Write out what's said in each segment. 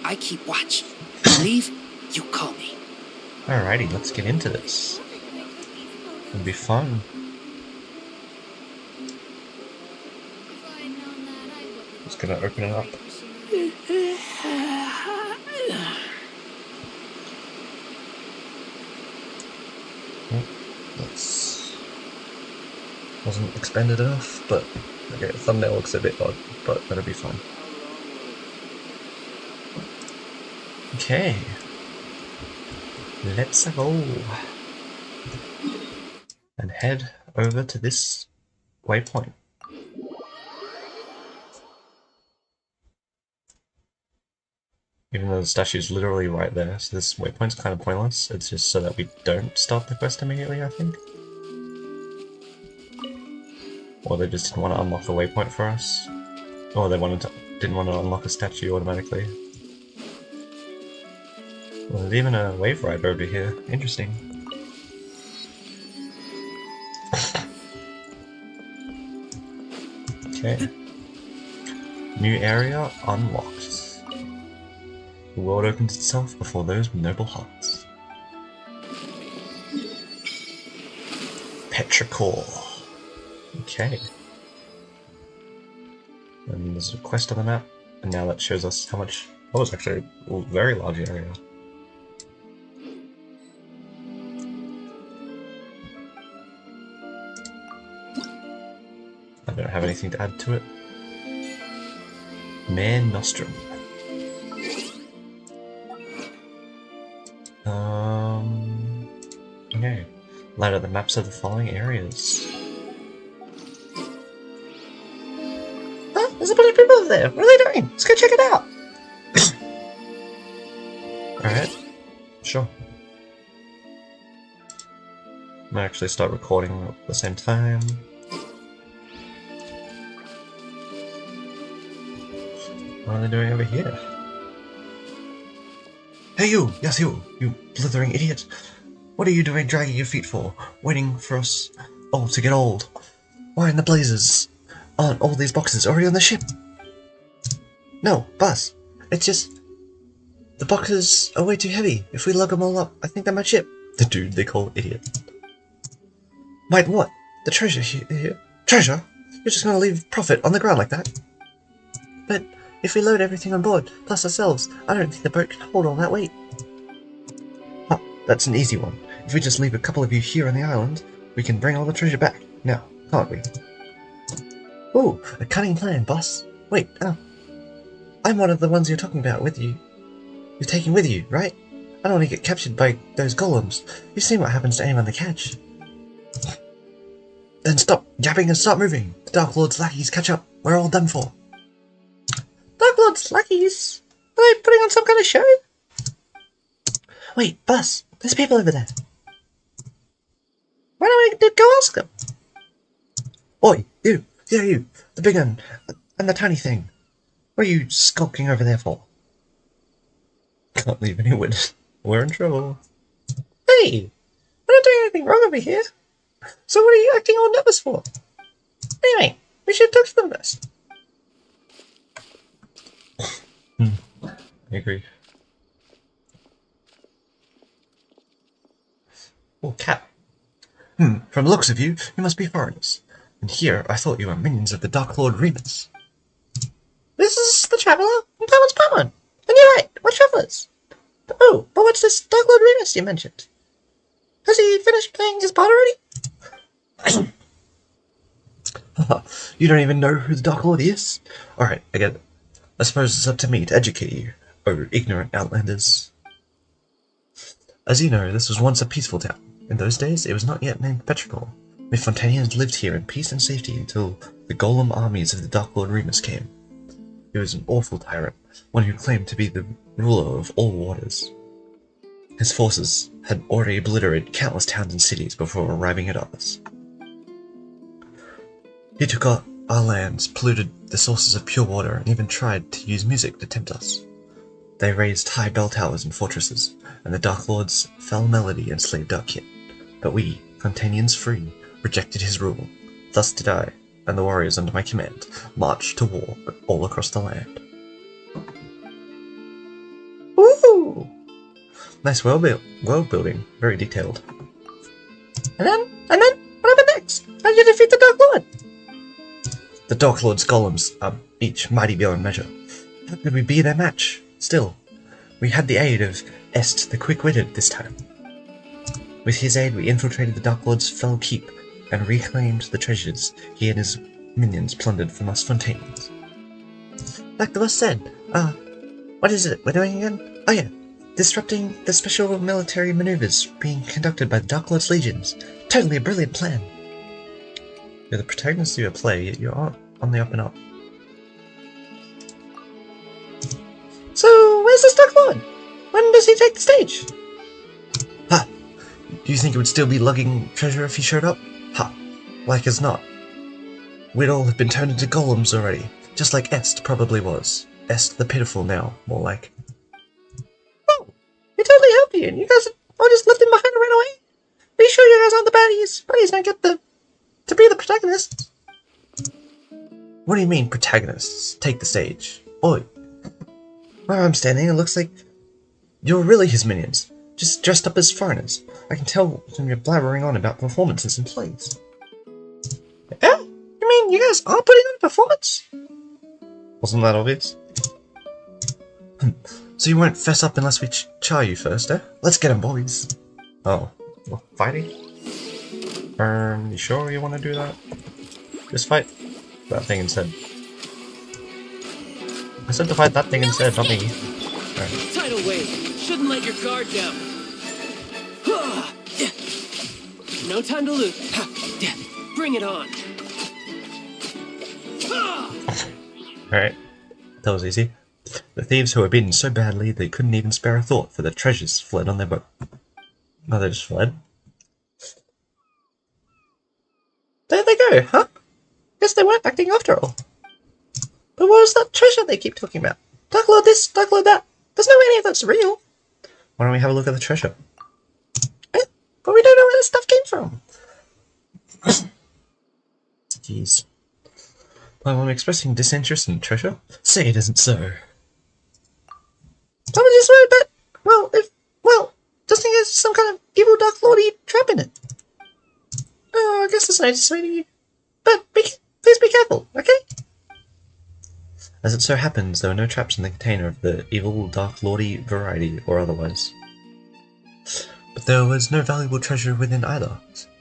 I keep watch. You leave, you call me. Alrighty, let's get into this. It'll be fun. Just gonna open it up. That's wasn't expanded enough, but okay, the thumbnail looks a bit odd, but that'll be fine. Okay, let's go and head over to this waypoint. Even though the statue's literally right there, so this waypoint's kind of pointless. It's just so that we don't start the quest immediately, I think. Or they just didn't want to unlock a waypoint for us. Or they didn't want to unlock a statue automatically. Well, there's even a wave rider over here. Interesting. Okay. New area unlocked. The world opens itself before those noble hearts. Petrichor. Okay. And there's a quest on the map, and now that shows us how much. Oh, it's actually a very large area. I don't have anything to add to it. Mare Nostrum. Okay. Light up the maps of the following areas. Huh? There's a bunch of people over there. What are they doing? Let's go check it out. Alright. Sure. Might actually start recording at the same time. What are they doing over here? Hey you! Yes you blithering idiot! What are you doing dragging your feet for? Waiting for us all to get old? Why in the blazes aren't all these boxes already on the ship? No, Buzz. It's just... the boxes are way too heavy. If we lug them all up, I think they might ship. The dude they call idiot. Might what? The treasure here? Treasure? You're just gonna leave profit on the ground like that? But if we load everything on board, plus ourselves, I don't think the boat can hold all that weight. Oh, that's an easy one. If we just leave a couple of you here on the island, we can bring all the treasure back. Now, can't we? Ooh, a cunning plan, boss. Wait, I'm one of the ones you're talking about with you. You're taking with you, right? I don't want to get captured by those golems. You've seen what happens to anyone they catch. Then stop yapping and start moving. The Dark Lord's lackeys catch up. We're all done for. Dark Lord's lackeys? Are they putting on some kind of show? Wait, Buzz, there's people over there. Why don't we go ask them? Oi, you, the big one, and the tiny thing. What are you skulking over there for? Can't leave any witness. We're in trouble. Hey, we're not doing anything wrong over here. So what are you acting all nervous for? Anyway, we should talk to them first. I agree. Oh, cat. From the looks of you, you must be foreigners. And here, I thought you were minions of the Dark Lord Remus. This is the Traveller, and that one's Paimon. And you're right, we're travellers. Oh, but what's this Dark Lord Remus you mentioned? Has he finished playing his part already? You don't even know who the Dark Lord is? Alright, I get it. I suppose it's up to me to educate you, oh ignorant outlanders. As you know, this was once a peaceful town. In those days, it was not yet named Petrichor. We Fontanians lived here in peace and safety until the golem armies of the Dark Lord Remus came. He was an awful tyrant, one who claimed to be the ruler of all waters. His forces had already obliterated countless towns and cities before arriving at ours. He took our lands, polluted the sources of pure water, and even tried to use music to tempt us. They raised high bell towers and fortresses, and the Dark Lord's fell melody enslaved our kin. But we, Fontanians free, rejected his rule. Thus did I, and the warriors under my command, march to war all across the land. Nice world building, very detailed. And then, what happened next? How did you defeat the Dark Lord? The Dark Lord's golems are each mighty beyond measure. How could we be their match? Still, we had the aid of Est the Quick-Witted this time. With his aid, we infiltrated the Dark Lord's fell keep and reclaimed the treasures he and his minions plundered from us Fontaines. Like the boss said, what is it we're doing again? Oh yeah, disrupting the special military maneuvers being conducted by the Dark Lord's legions. Totally a brilliant plan. You're the protagonist of your play, yet you're on the up and up. So, where's this Dark Lord? When does he take the stage? Ha! Do you think it would still be lugging treasure if he showed up? Ha! Like as not. We'd all have been turned into golems already, just like Est probably was. Est the Pitiful now, more like. Oh! We totally helped you, and you guys all just left him behind and ran away? Be sure you guys aren't the baddies. Baddies don't get to be the protagonists. What do you mean, protagonists? Take the stage. Oi. Where I'm standing, it looks like you're really his minions, just dressed up as foreigners. I can tell from your blabbering on about performances and plays. Yeah? You mean you guys are putting on a performance? Wasn't that obvious? So you won't fess up unless we char you first, eh? Let's get 'em, boys. Oh, well, fighting? You sure you want to do that? Just fight that thing instead. I said to fight that thing instead, not me. Right. Tidal wave. Shouldn't let your guard down. No time to lose. Bring it on. Alright. That was easy. The thieves who were beaten so badly they couldn't even spare a thought for the treasures fled on their boat. Oh, they just fled? There they go, huh? Guess they weren't acting after all. But what was that treasure they keep talking about? Dark Lord this, Dark Lord that. There's no way any of that's real. Why don't we have a look at the treasure? But we don't know where this stuff came from. Jeez. Well, I'm expressing disinterest in treasure. Say it isn't so. Someone just wrote that. Just in case there's some kind of evil Dark Lordy trap in it. Oh, I guess there's no dissuading you. But please be careful, okay? As it so happens, there were no traps in the container of the evil Dark Lordy variety or otherwise. But there was no valuable treasure within either.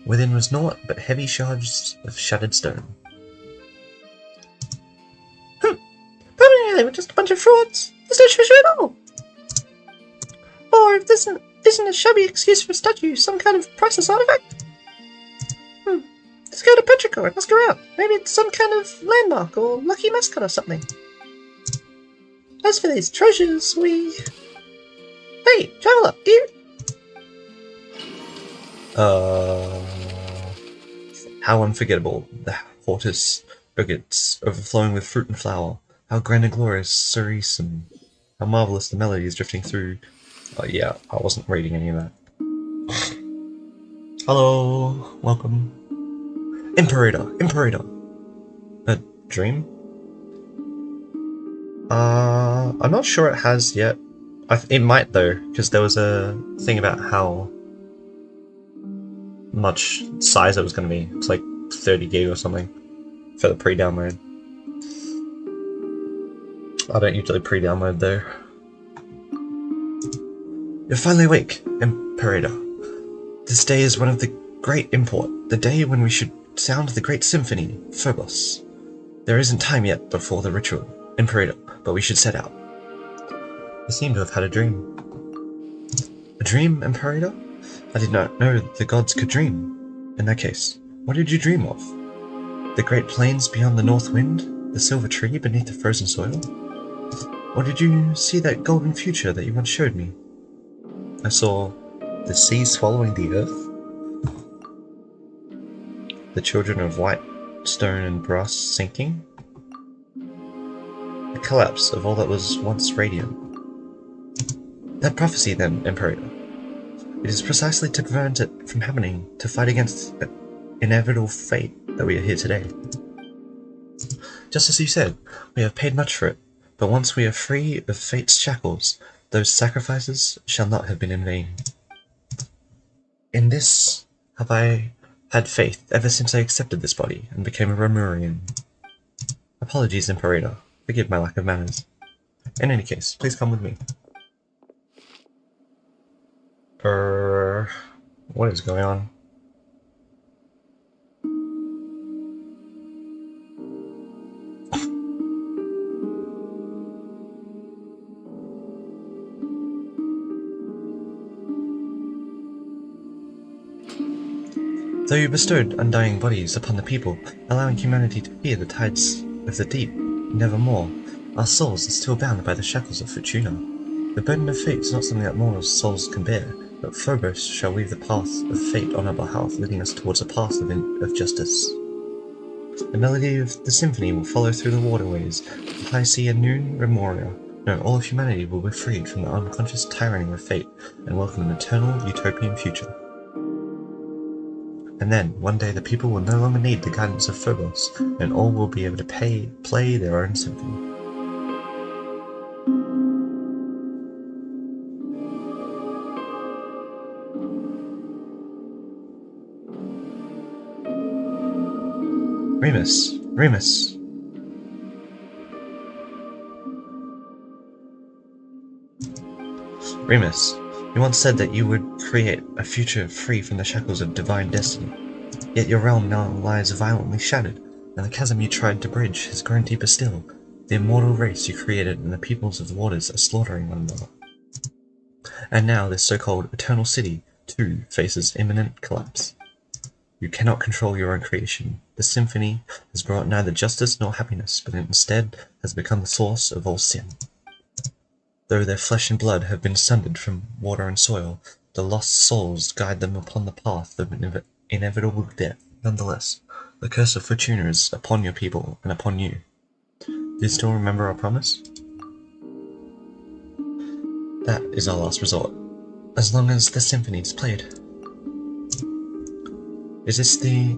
Within was naught but heavy shards of shattered stone. Probably they were just a bunch of frauds. There's no treasure at all. Or if this isn't a shabby excuse for a statue, some kind of priceless artifact? Let's go to Petrichor and ask around. Maybe it's some kind of landmark or lucky mascot or something. As for these treasures, Hey, traveller, do you... How unforgettable. The Hortus agates, overflowing with fruit and flower. How grand and glorious, cerise, and how marvellous the melodies drifting through. Oh yeah, I wasn't reading any of that. Hello, welcome. Imperator. A dream? I'm not sure it has yet. It might though, because there was a thing about how much size it was going to be. It's like 30 gig or something for the pre-download. I don't usually pre-download though. You're finally awake, Imperator. This day is one of the great import, the day when we should sound the great symphony, Phobos. There isn't time yet before the ritual, Imperator, but we should set out. I seem to have had a dream. A dream, Imperator? I did not know the gods could dream. In that case, what did you dream of? The great plains beyond the north wind? The silver tree beneath the frozen soil? Or did you see that golden future that you once showed me? I saw the sea swallowing the earth, the children of white stone and brass sinking, the collapse of all that was once radiant. That prophecy then, Imperator. It is precisely to prevent it from happening, to fight against the inevitable fate that we are here today. Just as you said, we have paid much for it, but once we are free of fate's shackles, Those sacrifices shall not have been in vain. In this have I had faith ever since I accepted this body and became a Romurian. Apologies, Imperator. Forgive my lack of manners. In any case, please come with me. What is going on? Though you bestowed undying bodies upon the people, allowing humanity to fear the tides of the deep, nevermore, our souls are still bound by the shackles of Fortuna. The burden of fate is not something that mortal souls can bear, but Phobos shall weave the path of fate on our behalf, leading us towards a path of justice. The melody of the symphony will follow through the waterways, the high sea and noon Remoria. No, all of humanity will be freed from the unconscious tyranny of fate and welcome an eternal utopian future. And then, one day, the people will no longer need the guidance of Phobos, and all will be able to play their own symphony. Remus! Remus! Remus, you once said that you would create a future free from the shackles of divine destiny. Yet your realm now lies violently shattered, and the chasm you tried to bridge has grown deeper still. The immortal race you created and the peoples of the waters are slaughtering one another. And now this so-called eternal city, too, faces imminent collapse. You cannot control your own creation. The symphony has brought neither justice nor happiness, but instead has become the source of all sin. Though their flesh and blood have been sundered from water and soil, the lost souls guide them upon the path of inevitable death. Nonetheless, the curse of Fortuna is upon your people and upon you. Do you still remember our promise? That is our last resort, as long as the symphony is played. Is this the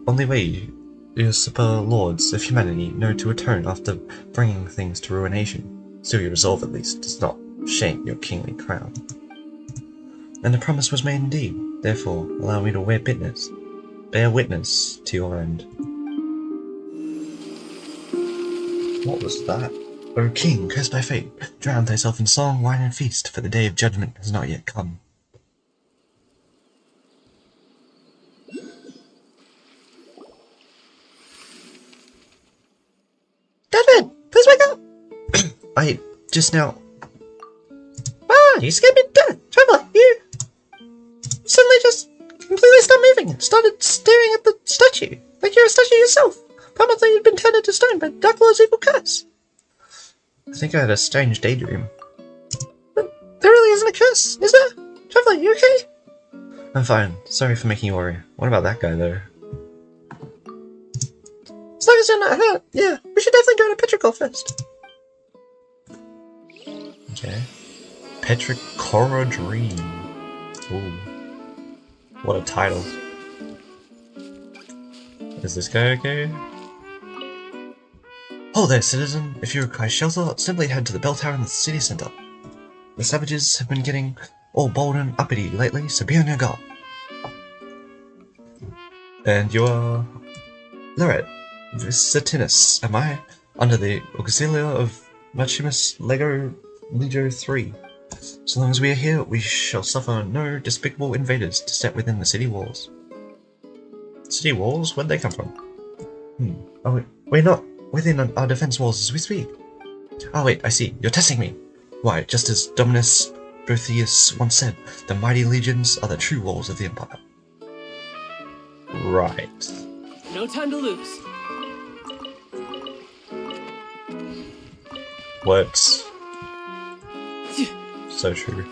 only way you usurper lords of humanity know to atone after bringing things to ruination? So your resolve, at least, does not shame your kingly crown. And the promise was made indeed, therefore allow me to bear witness to your end. What was that? O king, cursed by fate, drown thyself in song, wine, and feast, for the day of judgment has not yet come. David, please wake up! I just now. Ah, you scared me to death, Traveller. You suddenly just completely stopped moving and started staring at the statue, like you're a statue yourself. Probably you'd been turned into stone by Dark Lord's evil curse. I think I had a strange daydream. But there really isn't a curse, is there? Traveller, you okay? I'm fine. Sorry for making you worry. What about that guy, though? As long as you're not hurt, yeah. We should definitely go to Petrichor first. Okay. Petrichor Dream. Ooh. What a title. Is this guy okay? Oh there, citizen. If you require shelter, simply head to the bell tower in the city center. The savages have been getting all bold and uppity lately, so be on your guard. And you are... Lorette Visitinus, am I? Under the auxilia of Maximus Legio 3. So long as we are here, we shall suffer no despicable invaders to step within the city walls. City walls? Where'd they come from? Oh, we're not within our defense walls as we speak. Oh wait, I see. You're testing me. Why, just as Dominus Boethius once said, the mighty legions are the true walls of the Empire. Right. No time to lose. Works. So true.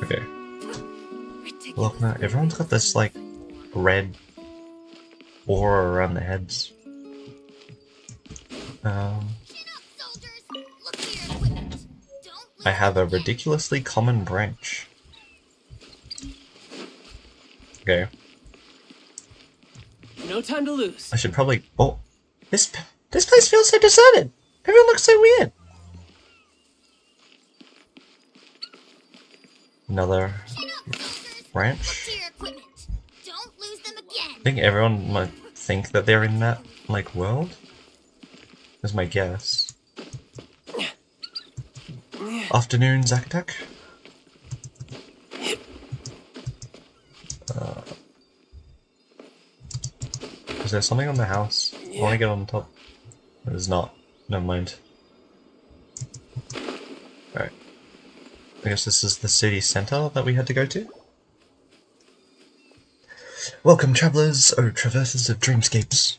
Okay. Look now, everyone's got this like red aura around their heads. I have a ridiculously common branch. Okay. No time to lose. I should probably. Oh, this place feels so deserted. Everyone looks so weird. Another branch. I think everyone might think that they're in that, like, world. Is my guess. Afternoon, Zakatak. Is there something on the house? I want to get on top. There's not. Never mind. Alright. I guess this is the city center that we had to go to. Welcome, travellers, O traversers of dreamscapes.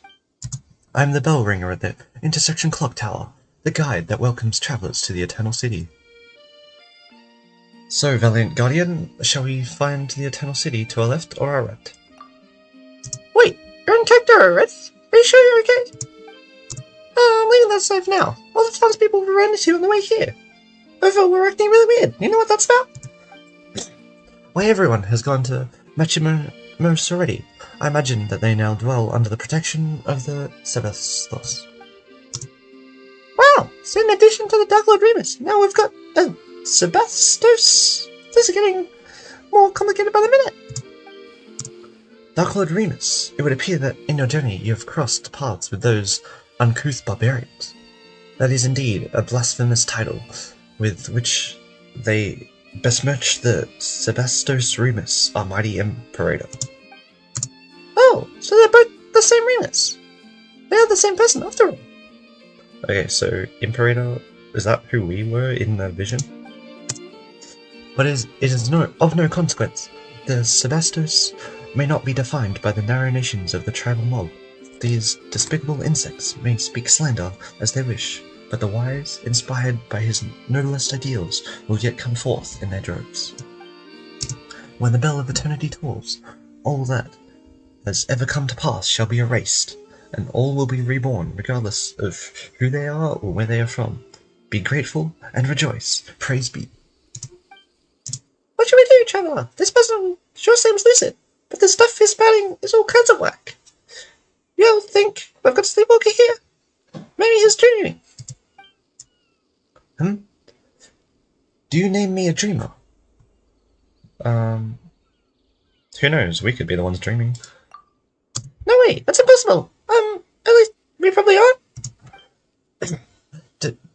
I am the bell ringer at the intersection clock tower, the guide that welcomes travellers to the Eternal City. So, valiant guardian, shall we find the Eternal City to our left or our right? Wait, you're in Cacto, right? Are you sure you're okay? I'm leaving that safe now. All the townspeople we ran into on the way here. Overall, we're acting really weird. You know what that's about? Why, everyone has gone to Machimos already. I imagine that they now dwell under the protection of the Sebastos. Wow! So in addition to the Dark Lord Remus, now we've got Sebastos. This is getting more complicated by the minute. Dark Lord Remus, it would appear that in your journey you have crossed paths with those uncouth barbarians. That is indeed a blasphemous title, with which they besmirch the Sebastos Remus, our mighty Imperator. Oh, so they're both the same Remus. They are the same person after all. Okay, so Imperator, is that who we were in the vision? But it is of no consequence. The Sebastos may not be defined by the narrow nations of the tribal mob. These despicable insects may speak slander as they wish, but the wise, inspired by his noblest ideals, will yet come forth in their droves. When the bell of eternity tolls, all that has ever come to pass shall be erased, and all will be reborn regardless of who they are or where they are from. Be grateful and rejoice. Praise be. What should we do, traveller? This person sure seems lucid, but the stuff he's spouting is all kinds of whack. You don't think we've got a sleepwalker here? Maybe he's dreaming. Do you name me a dreamer? Who knows? We could be the ones dreaming. No way, that's impossible. At least we probably are.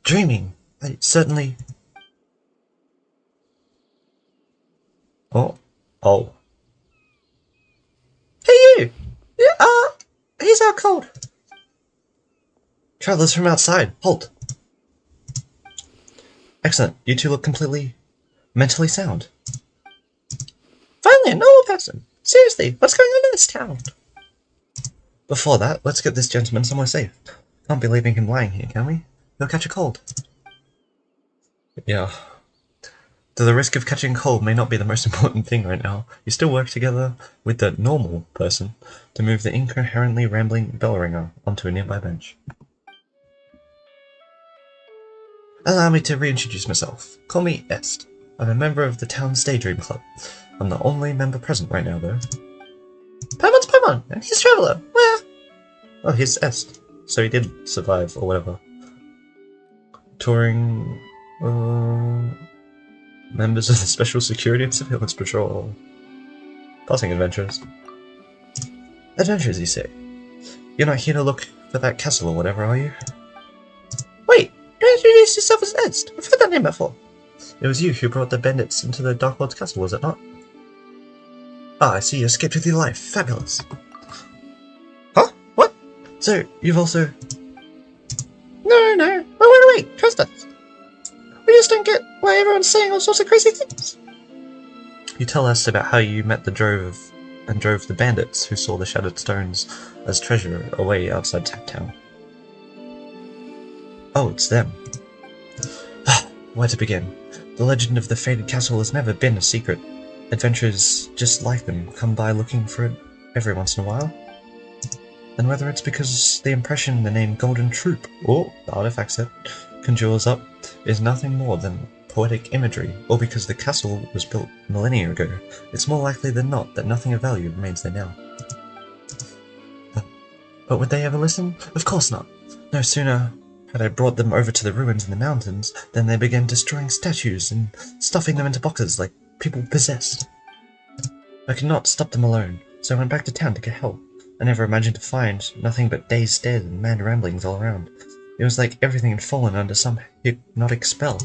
Dreaming. I certainly. Oh. Hey you! Yeah, he's out cold. Travellers from outside, halt. Excellent, you two look completely mentally sound. Finally, a normal person. Seriously, what's going on in this town? Before that, let's get this gentleman somewhere safe. Can't be leaving him lying here, can we? He'll catch a cold. Yeah. Though the risk of catching a cold may not be the most important thing right now, you still work together with the normal person to move the incoherently rambling bell ringer onto a nearby bench. Allow me to reintroduce myself. Call me Est. I'm a member of the town's Daydream Club. I'm the only member present right now, though. Paimon's Paimon, and he's Traveller. Where? Oh, he's Est. So he did survive, or whatever. Touring... members of the Special Security and Surveillance Patrol. Passing adventures. Adventures, you say? You're not here to look for that castle or whatever, are you? Wait! You introduced yourself as Est. I've heard that name before. It was you who brought the bandits into the Dark Lord's castle, was it not? Ah, I see you escaped with your life. Fabulous. Huh? What? So, you've also... No. Wait. Trust us. We just don't get why everyone's saying all sorts of crazy things. You tell us about how you met the drove the bandits who saw the shattered stones as treasure away outside Taptown. Oh, it's them. Where to begin? The legend of the Faded Castle has never been a secret. Adventurers just like them come by looking for it every once in a while. And whether it's because the impression the name Golden Troop, or the artifact set, conjures up is nothing more than poetic imagery, or because the castle was built millennia ago, it's more likely than not that nothing of value remains there now. But would they ever listen? Of course not. No sooner had I brought them over to the ruins in the mountains than they began destroying statues and stuffing them into boxes like people possessed. I could not stop them alone, so I went back to town to get help. I never imagined to find nothing but dazed stares and mad ramblings all around. It was like everything had fallen under some hypnotic spell.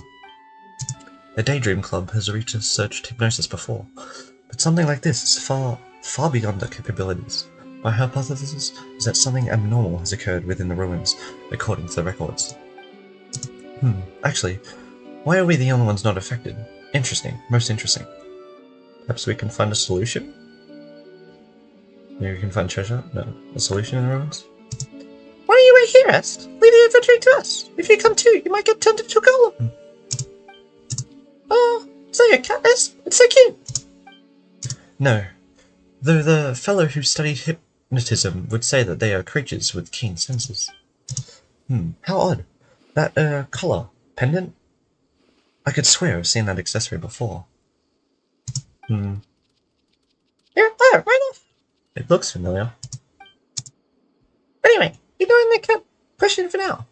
The Daydream Club has reached such hypnosis before, but something like this is far beyond our capabilities. My hypothesis is that something abnormal has occurred within the ruins, according to the records. Actually, why are we the only ones not affected? Interesting, most interesting. Perhaps we can find a solution? Maybe we can find treasure? No, a solution in the ruins? Why don't you wait here, Est? Leave the adventuring to us. If you come too, you might get turned into a golem. Oh, is that your cat, Est? It's so cute. No, though the fellow who studied hypnotism would say that they are creatures with keen senses. How odd. That, collar, pendant? I could swear I've seen that accessory before. Here, right off. It looks familiar. Anyway, ignoring the cat question for now.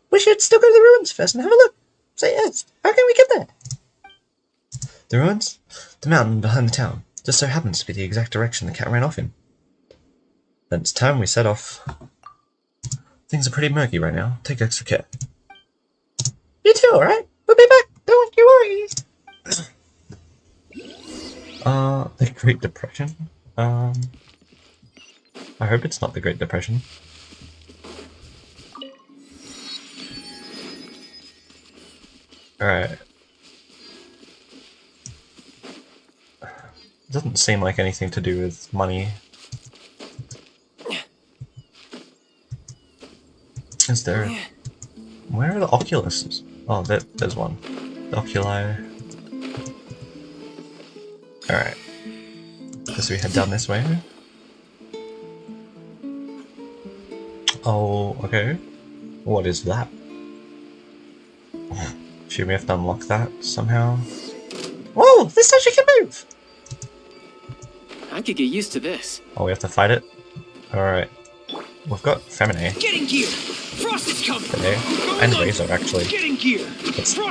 We should still go to the ruins first and have a look. Say yes. How can we get there? The ruins? The mountain behind the town. Just so happens to be the exact direction the cat ran off in. Then it's time we set off. Things are pretty murky right now. Take extra care. You too, alright? We'll be back. Don't you worry. The Great Depression? I hope it's not the Great Depression. Alright. Doesn't seem like anything to do with money. Is there... Where are the oculists? Oh, there's one. The oculi. Alright. Guess we head down this way. Oh, okay. What is that? Should we have to unlock that somehow? Whoa! This actually can move! I could get used to this. Oh, we have to fight it? Alright. We've got Femine. Get in gear! Frost is coming! Okay. And Razor, actually. Get in gear!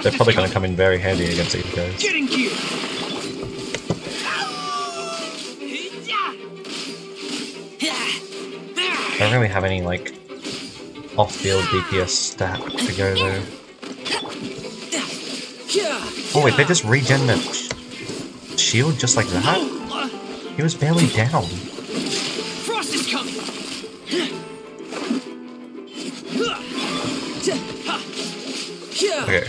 They're probably going to come in very handy against these guys. Get in gear! I don't really have any, like, off-field DPS stat to go though. Oh wait, they just regen that shield just like that? He was barely down. Frost is coming! Okay.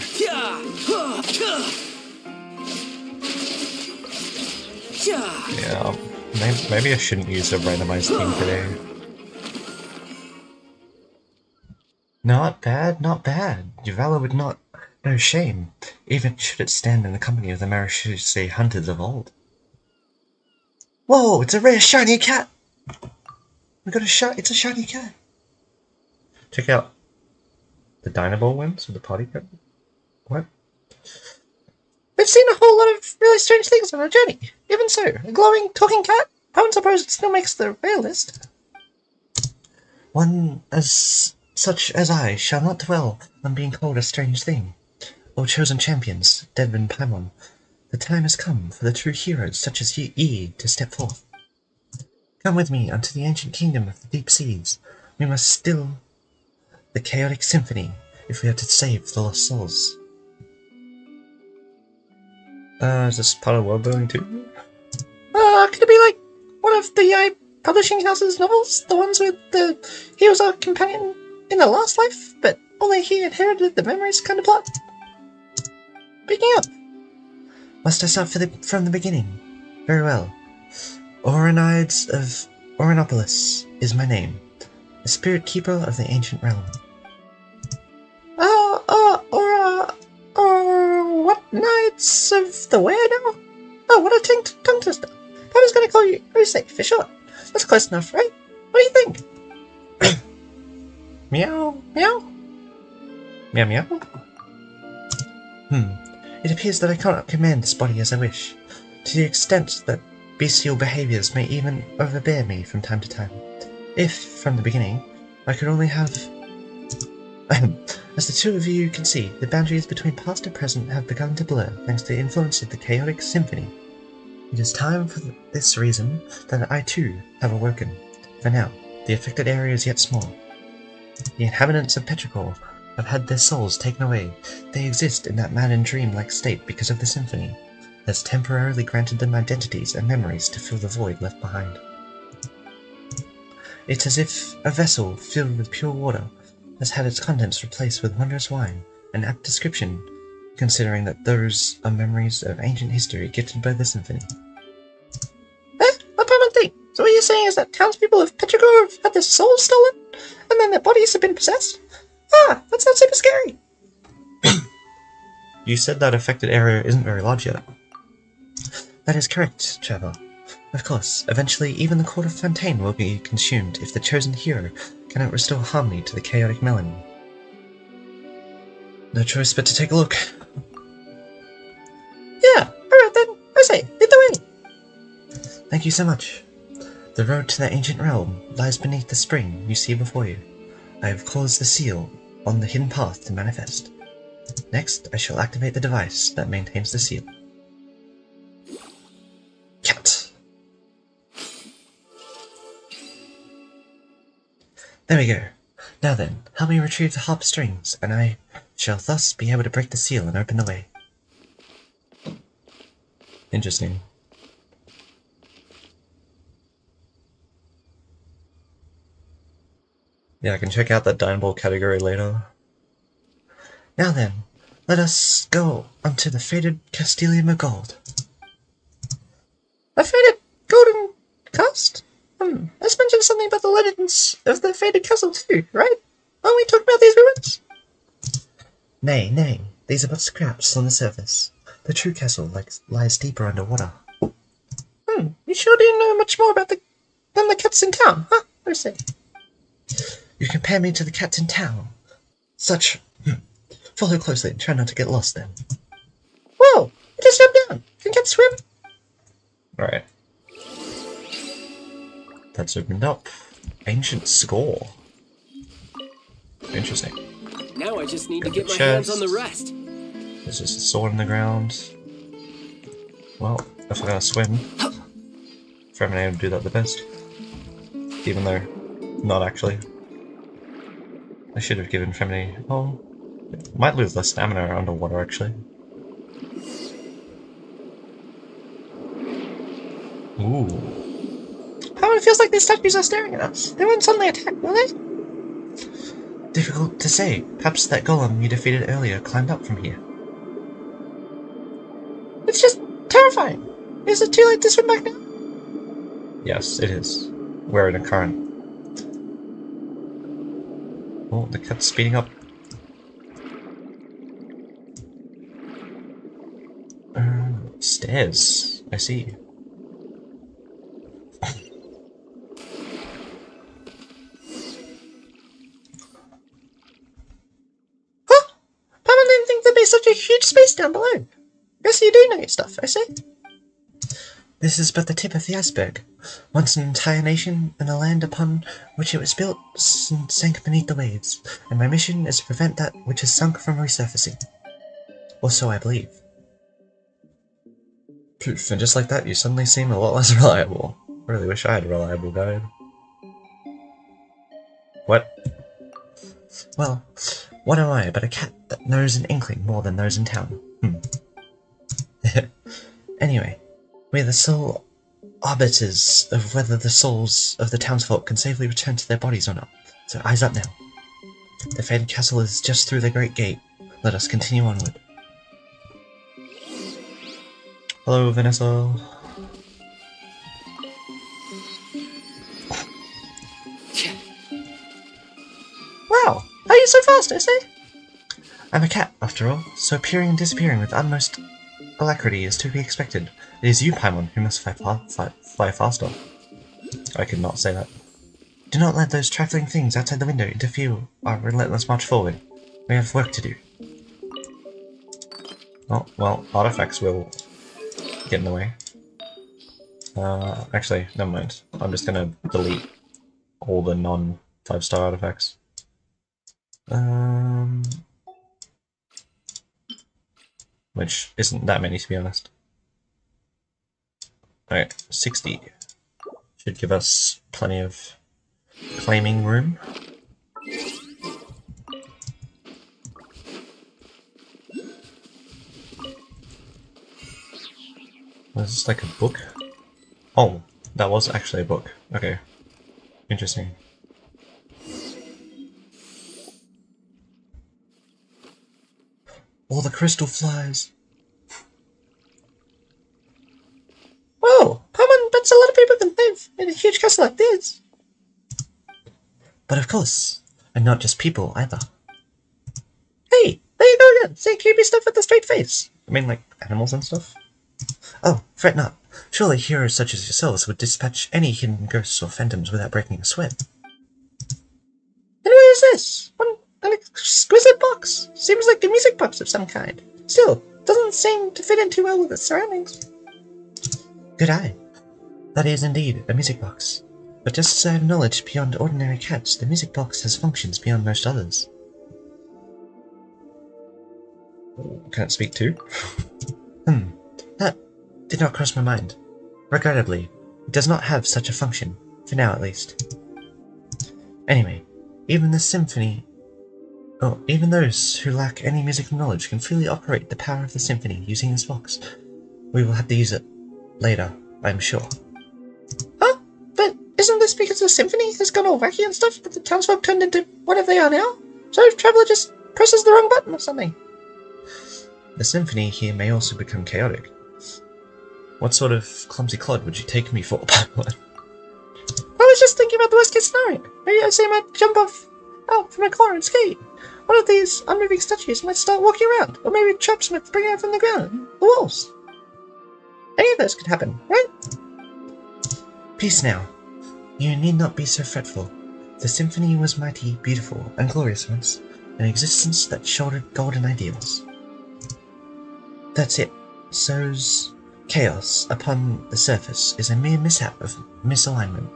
Yeah, maybe I shouldn't use a randomized team today. Not bad, not bad. Your valor would not know shame, even should it stand in the company of the Marechaussee hunters of old. Whoa, it's a rare shiny cat! We got it's a shiny cat. Check out the Dynaball ones with the party cat. What? We've seen a whole lot of really strange things on our journey. Even so, a glowing, talking cat? I don't suppose it still makes the rare list. One as such as I shall not dwell on being called a strange thing. O chosen champions, Dead and Paimon, the time has come for the true heroes such as ye to step forth. Come with me unto the ancient kingdom of the deep seas. We must still the chaotic symphony if we are to save the lost souls. Is this part of world building too? Could it be like one of the publishing house's novels? The ones with the hero's companion in the last life, but only he inherited the memories kind of plot? Picking up. Must I start from the beginning? Very well. Oronides of Orinopolis is my name, the spirit keeper of the ancient realm. What Knights of the where now? Oh, what a tongue twister. I was going to call you Usei for short. That's close enough, right? What do you think? Meow, meow? Meow, meow? It appears that I cannot command this body as I wish, to the extent that bestial behaviours may even overbear me from time to time. If, from the beginning, I could only have... As the two of you can see, the boundaries between past and present have begun to blur thanks to the influence of the chaotic symphony. It is time for this reason that I too have awoken. For now, the affected area is yet small. The inhabitants of Petrichor have had their souls taken away. They exist in that mad and dream-like state because of the symphony that's temporarily granted them identities and memories to fill the void left behind. It's as if a vessel filled with pure water has had its contents replaced with wondrous wine, an apt description, considering that those are memories of ancient history gifted by the symphony. Apartment thing! So what you're saying is that townspeople of Petrichor have had their souls stolen, and then their bodies have been possessed? Ah, that sounds super scary! You said that affected area isn't very large yet. That is correct, Trevor. Of course, eventually even the court of Fontaine will be consumed if the chosen hero cannot restore harmony to the chaotic melody. No choice but to take a look. Yeah, alright then. I say, lead the way. Thank you so much. The road to the ancient realm lies beneath the spring you see before you. I have caused the seal on the hidden path to manifest. Next, I shall activate the device that maintains the seal. Cat! There we go. Now then, help me retrieve the harp strings, and I shall thus be able to break the seal and open the way. Interesting. Yeah, I can check out that Dyneball category later. Now then, let us go unto the fated Castilium of Gold. A fated golden cast? Let's mention something about the legends of the fated castle too, right? Aren't we talking about these ruins? Nay, nay, these are but scraps on the surface. The true castle lies deeper underwater. You sure do know much more about than the cats in town, huh? I say. You compare me to the cats in town. Such... Follow closely and try not to get lost then. Whoa! It just jumped down! Can cats swim? Alright. That's opened up. Ancient score. Interesting. Now I just need to get my hands on the rest. There's just a sword in the ground. Well, if I'm gonna swim, Fremine would do that the best. Even though, not actually. I should have given Fremine... Oh, might lose less stamina underwater actually. Ooh. How it feels like these statues are staring at us. They won't suddenly attack, will they? Difficult to say. Perhaps that golem you defeated earlier climbed up from here. It's just terrifying. Is it too late to swim back now? Yes, it is. We're in a current. Oh, the cat's speeding up. Stairs. I see. Huh? Papa didn't think there'd be such a huge space down below. Guess you do know your stuff, I see. This is but the tip of the iceberg. Once an entire nation and the land upon which it was built sank beneath the waves, and my mission is to prevent that which has sunk from resurfacing. Or so I believe. Poof, and just like that, you suddenly seem a lot less reliable. I really wish I had a reliable guide. What? Well, what am I but a cat that knows an inkling more than those in town? Anyway, we're the sole arbiters of whether the souls of the townsfolk can safely return to their bodies or not. So eyes up now. The fated castle is just through the great gate. Let us continue onward. Hello, Vanessa. Wow, how are you so fast, I say? I'm a cat, after all, so appearing and disappearing with utmost alacrity is to be expected. It is you, Paimon, who must fly faster. I could not say that. Do not let those trifling things outside the window interfere our relentless march forward. We have work to do. Oh, well, artifacts will get in the way. Actually, never mind. I'm just gonna delete all the non-5-star artifacts. Which isn't that many, to be honest. Alright, 60. Should give us plenty of claiming room. Was this like a book? Oh, that was actually a book. Okay. Interesting. All the crystal flies. Whoa! Paimon, that's a lot of people can live in a huge castle like this. But of course, and not just people either. Hey, there you go again, saying creepy stuff with a straight face. I mean, like, animals and stuff? Oh, fret not. Surely heroes such as yourselves would dispatch any hidden ghosts or phantoms without breaking a sweat. And what is this? An exquisite box. Seems like a music box of some kind. Still, doesn't seem to fit in too well with the surroundings. Good eye. That is indeed a music box. But just as I have knowledge beyond ordinary cats, the music box has functions beyond most others. Can it speak too? That did not cross my mind. Regrettably, it does not have such a function, for now at least. Anyway, even the symphony... Oh, even those who lack any musical knowledge can freely operate the power of the symphony using this box. We will have to use it later, I'm sure. Huh? But isn't this because the symphony has gone all wacky and stuff that the townsfolk turned into whatever they are now? So if Traveller just presses the wrong button or something? The symphony here may also become chaotic. What sort of clumsy clod would you take me for, Paimon? I was just thinking about the worst case scenario. Maybe I say I might jump out from a car and skate. One of these unmoving statues might start walking around, or maybe traps might spring out from the ground and the walls. Any of those could happen, right? Peace now. You need not be so fretful. The symphony was mighty, beautiful, and glorious once, an existence that shouldered golden ideals. That's it. So's chaos upon the surface is a mere mishap of misalignment,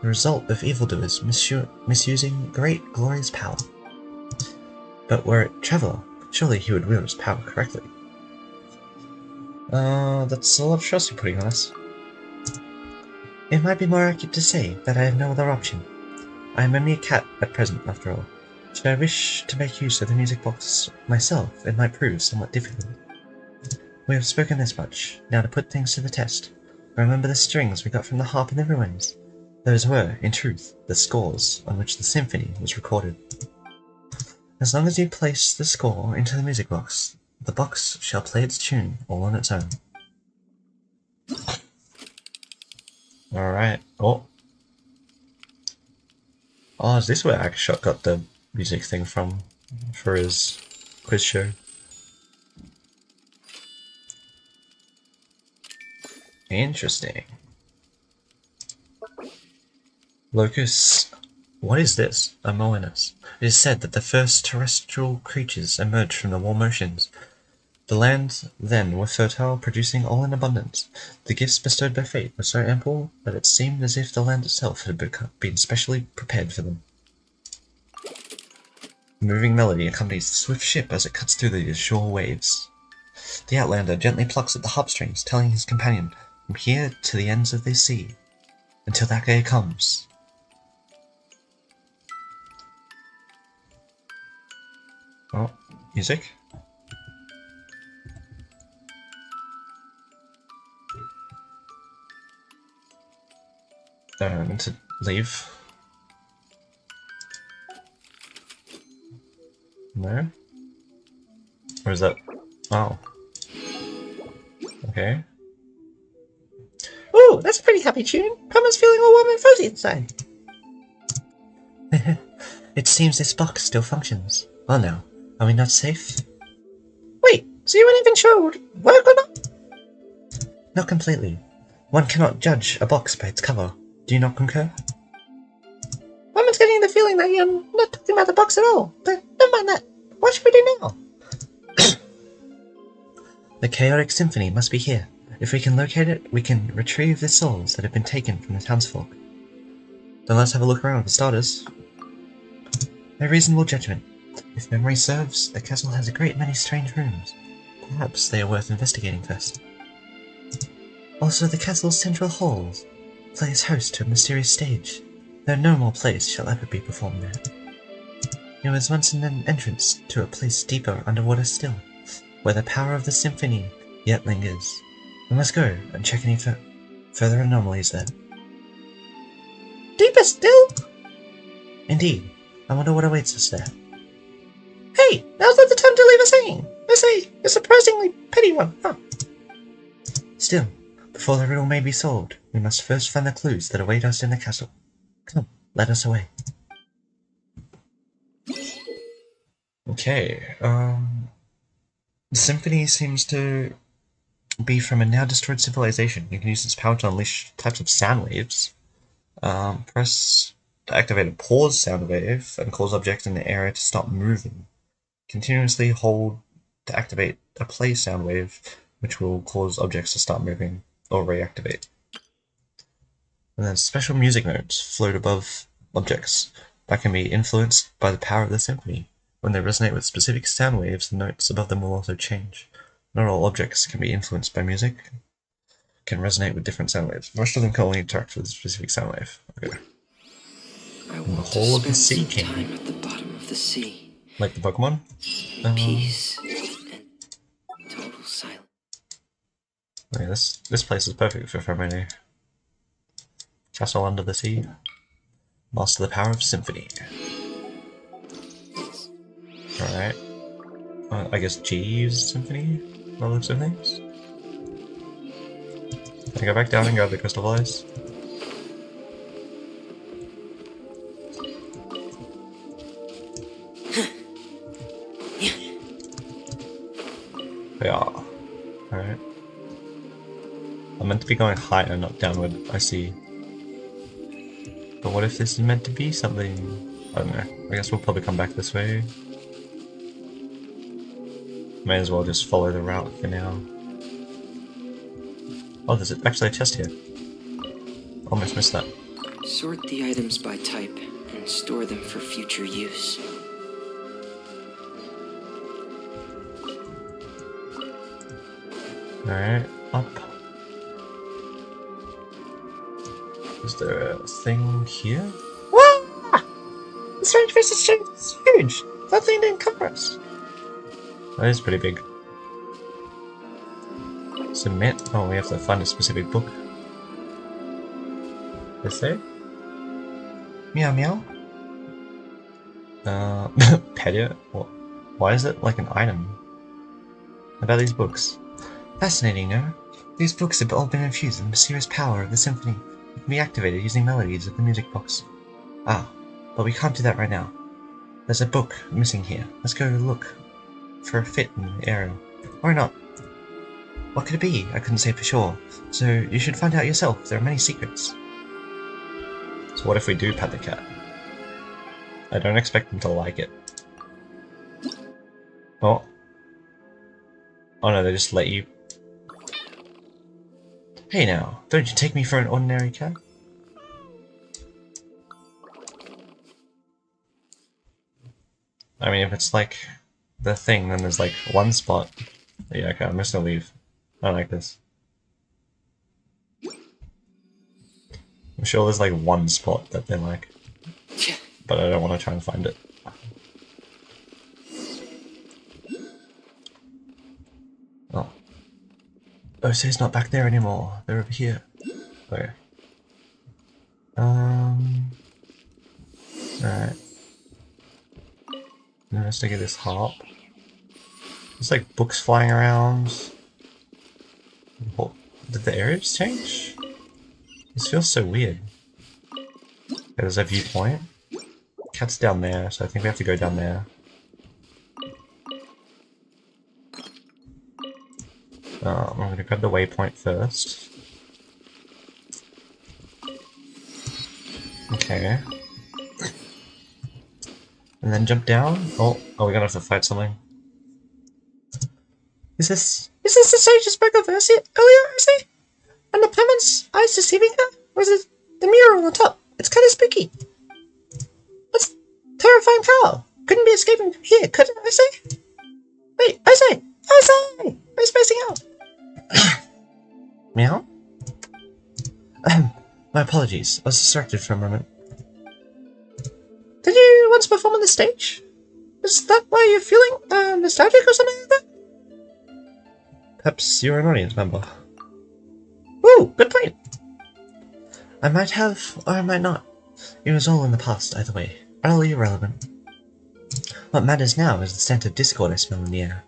the result of evildoers misusing great, glorious power. But were it Traveller, surely he would wield his power correctly. That's a lot of trust you're putting on us. It might be more accurate to say that I have no other option. I am a mere cat at present, after all. Should I wish to make use of the music box myself, it might prove somewhat difficult. We have spoken this much. Now to put things to the test. Remember the strings we got from the harp in the ruins? Those were, in truth, the scores on which the symphony was recorded. As long as you place the score into the music box, the box shall play its tune all on its own. Alright. Oh, is this where Akashot got the music thing from for his quiz show? Interesting. Locus. What is this? A Moenus. It is said that the first terrestrial creatures emerged from the warm oceans. The lands then were fertile, producing all in abundance. The gifts bestowed by fate were so ample that it seemed as if the land itself had been specially prepared for them. A moving melody accompanies the swift ship as it cuts through the azure waves. The Outlander gently plucks at the harp strings, telling his companion, "From here to the ends of the sea, until that day comes." Oh, music? I meant to leave. No? Or is that... Oh. Okay. Ooh, that's a pretty happy tune. Paimon's feeling all warm and fuzzy inside. It seems this box still functions. Well now, are we not safe? Wait, so you weren't even sure it would work or not? Not completely. One cannot judge a box by its cover. Do you not concur? Paimon's getting the feeling that you're not talking about the box at all, but never mind that. What should we do now? The chaotic symphony must be here. If we can locate it, we can retrieve the souls that have been taken from the townsfolk. Then let's have a look around for starters. A reasonable judgment. If memory serves, the castle has a great many strange rooms. Perhaps they are worth investigating first. Also, the castle's central hall plays host to a mysterious stage, though no more plays shall ever be performed there. It was once an entrance to a place deeper underwater still, where the power of the symphony yet lingers. We must go and check any further anomalies there. Deeper still? Indeed. I wonder what awaits us there. Hey, now's not the time to leave a saying. I say, a surprisingly petty one, huh? Still, before the riddle may be solved, we must first find the clues that await us in the castle. Come, let us away. Okay, the symphony seems to be from a now destroyed civilization. You can use its power to unleash types of sound waves. Press to activate a pause sound wave and cause objects in the area to stop moving. Continuously hold to activate a play sound wave, which will cause objects to start moving or reactivate. And then special music notes float above objects that can be influenced by the power of the symphony. When they resonate with specific sound waves, the notes above them will also change. Not all objects can be influenced by music, can resonate with different sound waves. Most of them can only interact with a specific sound wave. Okay. I In the want to hole of the spend sea some king. time at the bottom of the sea. Like the Pokemon? Peace and total silence. Okay, this place is perfect for Fermene. Castle under the sea. Master the power of symphony. Alright. I guess G uses symphony by the looks of things. Can I go back down and grab the crystal eyes? Yeah. Alright. I'm meant to be going higher, not downward, I see. But what if this is meant to be something? I don't know. I guess we'll probably come back this way. May as well just follow the route for now. Oh, there's actually a chest here. Almost missed that. Sort the items by type and store them for future use. Alright, up. Is there a thing here? Wah! The strange fish is huge! That thing didn't cover us. That is pretty big. Submit. Oh, we have to find a specific book. They say? Meow meow. Pet it? What? Why is it like an item? About these books. Fascinating, no? These books have all been infused with the mysterious power of the symphony. It can be activated using melodies of the music box. Ah, but we can't do that right now. There's a book missing here. Let's go look for a fit in the area. Or not. What could it be? I couldn't say for sure. So you should find out yourself. There are many secrets. So what if we do pet the cat? I don't expect them to like it. Oh. Oh no, they just let you. Hey now, don't you take me for an ordinary cat? I mean, if it's like the thing, then there's like one spot. Yeah, okay, I'm just gonna leave. I don't like this. I'm sure there's like one spot that they like, but I don't want to try and find it. Oh. Osei's not back there anymore. They're over here. Okay. Alright. Investigate this harp. There's like books flying around. What? Did the areas change? This feels so weird. Okay, there's a viewpoint. Cat's down there, so I think we have to go down there. I'm gonna grab the waypoint first. Okay. And then jump down. Oh, we're gonna have to fight something. Is this the sage who spoke of Ursi earlier, Ursi? And the Paimons eyes deceiving her? Or is it the mural on the top? It's kind of spooky. What's terrifying power? Couldn't be escaping from here, could it, Ursi? Wait, Ursi! Ursi! Are you spacing out? Meow? My apologies, I was distracted for a moment. Did you once perform on the stage? Is that why you're feeling nostalgic or something like that? Perhaps you're an audience member. Ooh, good point! I might have, or I might not. It was all in the past, either way. Utterly irrelevant. What matters now is the scent of discord I smell in the air.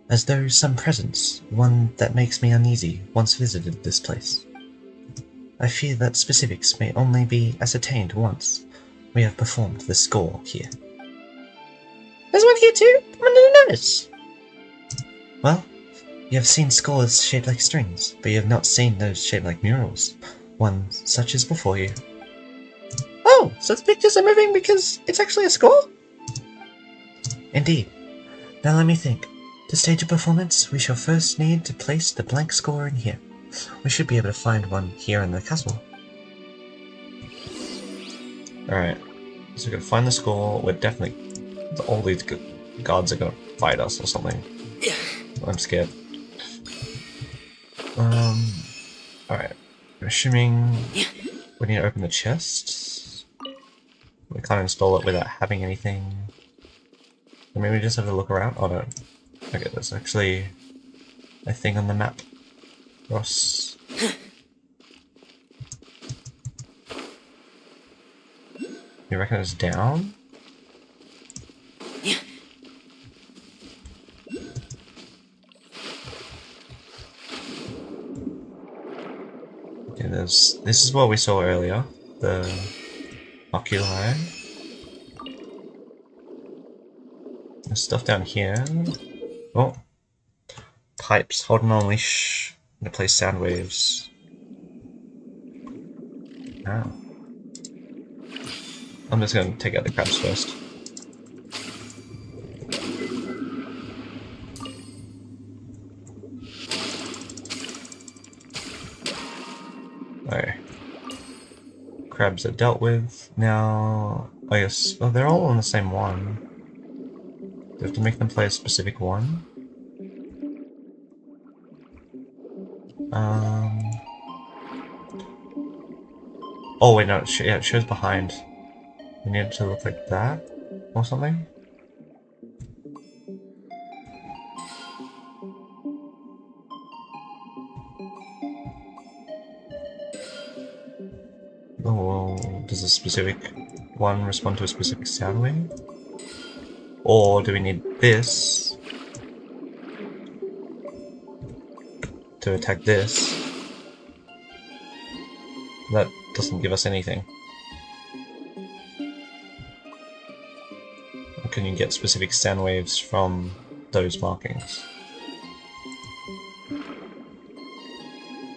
As though some presence, one that makes me uneasy, once visited this place. I fear that specifics may only be ascertained once we have performed the score here. There's one here too? I didn't notice. Well, you have seen scores shaped like strings, but you have not seen those shaped like murals. One such as before you. Oh, so the pictures are moving because it's actually a score? Indeed. Now let me think. To stage a performance, we shall first need to place the blank score in here. We should be able to find one here in the castle. Alright, so we're gonna find the score. We're definitely... all these guards are gonna fight us or something. I'm scared. Alright. I'm assuming we need to open the chest. We can't install it without having anything. Or maybe we just have to look around? Oh no. Okay, there's actually a thing on the map. Ross. You reckon it's down? Okay, this is what we saw earlier. The oculi. There's stuff down here. Oh. Pipes. Hold and unleash to play sound waves. Oh. I'm just gonna take out the crabs first. Okay. Crabs are dealt with. Now, I guess, oh, they're all on the same one. Do we have to make them play a specific one? Oh wait, no, yeah, it shows behind. We need it to look like that, or something? Oh, well, does a specific one respond to a specific sound wave? Or do we need this to attack this? That doesn't give us anything. Or can you get specific sound waves from those markings?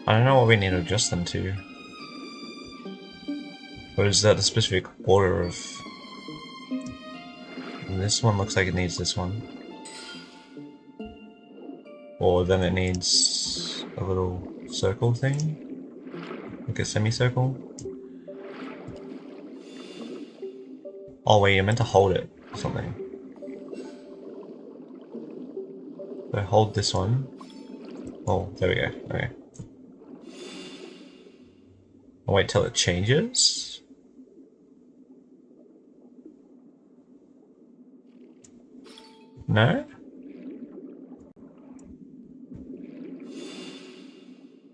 I don't know what we need to adjust them to. Or is that a specific order of... This one looks like it needs this one. Or then it needs a little circle thing? Like a semicircle? Oh wait, you're meant to hold it or something. So hold this one. Oh, there we go. Okay. I'll wait till it changes. No?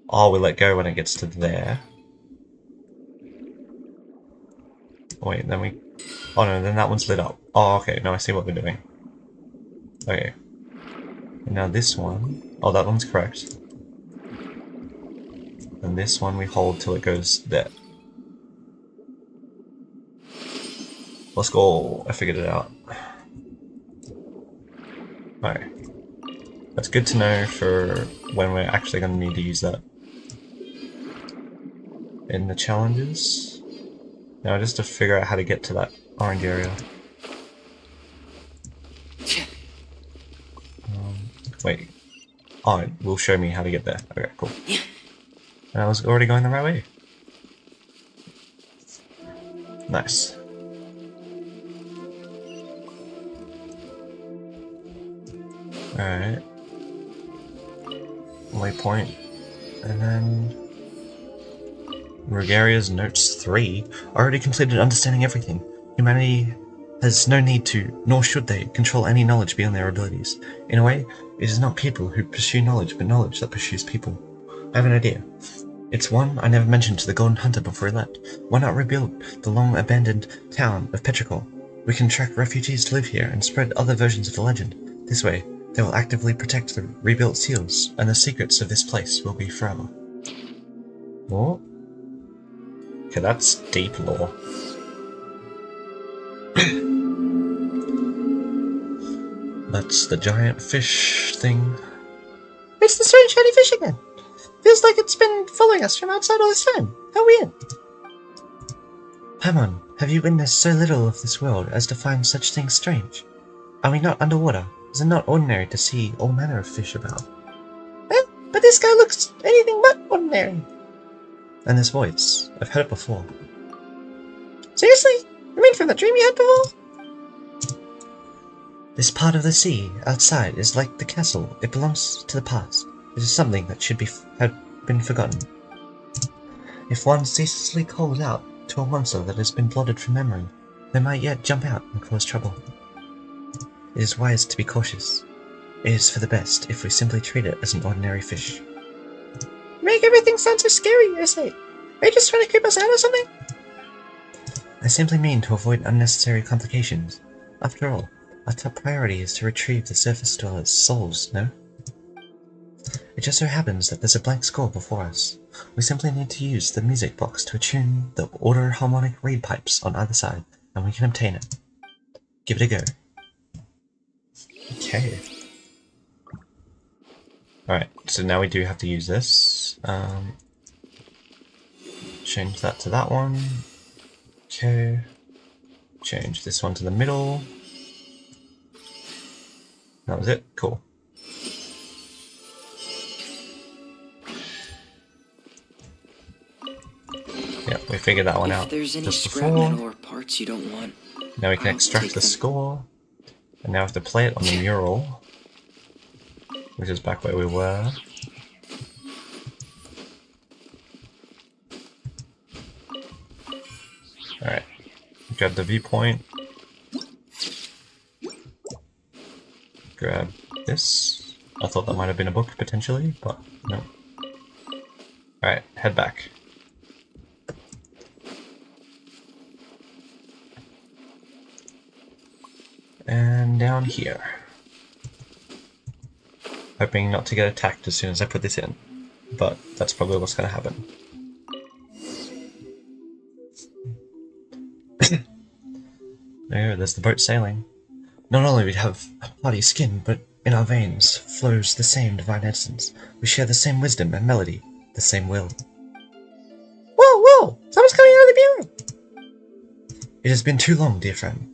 Oh, we let go when it gets to there. Wait, then we... Oh no, then that one's lit up. Oh, okay, now I see what we're doing. Okay. And now this one... Oh, that one's correct. And this one we hold till it goes there. Let's go. I figured it out. Alright. That's good to know for when we're actually going to need to use that. In the challenges. Now just to figure out how to get to that orange area. Wait. Oh, it will show me how to get there. Okay, cool. And I was already going the right way. Nice. Alright. Waypoint. And then... Rugaria's Notes 3 already completed understanding everything. Humanity has no need to, nor should they, control any knowledge beyond their abilities. In a way, it is not people who pursue knowledge, but knowledge that pursues people. I have an idea. It's one I never mentioned to the Golden Hunter before he left. Why not rebuild the long-abandoned town of Petrichor? We can attract refugees to live here and spread other versions of the legend. This way, they will actively protect the rebuilt seals, and the secrets of this place will be forever. What? Okay, that's deep lore. That's the giant fish thing. It's the strange shiny fish again! Feels like it's been following us from outside all this time. How weird! Paimon, have you witnessed so little of this world as to find such things strange? Are we not underwater? Is it not ordinary to see all manner of fish about? Well, but this guy looks anything but ordinary. And this voice, I've heard it before. Seriously? You mean from the dream you had before? This part of the sea outside is like the castle. It belongs to the past. It is something that should have been forgotten. If one ceaselessly calls out to a monster that has been blotted from memory, they might yet jump out and cause trouble. It is wise to be cautious. It is for the best if we simply treat it as an ordinary fish. You make everything sound so scary, I say. Are you just trying to creep us out or something? I simply mean to avoid unnecessary complications. After all, our top priority is to retrieve the surface dwellers' souls, no? It just so happens that there's a blank score before us. We simply need to use the music box to attune the order harmonic reed pipes on either side, and we can obtain it. Give it a go. Okay. Alright, so now we do have to use this. Change that to that one. Okay. Change this one to the middle. That was it? Cool. Yeah, we figured that one out. If there's any just scrap before. metal or parts you don't want, Now we can I'll extract take the them. score. And now we have to play it on the mural, which is back where we were. Alright, grab the viewpoint. Grab this. I thought that might have been a book potentially, but no. Alright, head back. And down here. Hoping not to get attacked as soon as I put this in, but that's probably what's going to happen. There's the boat sailing. Not only do we have bloody skin, but in our veins flows the same divine essence. We share the same wisdom and melody, the same will. Whoa, whoa! Someone's coming out of the bureau! It has been too long, dear friend.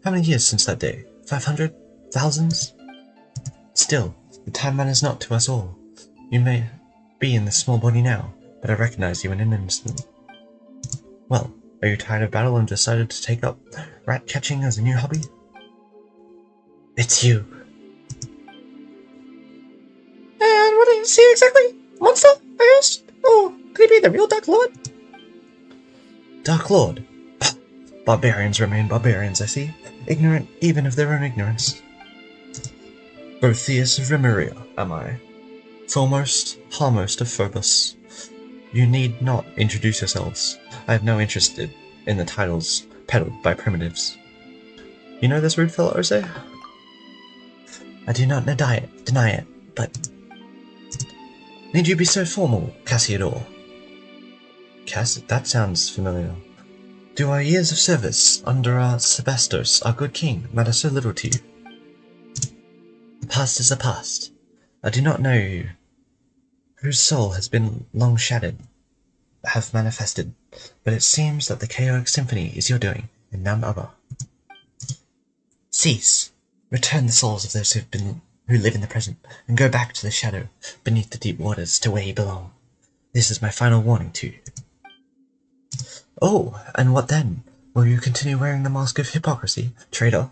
How many years since that day? 500? Thousands? Still, the time matters not to us all. You may be in this small body now, but I recognize you in an instant. Well, are you tired of battle and decided to take up rat catching as a new hobby? It's you. And what do you see exactly? Monster? I asked. Oh, could he be the real Dark Lord? Dark Lord? Barbarians remain barbarians, I see. Ignorant even of their own ignorance. Botheus of Remuria, am I? Foremost, harmost of Phobos. You need not introduce yourselves. I have no interest in the titles peddled by primitives. You know this rude fellow, Ose? I do not deny it, but... Need you be so formal, Cassiodor? That sounds familiar. Do our years of service under our Sebastos, our good king, matter so little to you? The past is the past. I do not know you, whose soul has been long shadowed, have manifested, but it seems that the chaotic symphony is your doing, and none other. Cease! Return the souls of those who live in the present, and go back to the shadow, beneath the deep waters, to where you belong. This is my final warning to you. Oh, and what then? Will you continue wearing the mask of hypocrisy, traitor?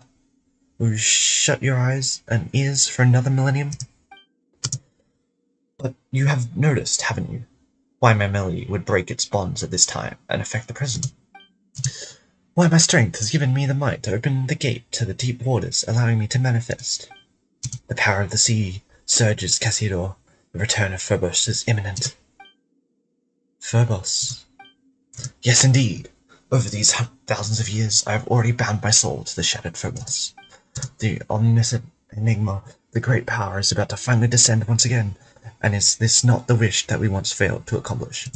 Will you shut your eyes and ears for another millennium? But you have noticed, haven't you? why my melody would break its bonds at this time and affect the present. Why my strength has given me the might to open the gate to the deep waters, allowing me to manifest. The power of the sea surges, Cassidor. The return of Phobos is imminent. Phobos. Yes, indeed. Over these thousands of years, I have already bound my soul to the shattered Phobos. The omniscient enigma, the great power, is about to finally descend once again, and is this not the wish that we once failed to accomplish?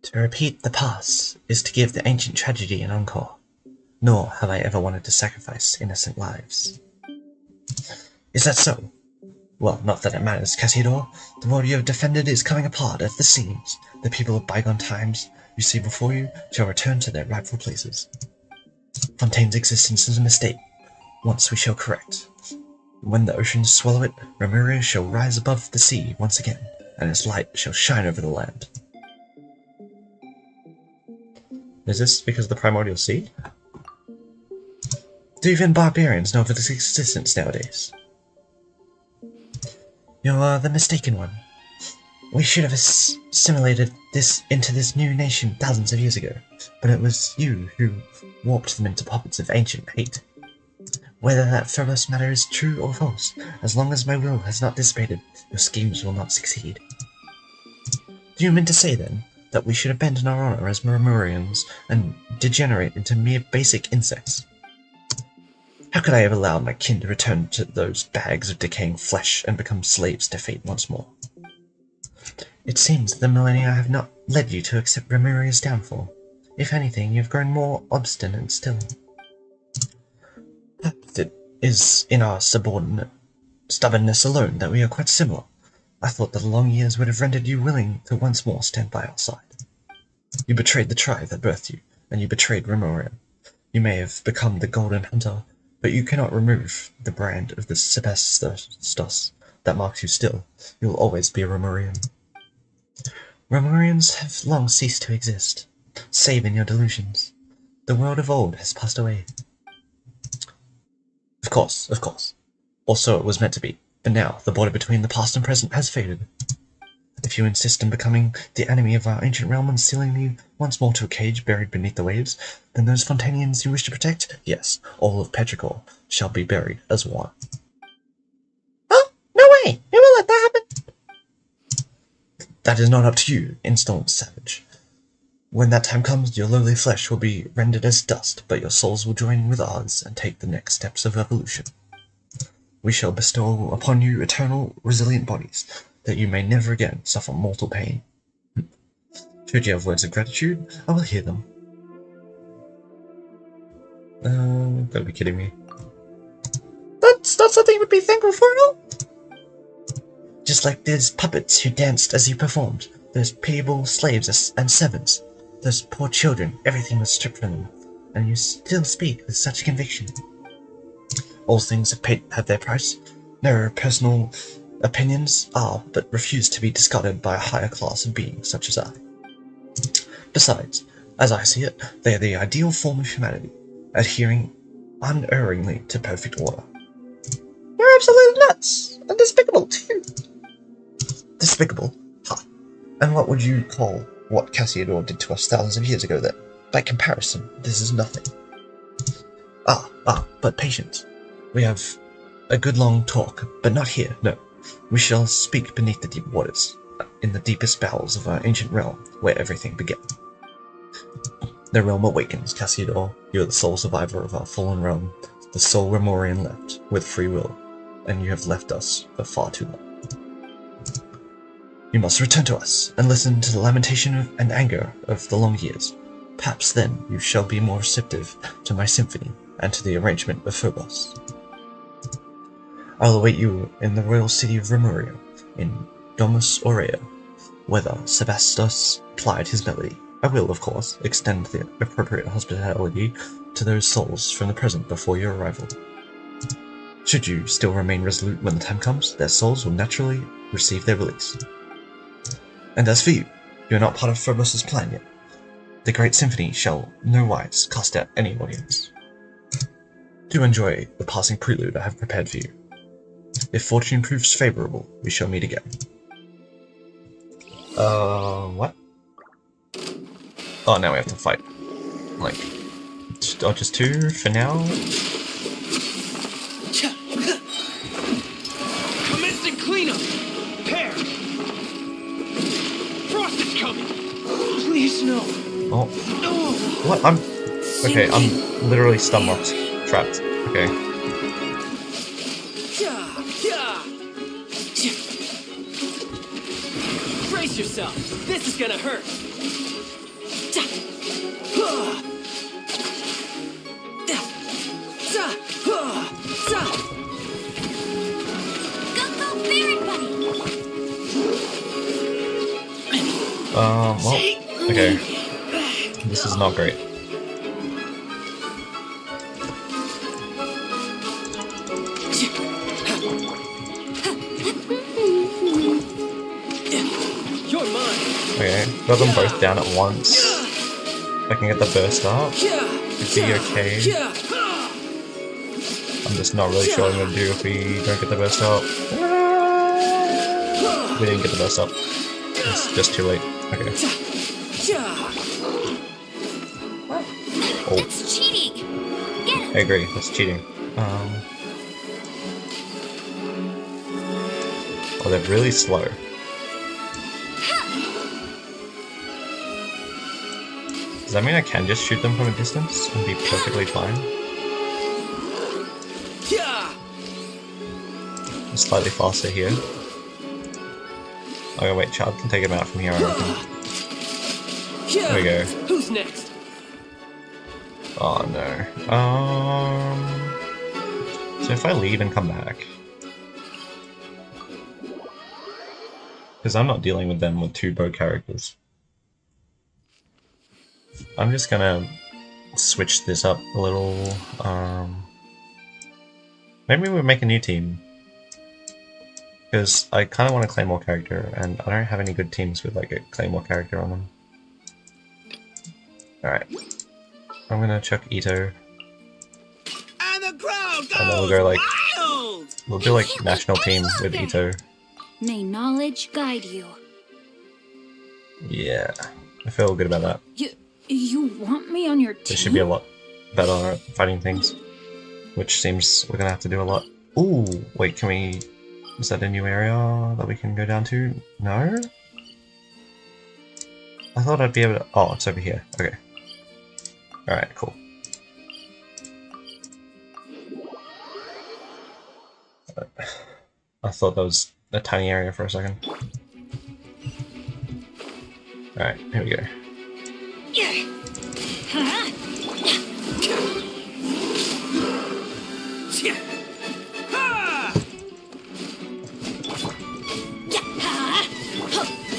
To repeat the past is to give the ancient tragedy an encore, nor have I ever wanted to sacrifice innocent lives. Is that so? Well, not that it matters, Cassidor. The world you have defended is coming apart at the seams. The people of bygone times you see before you shall return to their rightful places. Fontaine's existence is a mistake. Once we shall correct. When the oceans swallow it, Remuria shall rise above the sea once again, and its light shall shine over the land. Is this because of the primordial sea? Do even barbarians know of its existence nowadays? You're the mistaken one. We should have assimilated this into this new nation thousands of years ago, but it was you who warped them into puppets of ancient hate. Whether that Phobos matter is true or false, as long as my will has not dissipated, your schemes will not succeed. Do you mean to say, then, that we should abandon our honor as Murmurians and degenerate into mere basic insects? How could I have allowed my kin to return to those bags of decaying flesh and become slaves to fate once more? It seems the millennia have not led you to accept Remuria's downfall. If anything, you have grown more obstinate still. Perhaps it is in our subordinate stubbornness alone that we are quite similar. I thought that the long years would have rendered you willing to once more stand by our side. You betrayed the tribe that birthed you, and you betrayed Remuria. You may have become the Golden Hunter, but you cannot remove the brand of the Sebastos that marks you still. You will always be a Remurian. Remurians have long ceased to exist, save in your delusions. The world of old has passed away. Of course, of course. Or so it was meant to be, but now the border between the past and present has faded. If you insist on becoming the enemy of our ancient realm and sealing me once more to a cage buried beneath the waves, then those Fontanians you wish to protect, yes, all of Petrichor, shall be buried as one. Oh, no way! You will let that happen! That is not up to you, insolent savage. When that time comes, your lowly flesh will be rendered as dust, but your souls will join with ours and take the next steps of evolution. We shall bestow upon you eternal, resilient bodies, that you may never again suffer mortal pain. Should you have words of gratitude, I will hear them. Gotta be kidding me. That's not something you would be thankful for at all? Just like those puppets who danced as you performed, those pitiable slaves and servants, those poor children, everything was stripped from them, and you still speak with such conviction. All things have their price. Their personal opinions are but refuse to be discarded by a higher class of beings such as I. Besides, as I see it, they are the ideal form of humanity, adhering unerringly to perfect order. You're absolutely nuts! And despicable, too! Despicable? Ha! And what would you call what Cassidor did to us thousands of years ago then? By comparison, this is nothing. But patience. We have a good long talk, but not here, no. We shall speak beneath the deep waters, in the deepest bowels of our ancient realm, where everything began. The realm awakens, Cassidor. You are the sole survivor of our fallen realm, the sole Remorian left, with free will, and you have left us for far too long. You must return to us, and listen to the lamentation and anger of the long years. Perhaps then you shall be more receptive to my symphony, and to the arrangement of Phobos. I will await you in the royal city of Remuria, in Domus Aurea, whither Sebastos plied his melody. I will, of course, extend the appropriate hospitality to those souls from the present before your arrival. Should you still remain resolute when the time comes, their souls will naturally receive their release. And as for you, you are not part of Phobos' plan yet. The great symphony shall nowise cast out any audience. Do enjoy the passing prelude I have prepared for you. If fortune proves favourable, we shall meet again. What? Oh, now we have to fight. Like, just 2 for now? Commencing cleanup! Pair! Frost is coming! Please no! Oh. No! What? Okay, I'm literally stun locked. Trapped. Okay. Brace yourself! This is gonna hurt! Well, okay. This is not great. Okay, got them both down at once. If I can get the burst up, it'd be okay. I'm just not really sure what I'm gonna do if we don't get the burst up. We didn't get the burst up. It's just too late. Okay. Oh. That's cheating. I agree, that's cheating. Oh, they're really slow. Does that mean I can just shoot them from a distance and be perfectly fine? I'm slightly faster here. Oh wait, Child can take him out from here, I reckon. There we go. Who's next? Oh no. So if I leave and come back, because I'm not dealing with them with 2 bow characters, I'm just gonna switch this up a little. Maybe we'll make a new team, because I kind of want a Claymore character, and I don't have any good teams with like a Claymore character on them. Alright. I'm gonna chuck Ito. And the crowd goes And then we'll go like... wild! We'll do like national team with Ito. May knowledge guide you. Yeah. I feel good about that. You want me on your team? This should be a lot better at fighting things. Which seems we're gonna have to do a lot. Ooh, wait, can we... Is that a new area that we can go down to? No? I thought I'd be able to... Oh, it's over here. Okay. Alright, cool. I thought that was a tiny area for a second. Alright, here we go.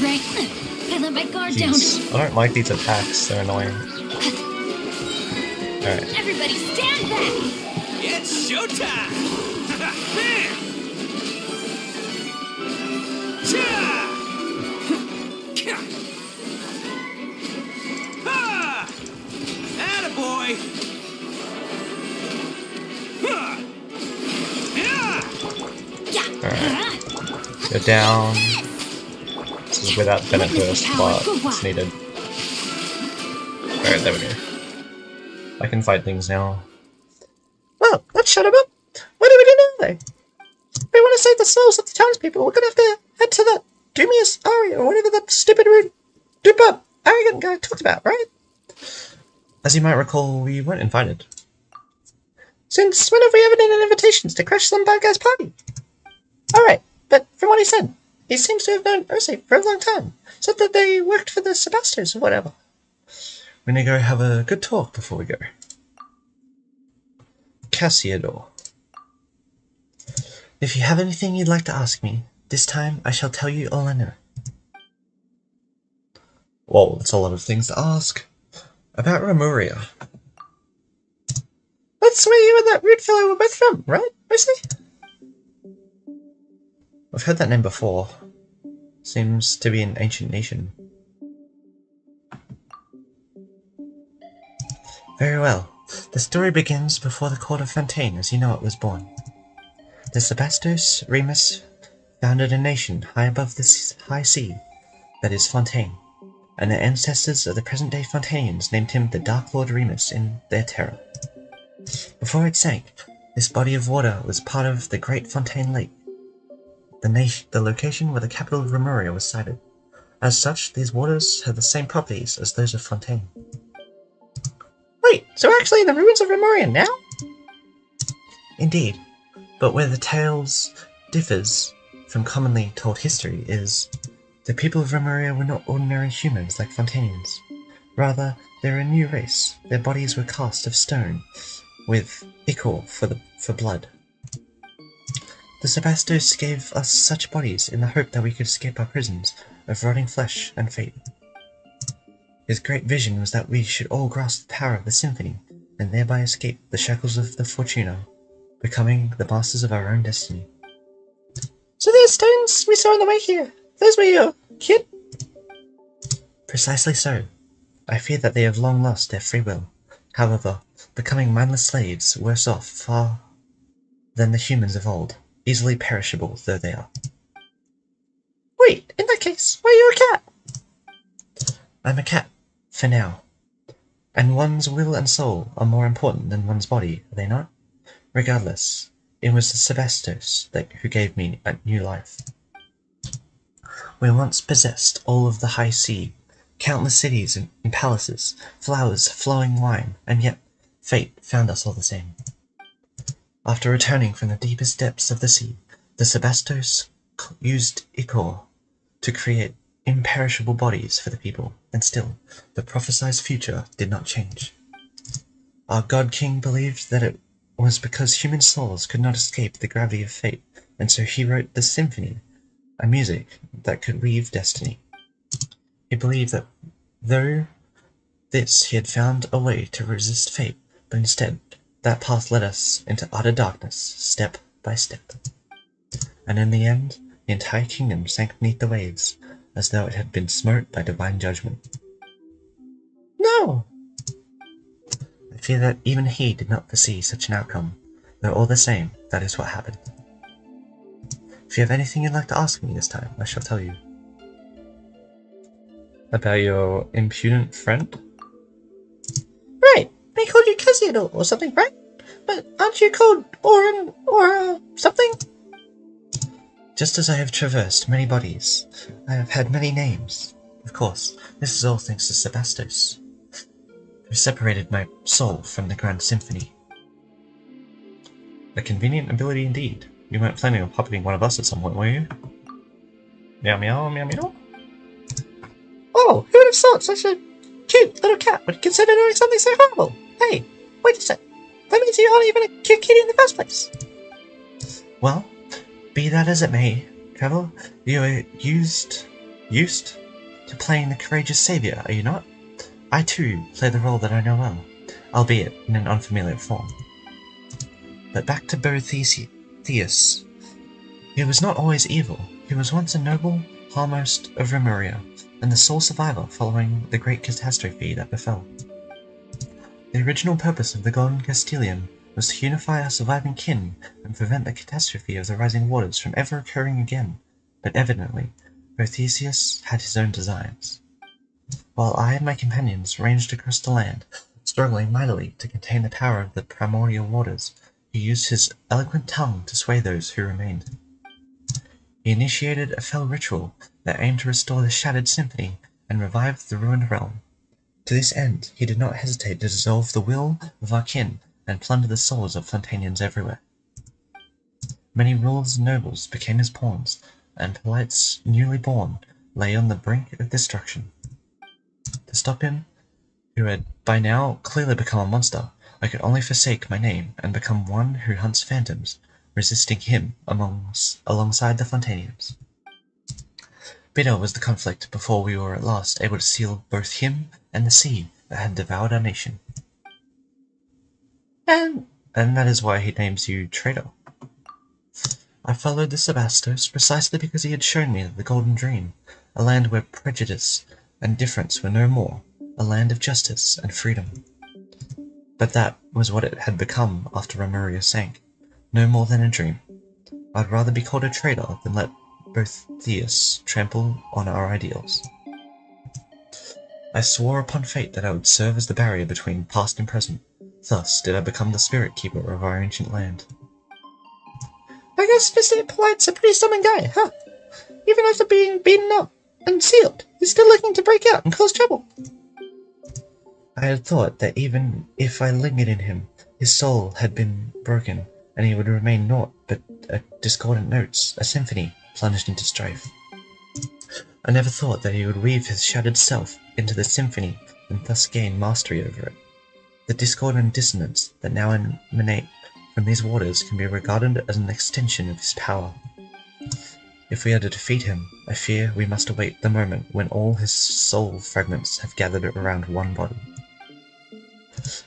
Right. I let my guard down. Jeez, I don't like these attacks, they're annoying. Alright. Everybody stand back! It's showtime! Bam! Attaboy! Alright. Go down. This is without Bennett burst, but it's needed. Alright, there we go. I can fight things now. Well, let's shut him up! What do we do now, though? We want to save the souls of the townspeople. We're gonna have to head to that Dumius Ari, or whatever that stupid rude duper arrogant guy talked about, right? As you might recall, we weren't invited. Since when have we ever needed invitations to crash some bad guy's party? Alright, but from what he said, he seems to have known Ursa for a long time. Said that they worked for the Sebasters or whatever. We're gonna go have a good talk before we go. Cassiador. If you have anything you'd like to ask me, this time I shall tell you all I know. Whoa, that's a lot of things to ask. About Remuria. That's where you and that rude fellow were both from, right, mostly? I've heard that name before. Seems to be an ancient nation. Very well. The story begins before the court of Fontaine, as you know it was born. The Sebastos Remus founded a nation high above the high sea, that is Fontaine, and the ancestors of the present-day Fontanians named him the Dark Lord Remus in their terror. Before it sank, this body of water was part of the Great Fontaine Lake, the location where the capital of Remuria was sited. As such, these waters have the same properties as those of Fontaine. Wait, so we're actually in the ruins of Remuria now? Indeed, but where the tales differs from commonly told history is the people of Remuria were not ordinary humans like Fontanians. Rather, they were a new race. Their bodies were cast of stone, with ichor for blood. The Sebastos gave us such bodies in the hope that we could escape our prisons of rotting flesh and fate. His great vision was that we should all grasp the power of the symphony, and thereby escape the shackles of the Fortuna, becoming the masters of our own destiny. So those stones we saw on the way here, those were your kid? Precisely so. I fear that they have long lost their free will, however, becoming mindless slaves worse off far than the humans of old, easily perishable though they are. Wait, in that case, why are you a cat? I'm a cat, for now. And one's will and soul are more important than one's body, are they not? Regardless, it was the Sebastos who gave me a new life. We once possessed all of the high sea, countless cities and palaces, flowers, flowing wine, and yet fate found us all the same. After returning from the deepest depths of the sea, the Sebastos used ichor to create imperishable bodies for the people, and still, the prophesied future did not change. Our God King believed that it was because human souls could not escape the gravity of fate, and so he wrote the symphony, a music that could weave destiny. He believed that through this he had found a way to resist fate, but instead, that path led us into utter darkness, step by step. And in the end, the entire kingdom sank beneath the waves, as though it had been smote by divine judgment. No! I fear that even he did not foresee such an outcome, though all the same, that is what happened. If you have anything you'd like to ask me this time, I shall tell you. About your impudent friend? Right, they called you Casiodor or something, right? But aren't you called Orin or something? Just as I have traversed many bodies, I have had many names. Of course, this is all thanks to Sebastos, who separated my soul from the Grand Symphony. A convenient ability indeed. You weren't planning on puppeting one of us at some point, were you? Meow meow, meow meow. Oh, who would have thought such a cute little cat would consider doing something so horrible? Hey, wait a sec. That means you aren't even a cute kitty in the first place. Well, be that as it may, Trevor, you are used to playing the courageous savior, are you not? I too play the role that I know well, albeit in an unfamiliar form. But back to Boethius. He was not always evil. He was once a noble Harmost of Remuria, and the sole survivor following the great catastrophe that befell. The original purpose of the Golden Castilian was to unify our surviving kin and prevent the catastrophe of the rising waters from ever occurring again, but evidently, Boethius had his own designs. While I and my companions ranged across the land, struggling mightily to contain the power of the primordial waters, he used his eloquent tongue to sway those who remained. He initiated a fell ritual that aimed to restore the shattered symphony and revive the ruined realm. To this end, he did not hesitate to dissolve the will of our kin and plunder the souls of Fontanians everywhere. Many rulers and nobles became his pawns, and Polites newly born lay on the brink of destruction. To stop him, who had by now clearly become a monster, I could only forsake my name and become one who hunts phantoms, resisting him alongside the Fontanians. Bitter was the conflict before we were at last able to seal both him and the sea that had devoured our nation. And that is why he names you traitor. I followed the Sebastos precisely because he had shown me the Golden Dream, a land where prejudice and difference were no more, a land of justice and freedom. But that was what it had become after Remuria sank, no more than a dream. I'd rather be called a traitor than let both theists trample on our ideals. I swore upon fate that I would serve as the barrier between past and present. Thus did I become the spirit keeper of our ancient land. I guess Mr. Impolite's a pretty stubborn guy, huh? Even after being beaten up and sealed, he's still looking to break out and cause trouble. I had thought that even if I lingered in him, his soul had been broken, and he would remain naught but discordant notes, a symphony plunged into strife. I never thought that he would weave his shattered self into the symphony and thus gain mastery over it. The discord and dissonance that now emanate from these waters can be regarded as an extension of his power. If we are to defeat him, I fear we must await the moment when all his soul fragments have gathered around one body.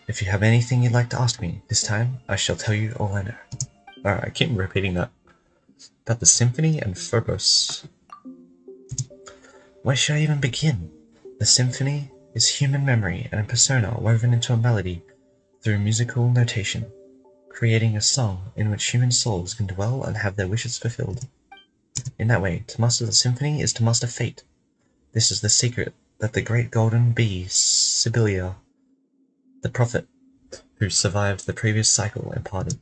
If you have anything you'd like to ask me, this time I shall tell you all I know. Alright, I keep repeating that. About the symphony and Phobos. Where should I even begin? The symphony is human memory and a persona woven into a melody through musical notation, creating a song in which human souls can dwell and have their wishes fulfilled. In that way, to master the symphony is to master fate. This is the secret that the great golden bee Sibylla, the prophet who survived the previous cycle, imparted.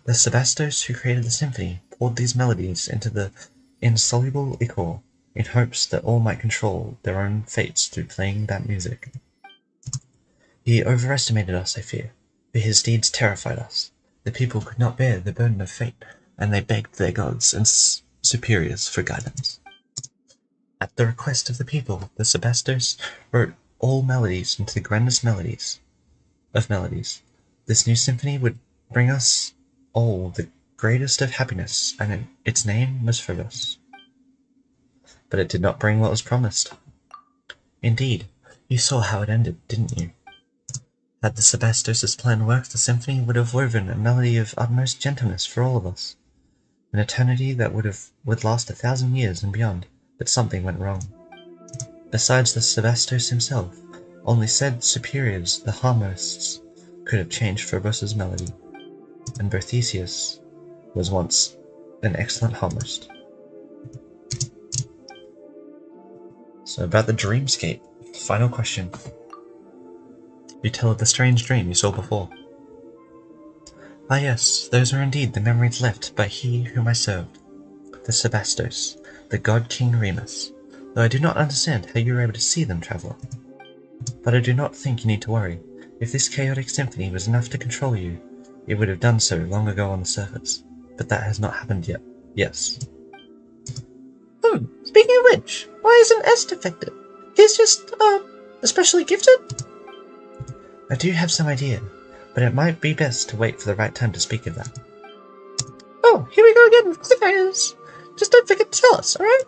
The Sebastos who created the symphony poured these melodies into the insoluble ichor in hopes that all might control their own fates through playing that music. He overestimated us, I fear, for his deeds terrified us. The people could not bear the burden of fate, and they begged their gods and superiors for guidance. At the request of the people, the Sebastos wrote all melodies into the grandest melodies of melodies. This new symphony would bring us all the greatest of happiness, and its name was Phobos. But it did not bring what was promised. Indeed, you saw how it ended, didn't you? Had the Sebastos' plan worked, the symphony would have woven a melody of utmost gentleness for all of us. An eternity that would last 1,000 years and beyond, but something went wrong. Besides the Sebastos himself, only said superiors, the harmonists, could have changed Phobos' melody, and Berthesius was once an excellent harmonist. So about the dreamscape, final question. You tell of the strange dream you saw before. Ah yes, those are indeed the memories left by he whom I served, the Sebastos, the god King Remus, though I do not understand how you were able to see them, traveller. But I do not think you need to worry. If this chaotic symphony was enough to control you, it would have done so long ago on the surface. But that has not happened yet. Yes. Oh, speaking of which, why isn't S defected? He's just, especially gifted? I do have some idea, but it might be best to wait for the right time to speak of that. Oh, here we go again with cliffhangers! Just don't forget to tell us, alright?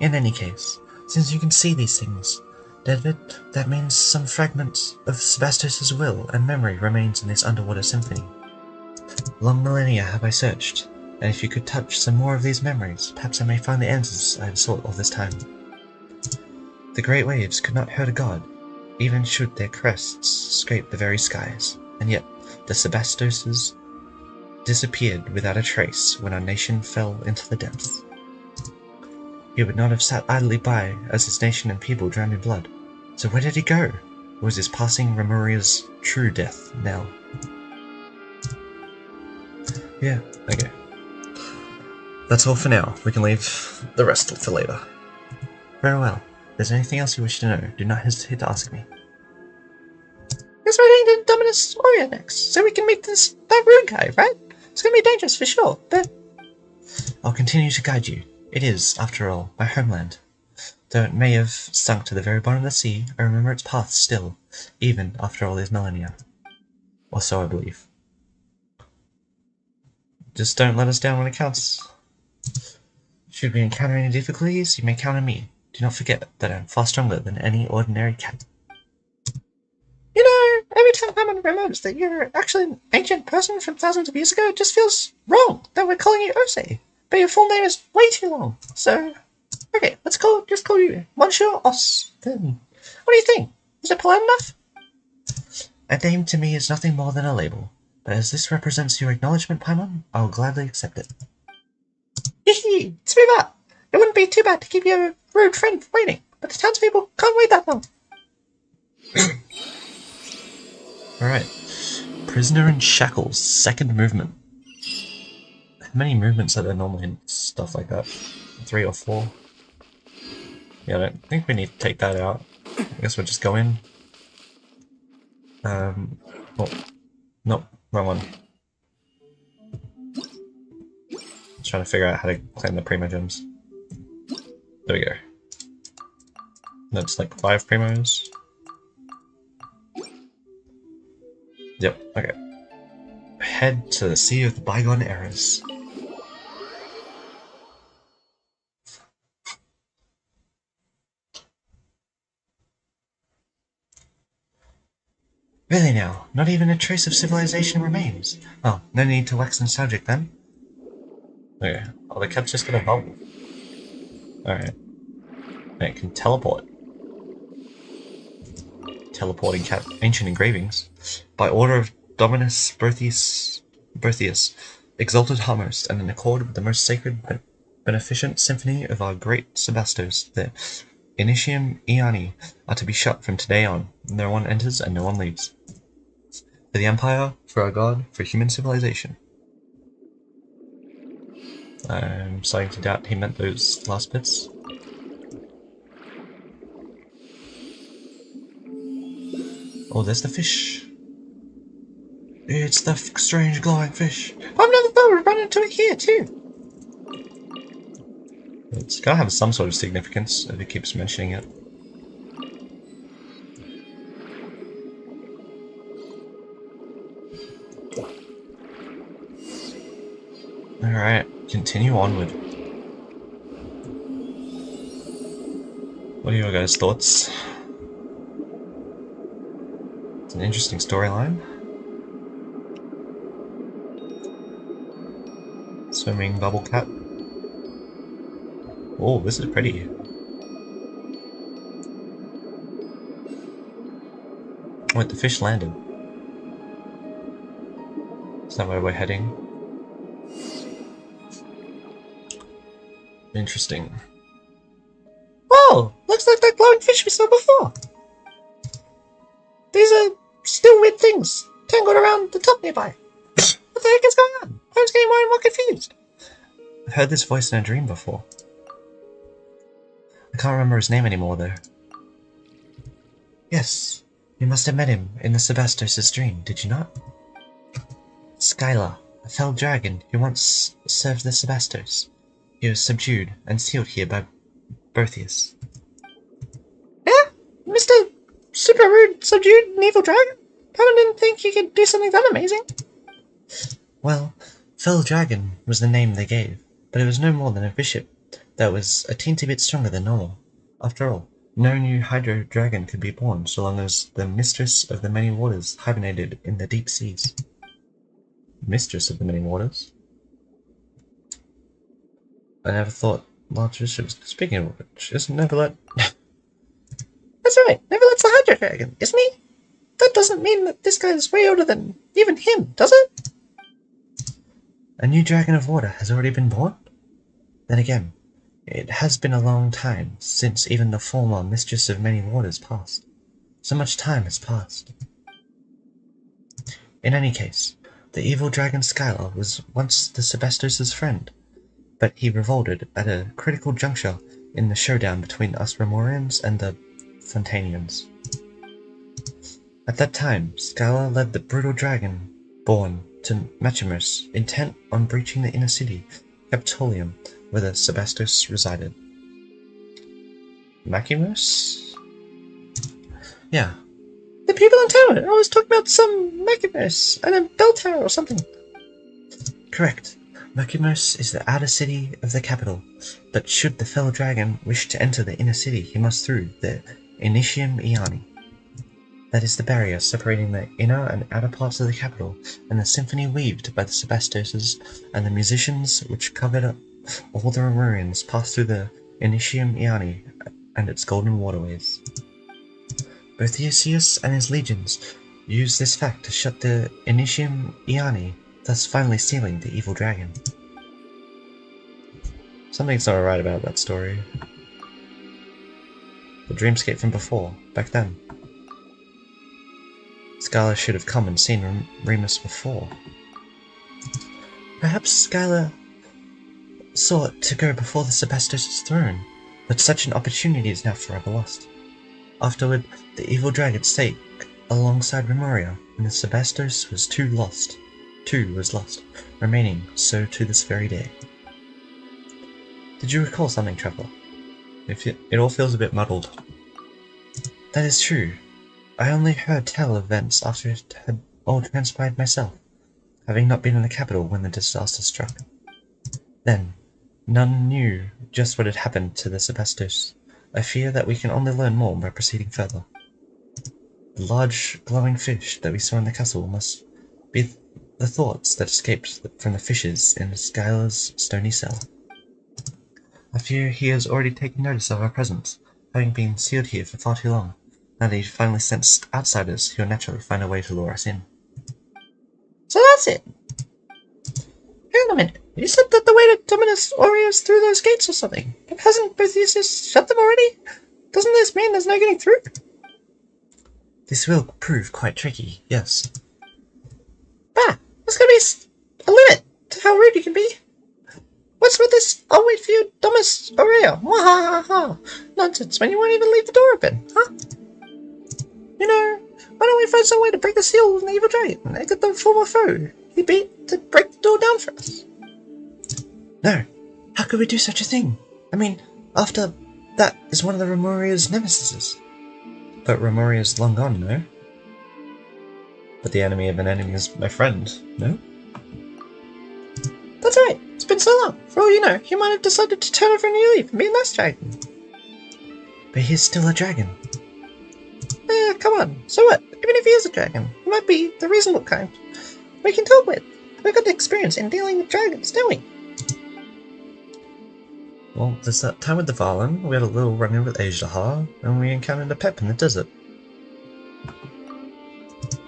In any case, since you can see these things, David, that means some fragments of Sebastos' will and memory remains in this underwater symphony. Long millennia have I searched, and if you could touch some more of these memories, perhaps I may find the answers I have sought all this time. The great waves could not hurt a god, even should their crests scrape the very skies, and yet the Sebastoses disappeared without a trace when our nation fell into the depths. He would not have sat idly by as his nation and people drowned in blood. So where did he go? Or was his passing Remoria's true death knell? Yeah, okay. That's all for now. We can leave the rest for later. Very well. If there's anything else you wish to know, do not hesitate to ask me. Guess we're going to Dominus Aurea next, so we can meet that rude guy, right? It's going to be dangerous for sure, but I'll continue to guide you. It is, after all, my homeland. Though it may have sunk to the very bottom of the sea, I remember its paths still, even after all these millennia. Or so I believe. Just don't let us down when it counts. Should we encounter any difficulties, you may count on me. Do not forget that I am far stronger than any ordinary cat. You know, every time someone remembers that you're actually an ancient person from thousands of years ago, it just feels wrong that we're calling you Ose. But your full name is way too long, so okay, just call you Monsieur Os. Then, what do you think? Is it polite enough? A name to me is nothing more than a label, but as this represents your acknowledgement, Paimon, I will gladly accept it. Gee, it's move out. It wouldn't be too bad to keep your rude friend waiting, but the townspeople can't wait that long. Alright. Prisoner in Shackles, second movement. How many movements are there normally in stuff like that? 3 or 4? Yeah, I don't think we need to take that out. I guess we'll just go in. Oh, nope, wrong one. Trying to figure out how to claim the Primo Gems. There we go. That's like 5 Primos. Yep, okay. Head to the Sea of the Bygone Eras. Really now, not even a trace of civilization remains. Oh, no need to wax nostalgic then. Okay, oh, the cat's just gonna bubble. Alright. It can teleport. Teleporting cat. Ancient engravings. By order of Dominus Berthius, exalted Harmost, and in accord with the most sacred beneficent symphony of our great Sebastos, the Initium Iani are to be shut from today on. No one enters and no one leaves. For the Empire, for our God, for human civilization. I'm starting to doubt he meant those last bits. Oh, there's the fish. It's the strange glowing fish. I've never thought we'd run into it here too. It's gotta have some sort of significance if it keeps mentioning it. Alright, continue onward. What are your guys' thoughts? It's an interesting storyline. Swimming bubble cat. Oh, this is pretty. Wait, the fish landed. Is that where we're heading? Interesting. Oh, looks like that glowing fish we saw before. These are still weird things tangled around the top nearby. What the heck is going on? I was getting more and more confused. I've heard this voice in a dream before. I can't remember his name anymore, though. Yes, you must have met him in the Sebastos' dream, did you not? Skylar, a fell dragon who once served the Sebastos. He was subdued and sealed here by Berthius. Yeah? Mr. Super Rude, subdued, and evil dragon? I didn't think you could do something that amazing. Well, Fell Dragon was the name they gave, but it was no more than a bishop that was a teensy bit stronger than normal. After all, no new Hydro Dragon could be born so long as the Mistress of the Many Waters hibernated in the deep seas. Mistress of the Many Waters? I never thought large bishops. Speaking of which, isn't Neverlet? That's right, Neverlet's a Hydro Dragon, isn't he? That doesn't mean that this guy is way older than even him, does it? A new Dragon of Water has already been born? Then again, it has been a long time since even the former Mistress of Many Waters passed. So much time has passed. In any case, the evil dragon Skylar was once the Sebastos' friend, but he revolted at a critical juncture in the showdown between us Remorians and the Fontanians. At that time, Skylar led the brutal dragon born to Machimus, intent on breaching the inner city, Capitolium, where the Sebastos resided. Machimus? Yeah. The people in town are always talking about some Machimus and a bell tower or something. Correct. Machimus is the outer city of the capital, but should the fellow dragon wish to enter the inner city, he must through the Initium Iani. That is the barrier separating the inner and outer parts of the capital, and the symphony weaved by the Sebastoses and the musicians which covered up all the Romurians pass through the Initium Iani and its golden waterways. Both Theseus and his legions used this fact to shut the Initium Iani, thus finally sealing the evil dragon. Something's not right about that story. The dreamscape from before, back then. Skylar should have come and seen Remus before. Perhaps Skylar sought to go before the Sebastos' throne, but such an opportunity is now forever lost. Afterward, the evil dragon sank alongside Remoria, and the Sebastos was too was lost, remaining so to this very day. Did you recall something, Traveller? It all feels a bit muddled. That is true. I only heard tell of events after it had all transpired myself, having not been in the capital when the disaster struck. Then, none knew just what had happened to the Sebastos. I fear that we can only learn more by proceeding further. The large, glowing fish that we saw in the castle must be the thoughts that escaped from the fishes in Skylar's stony cell. I fear he has already taken notice of our presence, having been sealed here for far too long. Now that he's finally sensed outsiders, he'll naturally find a way to lure us in. So that's it! Hang on a minute, you said that the way to Dominus Aurea is through those gates or something, but hasn't Boethius shut them already? Doesn't this mean there's no getting through? This will prove quite tricky, yes. Bah! There's gonna be a limit to how rude you can be. What's with this? I'll wait for you, Dominus Aurea. Wahahaha! Nonsense, when you won't even leave the door open, huh? You know, why don't we find some way to break the seal of the evil dragon and get the former foe he beat to break the door down for us? No. How could we do such a thing? I mean, after that is one of the Remoria's nemesis. But Remoria's long gone, no? But the enemy of an enemy is my friend, no? That's right. It's been so long. For all you know, he might have decided to turn over a new leaf and be a nice dragon. But he's still a dragon. Come on. So what? Even if he is a dragon, he might be the reasonable kind we can talk with. We've got the experience in dealing with dragons, don't we? Well, there's that time with the Varlin, we had a little run-in with Ajaha, and we encountered a Pep in the desert.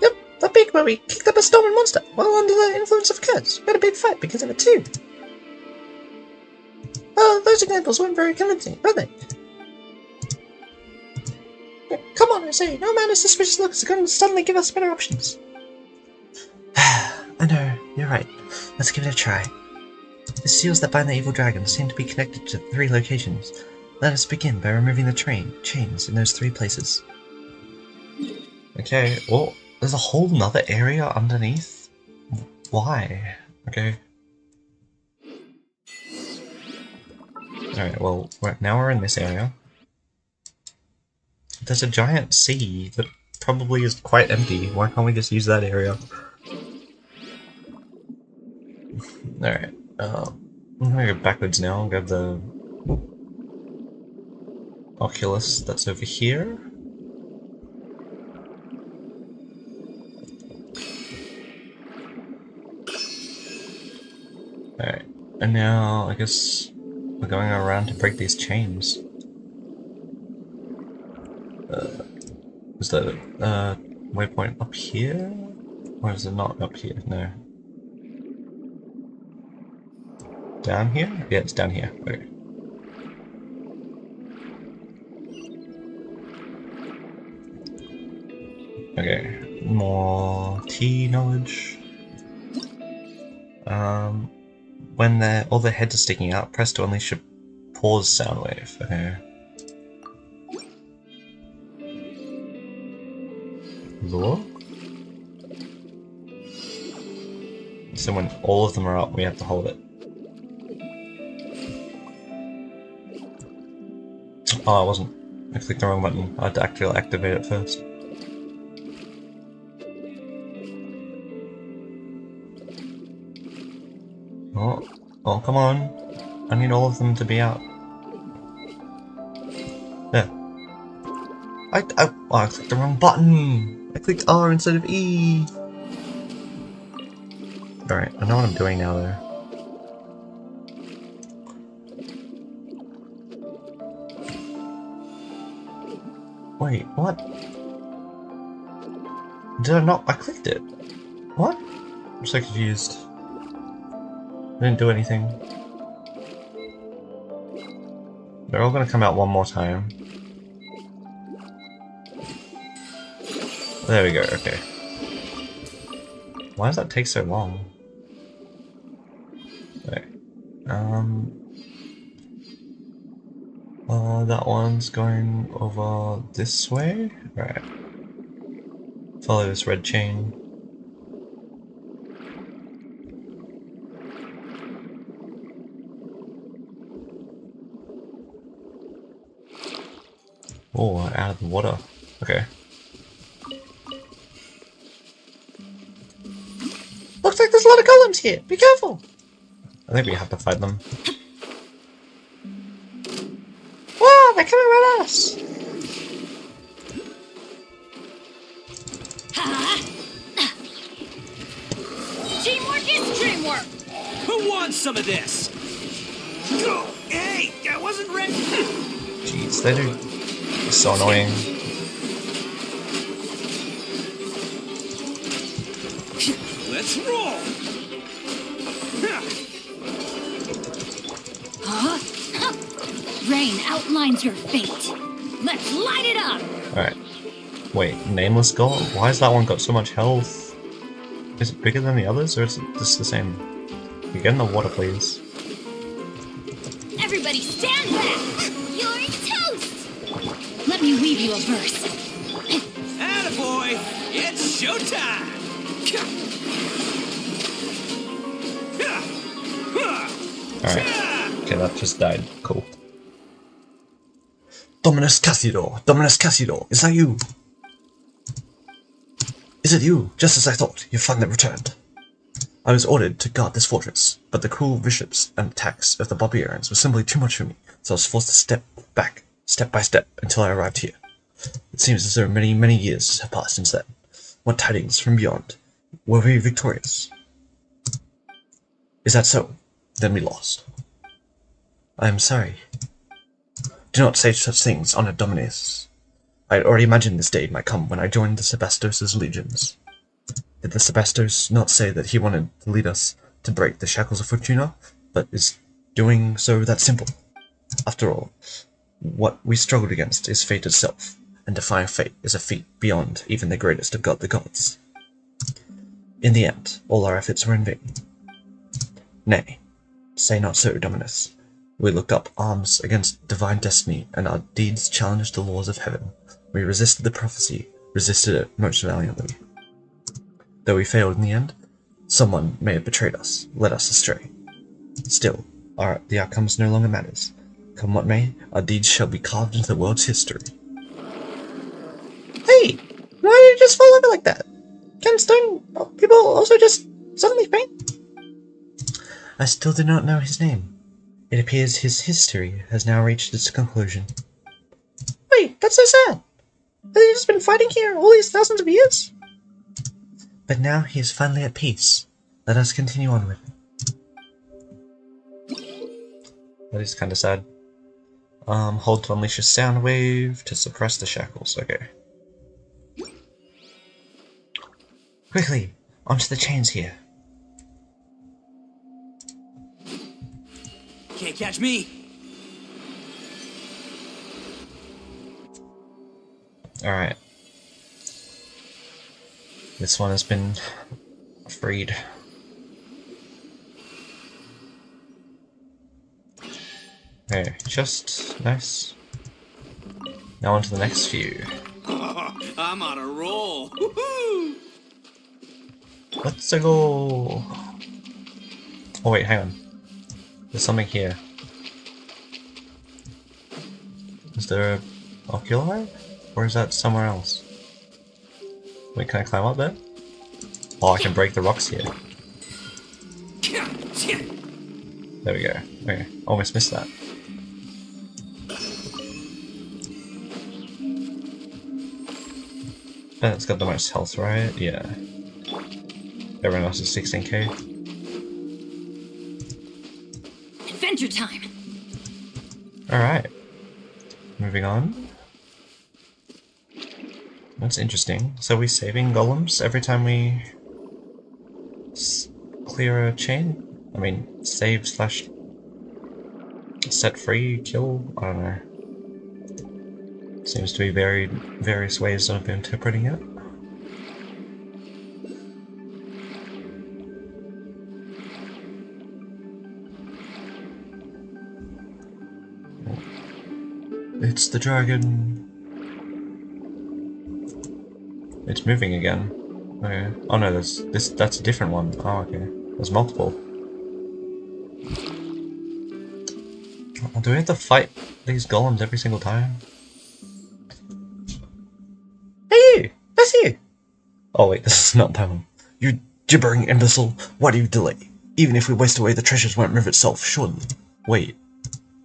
Yep, that big where we kicked up a storming monster while under the influence of curse. We had a big fight because of it too. Oh, those examples weren't very convincing, were they? Yeah, come on, I say, no amount of suspicious looks are going to suddenly give us better options. I know, you're right. Let's give it a try. The seals that bind the evil dragon seem to be connected to 3 locations. Let us begin by removing the chains in those 3 places. Okay, well, there's a whole nother area underneath? Why? Okay. Alright, well, now we're in this area. There's a giant sea that probably is quite empty. Why can't we just use that area? Alright, I'm gonna go backwards now and grab the Oculus that's over here. Alright, and now I guess we're going around to break these chains. Is the waypoint up here? Or is it not up here? No. Down here? Yeah, it's down here. Okay. Okay, more tea knowledge. When all the heads are sticking out, press to unleash a pause sound wave. Okay. Lure? So when all of them are up, we have to hold it. Oh, I wasn't. I clicked the wrong button. I had to actually activate it first. Oh, come on. I need all of them to be out. There. I clicked the wrong button! I clicked R instead of E! Alright, I know what I'm doing now though. Wait, what? Did I not? I clicked it. What? I'm so confused. I didn't do anything. They're all gonna come out one more time. There we go, okay. Why does that take so long? Okay. That one's going over this way? Right. Follow this red chain. Oh, out of the water. Okay. Looks like there's a lot of golems here. Be careful! I think we have to fight them. Wow, they're coming at us! Teamwork is dreamwork. Who wants some of this? Go! Hey, I wasn't ready. Jeez, they do. It's so annoying. Let's roll. Rain outlines your fate. Let's light it up. Alright. Wait, nameless golem? Why has that one got so much health? Is it bigger than the others, or is it just the same? You get in the water, please. Everybody stand back. You're toast. Let me weave you a verse. Attaboy! It's showtime! Alright. Okay, that just died. Cool. Dominus Cassidor! Dominus Cassidor! Is that you? Is it you? Just as I thought, you finally returned. I was ordered to guard this fortress, but the cruel bishops and attacks of the barbarians were simply too much for me, so I was forced to step back, step by step, until I arrived here. It seems as though many, many years have passed since then. What tidings from beyond? Were we victorious? Is that so? Then we lost. I am sorry. Do not say such things, Honored Dominus. I had already imagined this day might come when I joined the Sebastos' legions. Did the Sebastos not say that he wanted to lead us to break the shackles of Fortuna, but is doing so that simple? After all, what we struggled against is fate itself, and defying fate is a feat beyond even the greatest of the gods. In the end, all our efforts were in vain. Nay, say not so, Dominus. We looked up arms against divine destiny, and our deeds challenged the laws of heaven. We resisted the prophecy, resisted it most valiantly. Though we failed in the end, someone may have betrayed us, led us astray. Still, the outcomes no longer matters. Come what may, our deeds shall be carved into the world's history. Hey! Why did you just fall over like that? Can stone people also just suddenly faint? I still do not know his name. It appears his history has now reached its conclusion. Wait, that's so sad! Has he just been fighting here all these thousands of years? But now he is finally at peace. Let us continue onward. That is kinda sad. Hold to unleash a sound wave to suppress the shackles. Okay. Quickly! Onto the chains here. Can't catch me. Alright. This one has been freed. Okay, just nice. Now on to the next few. I'm on a roll. Woohoo! Let's go. Oh wait, hang on. There's something here. Is there a oculi? Or is that somewhere else? Wait, can I climb up there? Oh, I can break the rocks here. There we go. Okay, almost missed that. It's got the most health, right? Yeah. Everyone else is 16k. Adventure time. Alright. Moving on. That's interesting. So we saving golems every time we clear a chain? I mean, save slash set free, kill? I don't know. Seems to be various ways of interpreting it. It's the dragon. It's moving again. Okay. Oh no, that's a different one. Oh okay. There's multiple. Do we have to fight these golems every single time? Hey you! That's you! Oh wait, this is not that one. You gibbering imbecile! Why do you delay? Even if we waste away, the treasures won't move itself, surely. Wait.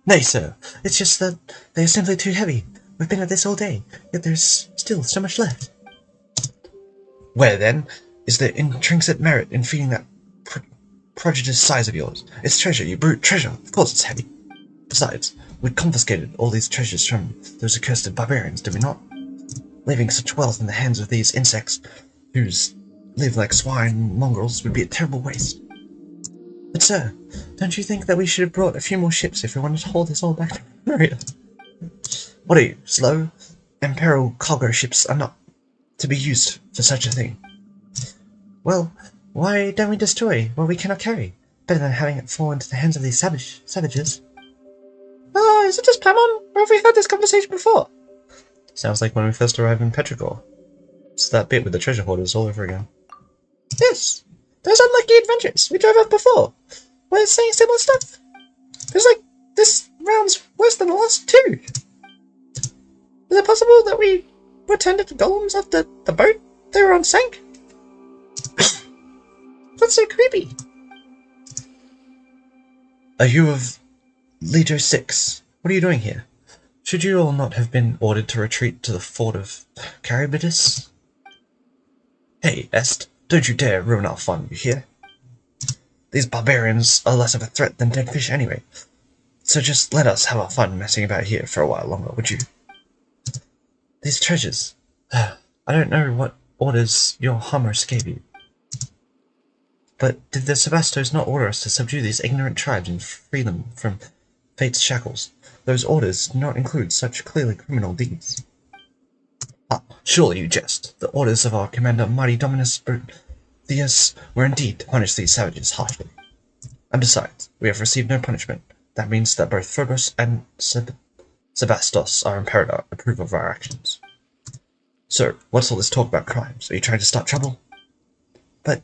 Nay, sir. It's just that they are simply too heavy. We've been at this all day, yet there's still so much left. Where, then, is the intrinsic merit in feeding that prodigious size of yours? It's treasure, you brute treasure. Of course it's heavy. Besides, we confiscated all these treasures from those accursed barbarians, did we not? Leaving such wealth in the hands of these insects, whose live like swine mongrels, would be a terrible waste. But sir, don't you think that we should have brought a few more ships if we wanted to hold this all back to Maria? What are you, slow? Imperial cargo ships are not to be used for such a thing. Well, why don't we destroy what we cannot carry? Better than having it fall into the hands of these savages. Oh, is it just Paimon? Or have we had this conversation before? Sounds like when we first arrived in Petrogor. It's that bit with the treasure hoarders all over again. Yes! Those unlucky adventures we drove up before. We're saying similar stuff. Feels like this round's worse than the last two. Is it possible that we returned to golems after the boat they were on sank? That's so creepy. Are you of Legio 6? What are you doing here? Should you all not have been ordered to retreat to the fort of Charybdis? Hey, Est, don't you dare ruin our fun, you hear? These barbarians are less of a threat than dead fish anyway, so just let us have our fun messing about here for a while longer, would you? These treasures. I don't know what orders your hummers gave you. But did the Sebastos not order us to subdue these ignorant tribes and free them from fate's shackles? Those orders do not include such clearly criminal deeds. Ah, surely you jest. The orders of our commander, mighty Dominus Theus, were indeed to punish these savages harshly. And besides, we have received no punishment. That means that both Phobos and Sebastos are imperative to approve of our actions. Sir, what's all this talk about crimes? Are you trying to start trouble? But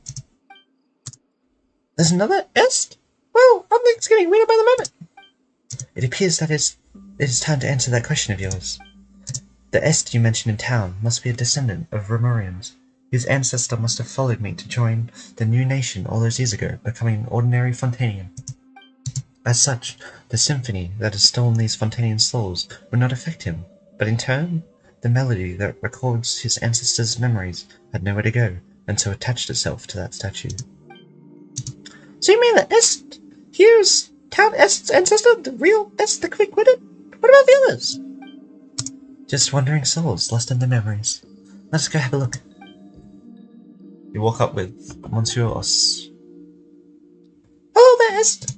there's another Est? Well, I'm getting weirder by the moment. It appears that it is time to answer that question of yours. The Est you mentioned in town must be a descendant of Romurians, whose ancestor must have followed me to join the new nation all those years ago, becoming an ordinary Fontanian. As such, the symphony that has stolen these Fontanian souls would not affect him, but in turn, the melody that records his ancestors' memories had nowhere to go, and so attached itself to that statue. So you mean that Est here's Count Est's ancestor, the real Est the quick-witted? What about the others? Just wandering souls lost in their memories. Let's go have a look. You walk up with Monsieur Os. Hello there, Est!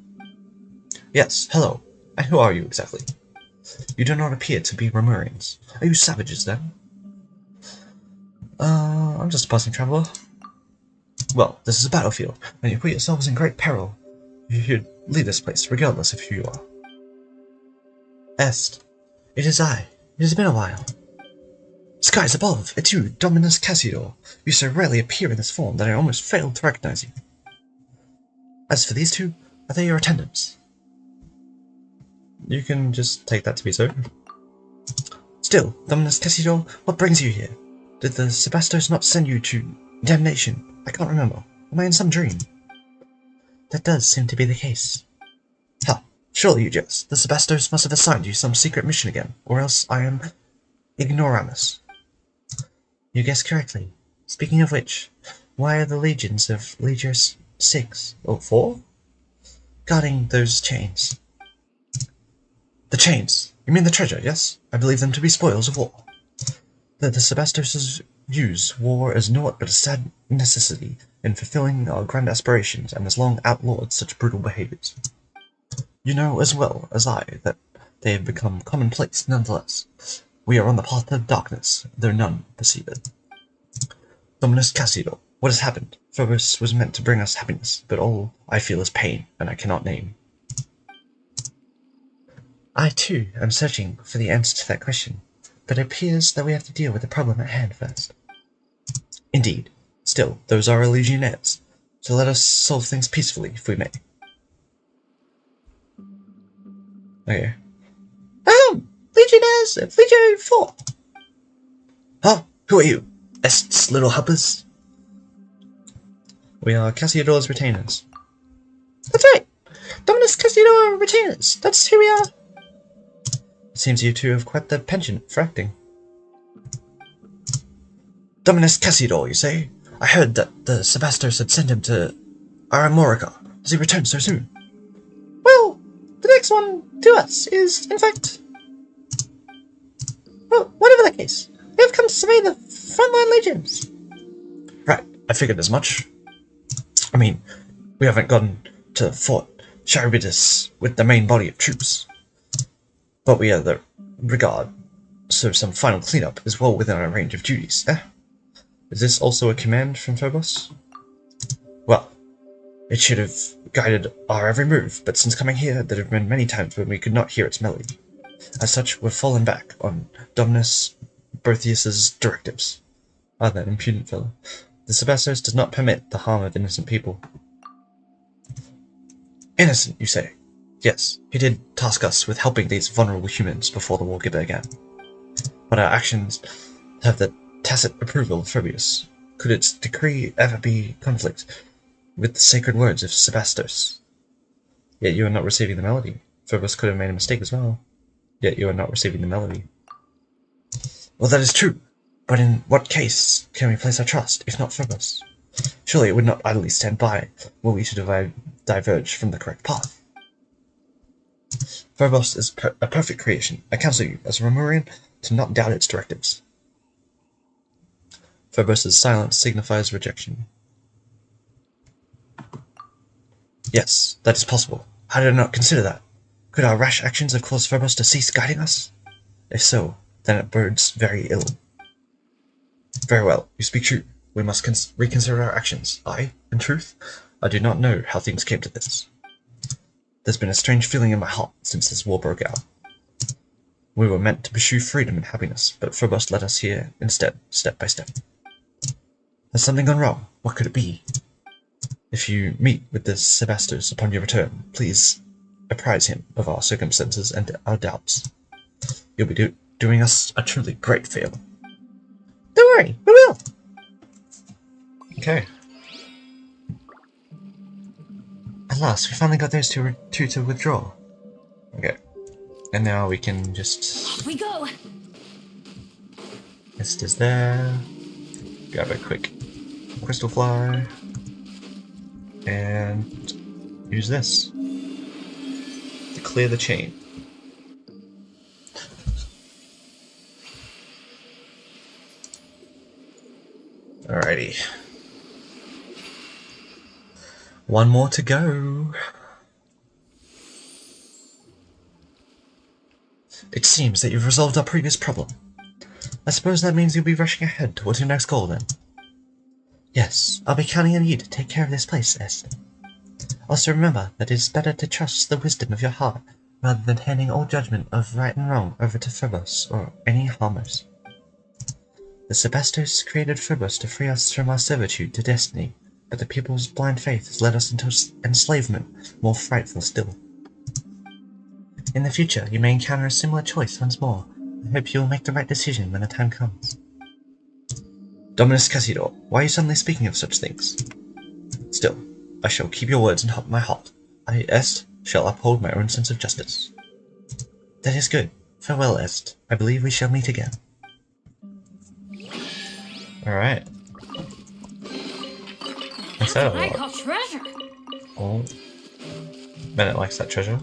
Yes, hello. And who are you exactly? You do not appear to be Romurians. Are you savages then? I'm just a passing traveller. Well, this is a battlefield, and you put yourselves in great peril. You should leave this place, regardless of who you are. Est, it is I. It has been a while. Skies above, it's you, Dominus Cassidor. You so rarely appear in this form that I almost failed to recognize you. As for these two, are they your attendants? You can just take that to be so. Still, Dominus Cassidor, what brings you here? Did the Sebastos not send you to damnation? I can't remember. Am I in some dream? That does seem to be the case. Ha! Surely you jest. The Sebastos must have assigned you some secret mission again, or else I am ignoramus. You guessed correctly. Speaking of which, why are the legions of Legio 6 or 4 guarding those chains? The chains. You mean the treasure, yes? I believe them to be spoils of war. That the Sebastos use war as naught but a sad necessity in fulfilling our grand aspirations, and has long outlawed such brutal behaviours. You know as well as I that they have become commonplace nonetheless. We are on the path of darkness, though none perceive it. Dominus Cassido, what has happened? Phobos was meant to bring us happiness, but all I feel is pain, and I cannot name. I too am searching for the answer to that question, but it appears that we have to deal with the problem at hand first. Indeed. Still, those are our legionnaires, so let us solve things peacefully, if we may. Okay. Legionnaires of Legio 4! Huh? Who are you? Est's little helpers? We are Cassiodor's retainers. That's right! Dominus Cassiodor retainers! That's who we are! It seems you two have quite the penchant for acting. Dominus Cassiodor, you say? I heard that the Sebastos had sent him to Aramorica. Does he return so soon? Well, the next one to us is, in fact... Well, whatever the case, we have come to survey the frontline legions. Right, I figured as much. I mean, we haven't gone to Fort Charybdis with the main body of troops. But we have the regard, so some final cleanup is well within our range of duties, eh? Is this also a command from Phobos? Well, it should have guided our every move, but since coming here, there have been many times when we could not hear its melody. As such, we've fallen back on Dominus Berthius's directives. Ah, that impudent fellow. The Sebastos does not permit the harm of innocent people. Innocent, you say? Yes, he did task us with helping these vulnerable humans before the war began. But our actions have the tacit approval of Phobos. Could its decree ever be conflict with the sacred words of Sebastos? Yet you are not receiving the melody. Phobos could have made a mistake as well. Yet you are not receiving the melody. Well, that is true. But in what case can we place our trust, if not Phobos? Surely it would not idly stand by were we to diverge from the correct path. Phobos is a perfect creation. I counsel you, as a Romurian, to not doubt its directives. Phobos' silence signifies rejection. Yes, that is possible. How did I not consider that? Could our rash actions have caused Phobos to cease guiding us? If so, then it bodes very ill. Very well, you speak true. We must reconsider our actions. In truth, I do not know how things came to this. There's been a strange feeling in my heart since this war broke out. We were meant to pursue freedom and happiness, but Phobos led us here instead, step by step. Has something gone wrong? What could it be? If you meet with the Sebastos upon your return, please apprise him of our circumstances and our doubts. You'll be doing us a truly great favour. Don't worry, we will! Okay. At last, we finally got those two to withdraw. Okay. And now we can just... Off we go! Mist is there. Grab a quick crystal fly. And use this to clear the chain. Alrighty. One more to go. It seems that you've resolved our previous problem. I suppose that means you'll be rushing ahead towards your next goal then. Yes, I'll be counting on you to take care of this place, Est. Also remember that it is better to trust the wisdom of your heart rather than handing all judgment of right and wrong over to Phobos or any harmers. The Sebastos created Phobos to free us from our servitude to destiny, but the people's blind faith has led us into enslavement more frightful still. In the future, you may encounter a similar choice once more. I hope you will make the right decision when the time comes. Dominus Cassidor, why are you suddenly speaking of such things? Still, I shall keep your words in my heart. I, Est, shall uphold my own sense of justice. That is good. Farewell, Est. I believe we shall meet again. Alright. What's that That's what I about? call treasure! Oh. Bennett likes that treasure.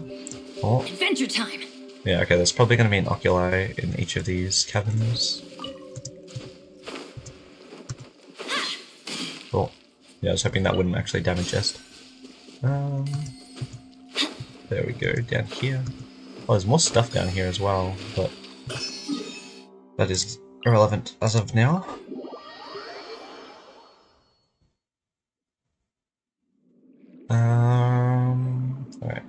Oh. Adventure time! Yeah, okay, there's probably going to be an oculi in each of these cabins. Cool. Yeah, I was hoping that wouldn't actually damage Est. There There we go, down here. Oh, there's more stuff down here as well, but that is irrelevant as of now. Alright.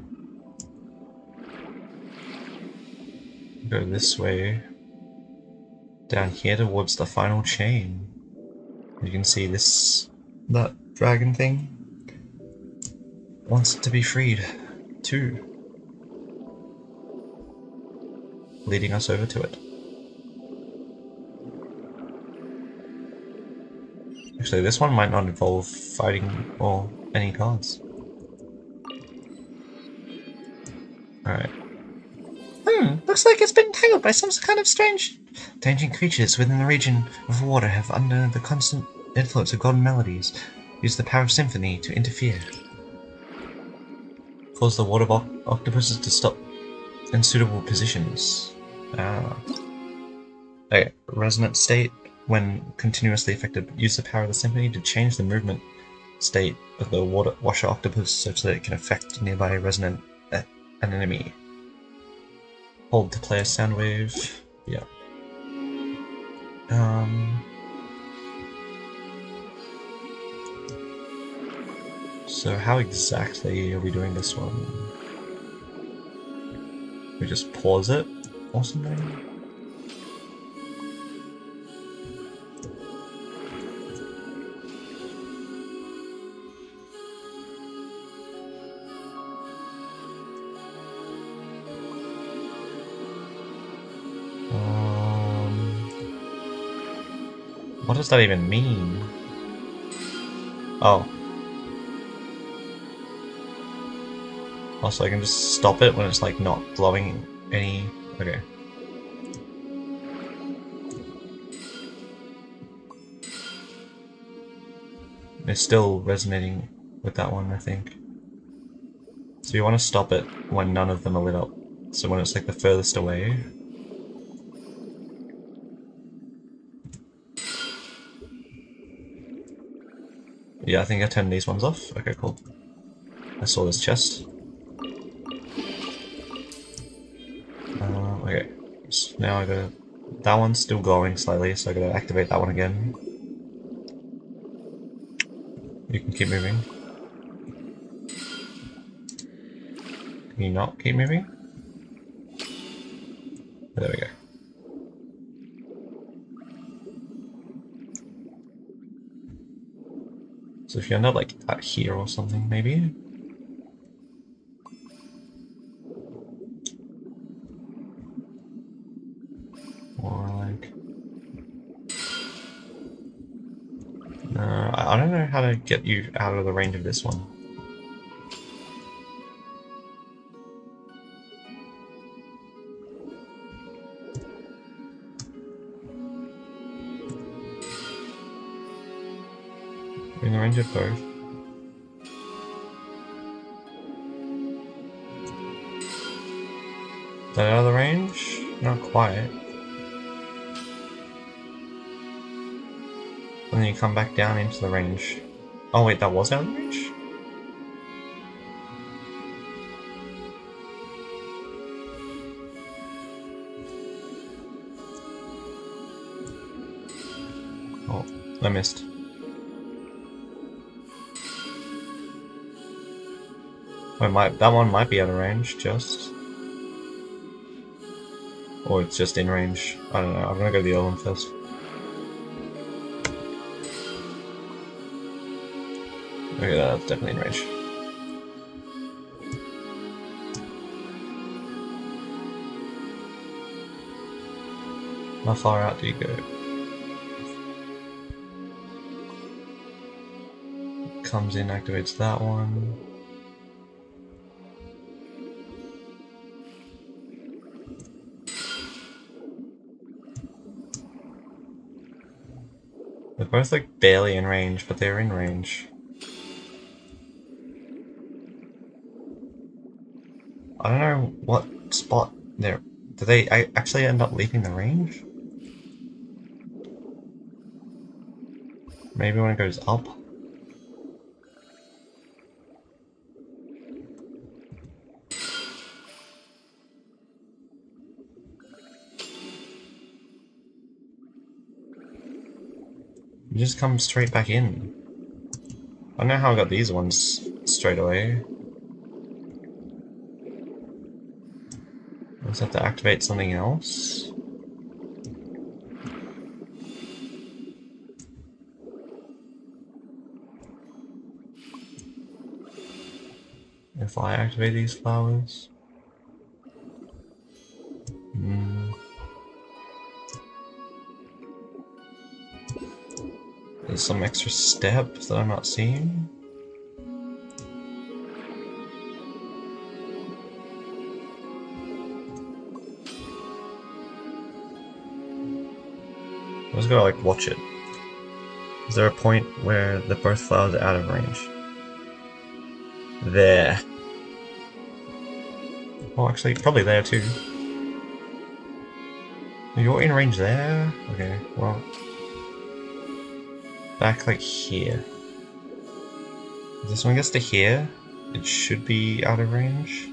Go this way. Down here towards the final chain. You can see that dragon thing wants it to be freed too. Leading us over to it. Actually, this one might not involve fighting or any cards. Alright. Looks like it's been tangled by some kind of strange ancient creatures within the region of water have, under the constant influence of golden melodies, used the power of symphony to interfere. Cause the water octopuses to stop in suitable positions. Okay, resonant state. When continuously affected, use the power of the symphony to change the movement state of the washer octopus such that it can affect nearby resonant an enemy. Hold to play a sound wave. Yeah. So how exactly are we doing this one? We just pause it or something? What does that even mean? Oh. Also, I can just stop it when it's like not blowing any... Okay. It's still resonating with that one, I think. So you want to stop it when none of them are lit up. So when it's like the furthest away. Yeah, I think I turned these ones off. Okay, cool. I saw this chest. Okay, so now I gotta... That one's still glowing slightly, so I gotta activate that one again. You can keep moving. Can you not keep moving? There we go. So if you end up like out here or something, maybe? Or like... No, I don't know how to get you out of the range of this one. In the range of both. Is that out of the range? Not quite. And then you come back down into the range. Oh wait, that was out of the range? Oh, I missed. That one might be out of range, just. Or it's just in range. I don't know, I'm gonna go to the other one first. Okay, that's definitely in range. How far out do you go? Comes in, activates that one. They're both like barely in range, but they're in range. I don't know what spot they're... Do they actually end up leaving the range? Maybe when it goes up? You just come straight back in. I don't know how I got these ones straight away. I just have to activate something else. If I activate these flowers. There's some extra step that I'm not seeing. I just gotta like watch it. Is there a point where the both flowers are out of range? There. Oh, actually, probably there too. You're in range there? Okay, well. Back like here. If this one gets to here, it should be out of range.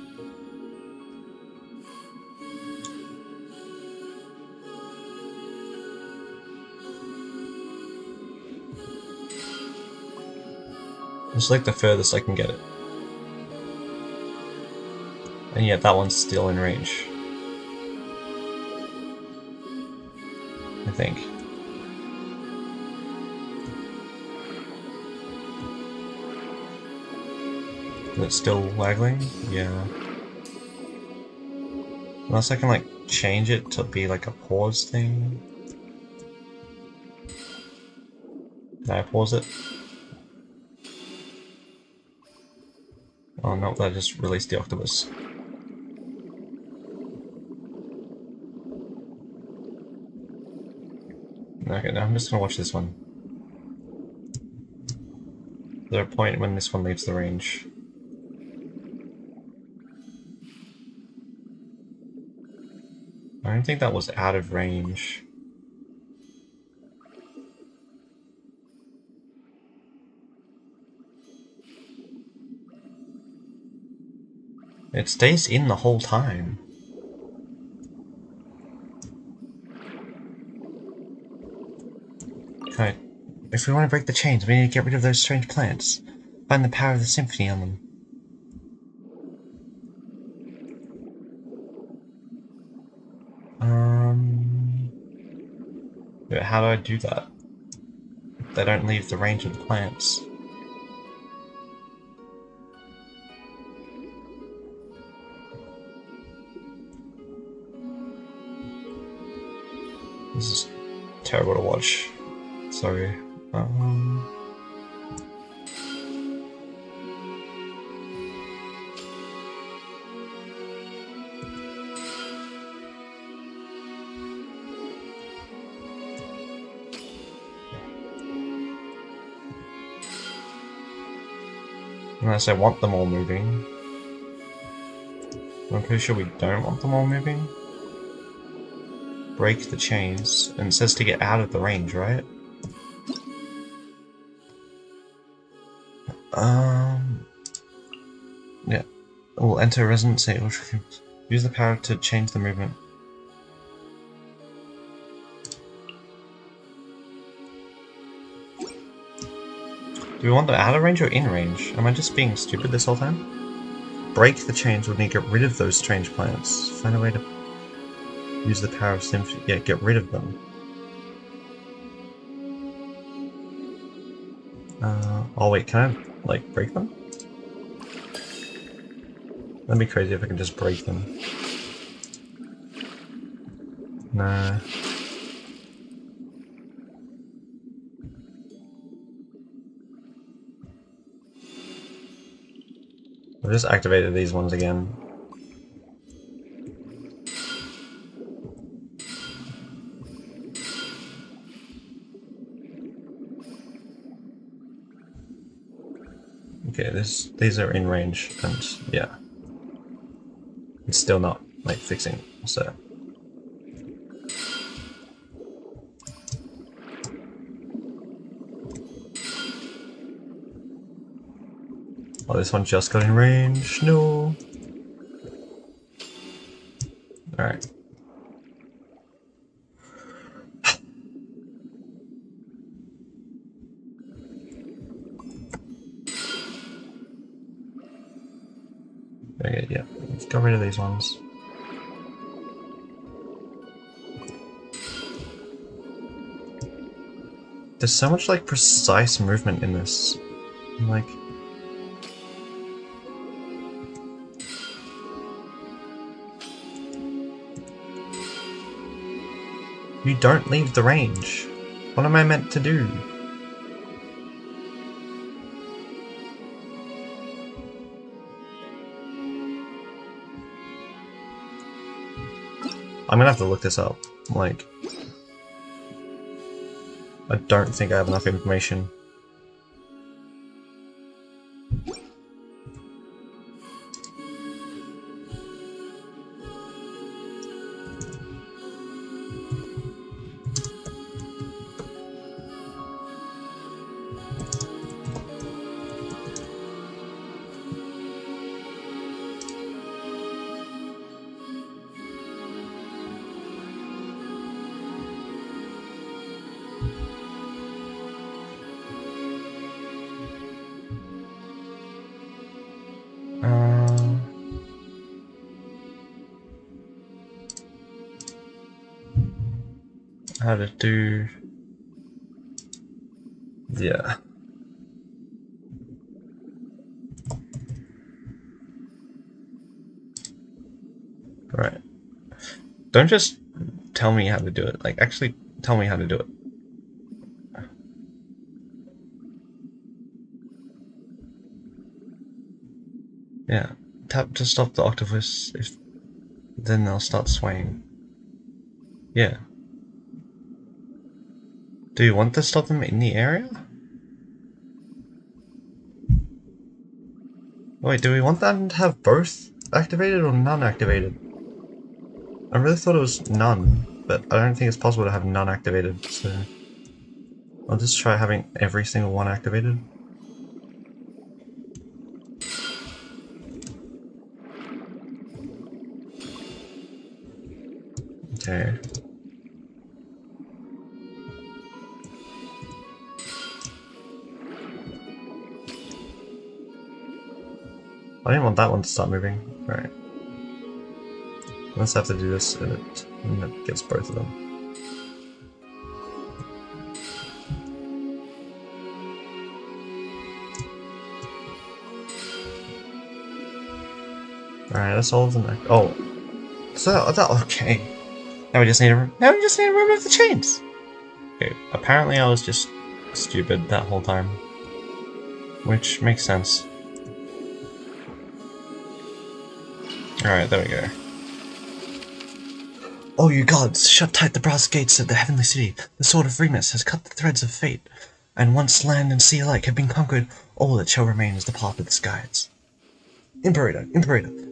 It's like the furthest I can get it. And yet that one's still in range. I think. Is it still waggling? Yeah. Unless I can like change it to be like a pause thing. Can I pause it? Oh no, that just released the octopus. Okay, now I'm just gonna watch this one. Is there a point when this one leaves the range? I don't think that was out of range. It stays in the whole time. Okay. If we want to break the chains, we need to get rid of those strange plants. Find the power of the symphony on them. But how do I do that? They don't leave the range of the plants. This is terrible to watch. Sorry. Unless I want them all moving. I'm pretty sure we don't want them all moving. Break the chains, and it says to get out of the range, right? Yeah. We'll enter a resonant state which can use the power to change the movement. Do we want them out of range or in range? Am I just being stupid this whole time? Break the chains would need to get rid of those strange plants. Find a way to use the power of symphony. Yeah, get rid of them. Oh wait, can I, like, break them? That'd be crazy if I can just break them. Nah. I've just activated these ones again. Okay, these are in range, and yeah. It's still not, like, fixing, so... Oh, this one just got in range, no! Alright. got rid of these ones. There's so much like precise movement in this. Like, you don't leave the range. What am I meant to do? I'm gonna have to look this up. Like, I don't think I have enough information. How to do... Yeah. Right. Don't just tell me how to do it, like actually tell me how to do it. Yeah. Tap to stop the octopus, if then they'll start swaying. Yeah. Do you want to stop them in the area? Wait, do we want them to have both activated or none activated? I really thought it was none, but I don't think it's possible to have none activated, so I'll just try having every single one activated. Okay. I didn't want that one to start moving. Right. Let's have to do this and it gets both of them. Alright, that's all of them. Oh. So that okay. Now we just need to remove the chains. Okay, apparently I was just stupid that whole time. Which makes sense. Alright, there we go. Oh, you gods, shut tight the brass gates of the heavenly city. The sword of Remus has cut the threads of fate, and once land and sea alike have been conquered, all that shall remain is the path of the skies. Imperator,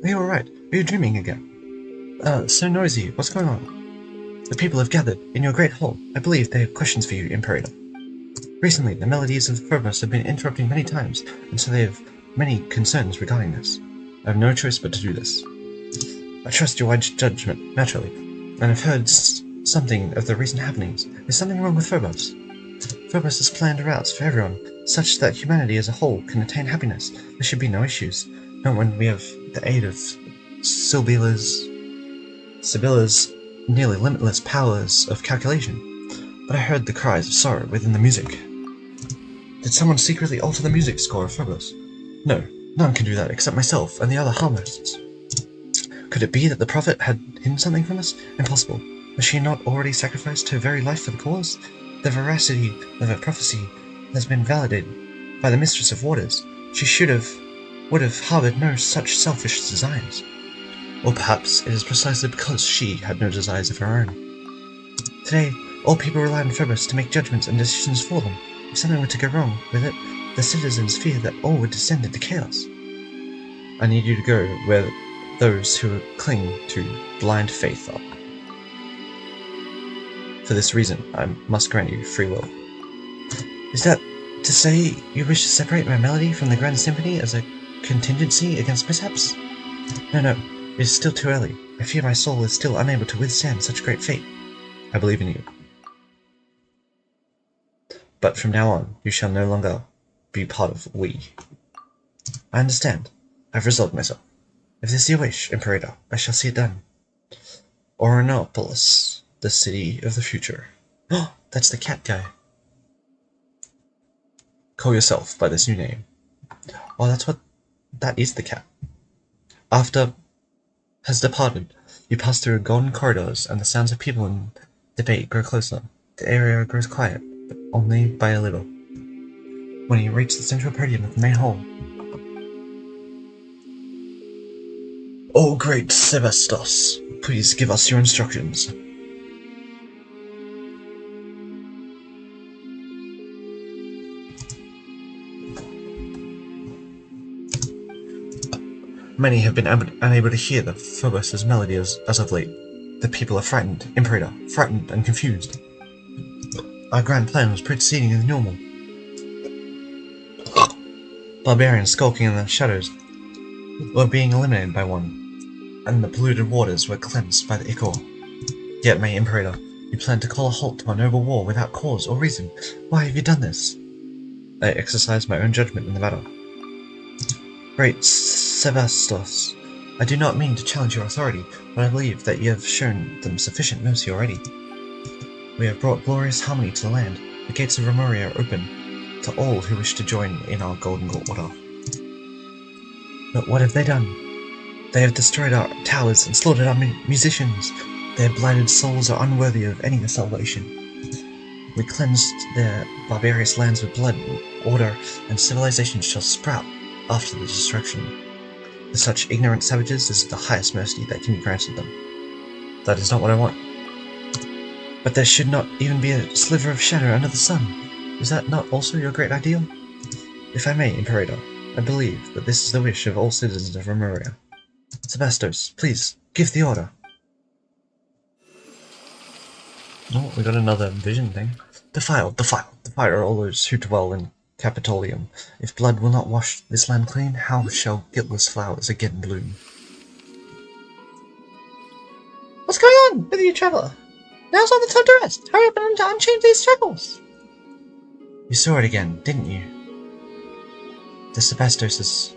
are you alright? Are you dreaming again? So noisy, what's going on? The people have gathered in your great hall. I believe they have questions for you, Imperator. Recently, the melodies of the Phobos have been interrupting many times, and so they have many concerns regarding this. I have no choice but to do this. I trust your wide judgment, naturally, and have heard something of the recent happenings. Is something wrong with Phobos? Phobos has planned routes for everyone, such that humanity as a whole can attain happiness. There should be no issues, not when we have the aid of Sibylla's nearly limitless powers of calculation. But I heard the cries of sorrow within the music. Did someone secretly alter the music score of Phobos? No, none can do that except myself and the other harmonists. Could it be that the prophet had hidden something from us? Impossible. Was she not already sacrificed her very life for the cause? The veracity of her prophecy has been validated by the Mistress of Waters. She would have harbored no such selfish designs. Or perhaps it is precisely because she had no desires of her own. Today, all people rely on Phobos to make judgments and decisions for them. If something were to go wrong with it, the citizens fear that all would descend into chaos. I need you to go where those who cling to blind faith are. For this reason, I must grant you free will. Is that to say you wish to separate my melody from the grand symphony as a contingency against mishaps? No, it is still too early. I fear my soul is still unable to withstand such great fate. I believe in you. But from now on, you shall no longer be part of we. I understand. I've resolved myself. If this is your wish, Imperator, I shall see it done. Oranopolis, the city of the future. Oh, that's the cat guy. Call yourself by this new name. Oh, that is the cat. After has departed, you pass through golden corridors, and the sounds of people in debate grow closer. The area grows quiet, but only by a little. When you reach the central podium of the main hall, "Oh, great Sevastos, please give us your instructions." Many have been unable to hear the Phobos' melody as of late. The people are frightened, Imperator, frightened and confused. Our grand plan was proceeding as normal. Barbarians skulking in the shadows were being eliminated by one, and the polluted waters were cleansed by the ichor. Yet, my Imperator, you plan to call a halt to our noble war without cause or reason. Why have you done this? I exercised my own judgment in the matter. Great Sevastos, I do not mean to challenge your authority, but I believe that you have shown them sufficient mercy already. We have brought glorious harmony to the land. The gates of Remoria are open to all who wish to join in our golden order. But what have they done? They have destroyed our towers and slaughtered our musicians. Their blighted souls are unworthy of any salvation. We cleansed their barbarous lands with blood, order, and civilization shall sprout after the destruction. For such ignorant savages, this is the highest mercy that can be granted them. That is not what I want. But there should not even be a sliver of shadow under the sun. Is that not also your great ideal? If I may, Imperator, I believe that this is the wish of all citizens of Remoria. Sevastos, please, give the order. Oh, we got another vision thing. Defile all those who dwell in Capitolium. If blood will not wash this land clean, how shall guiltless flowers again bloom? What's going on with you, traveller? Now's not the time to rest. Hurry up and unchain these shackles. You saw it again, didn't you? The Sevastos is...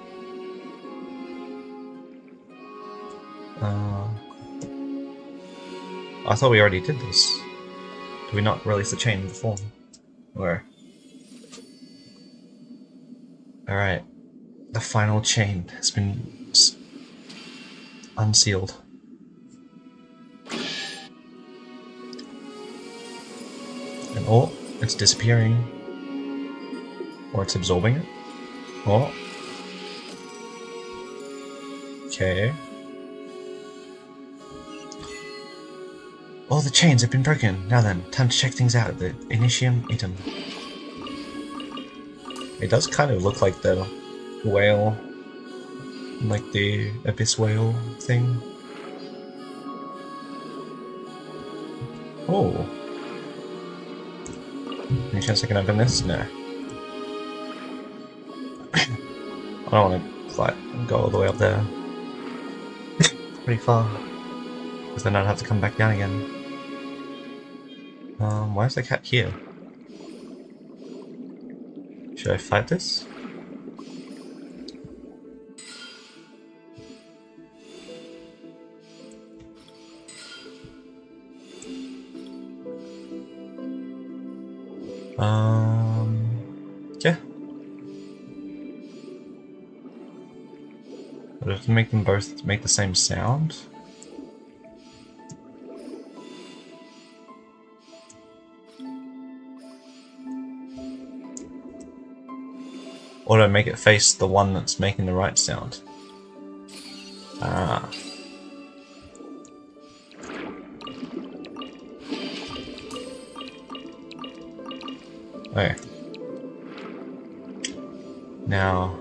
I thought we already did this. Did we not release the chain before? Where? Alright. The final chain has been unsealed. And oh, it's disappearing. Or it's absorbing it. Oh. Okay. All the chains have been broken. Now then, time to check things out at the Initium Item. It does kind of look like the whale, like the abyss whale thing. Oh. Any chance I can open this? No. I don't want to go all the way up there. Pretty far. Because then I'd have to come back down again. Why is the cat here? Should I fight this? Yeah. But I have to make them both make the same sound? Or do I make it face the one that's making the right sound? Ah. Okay. Now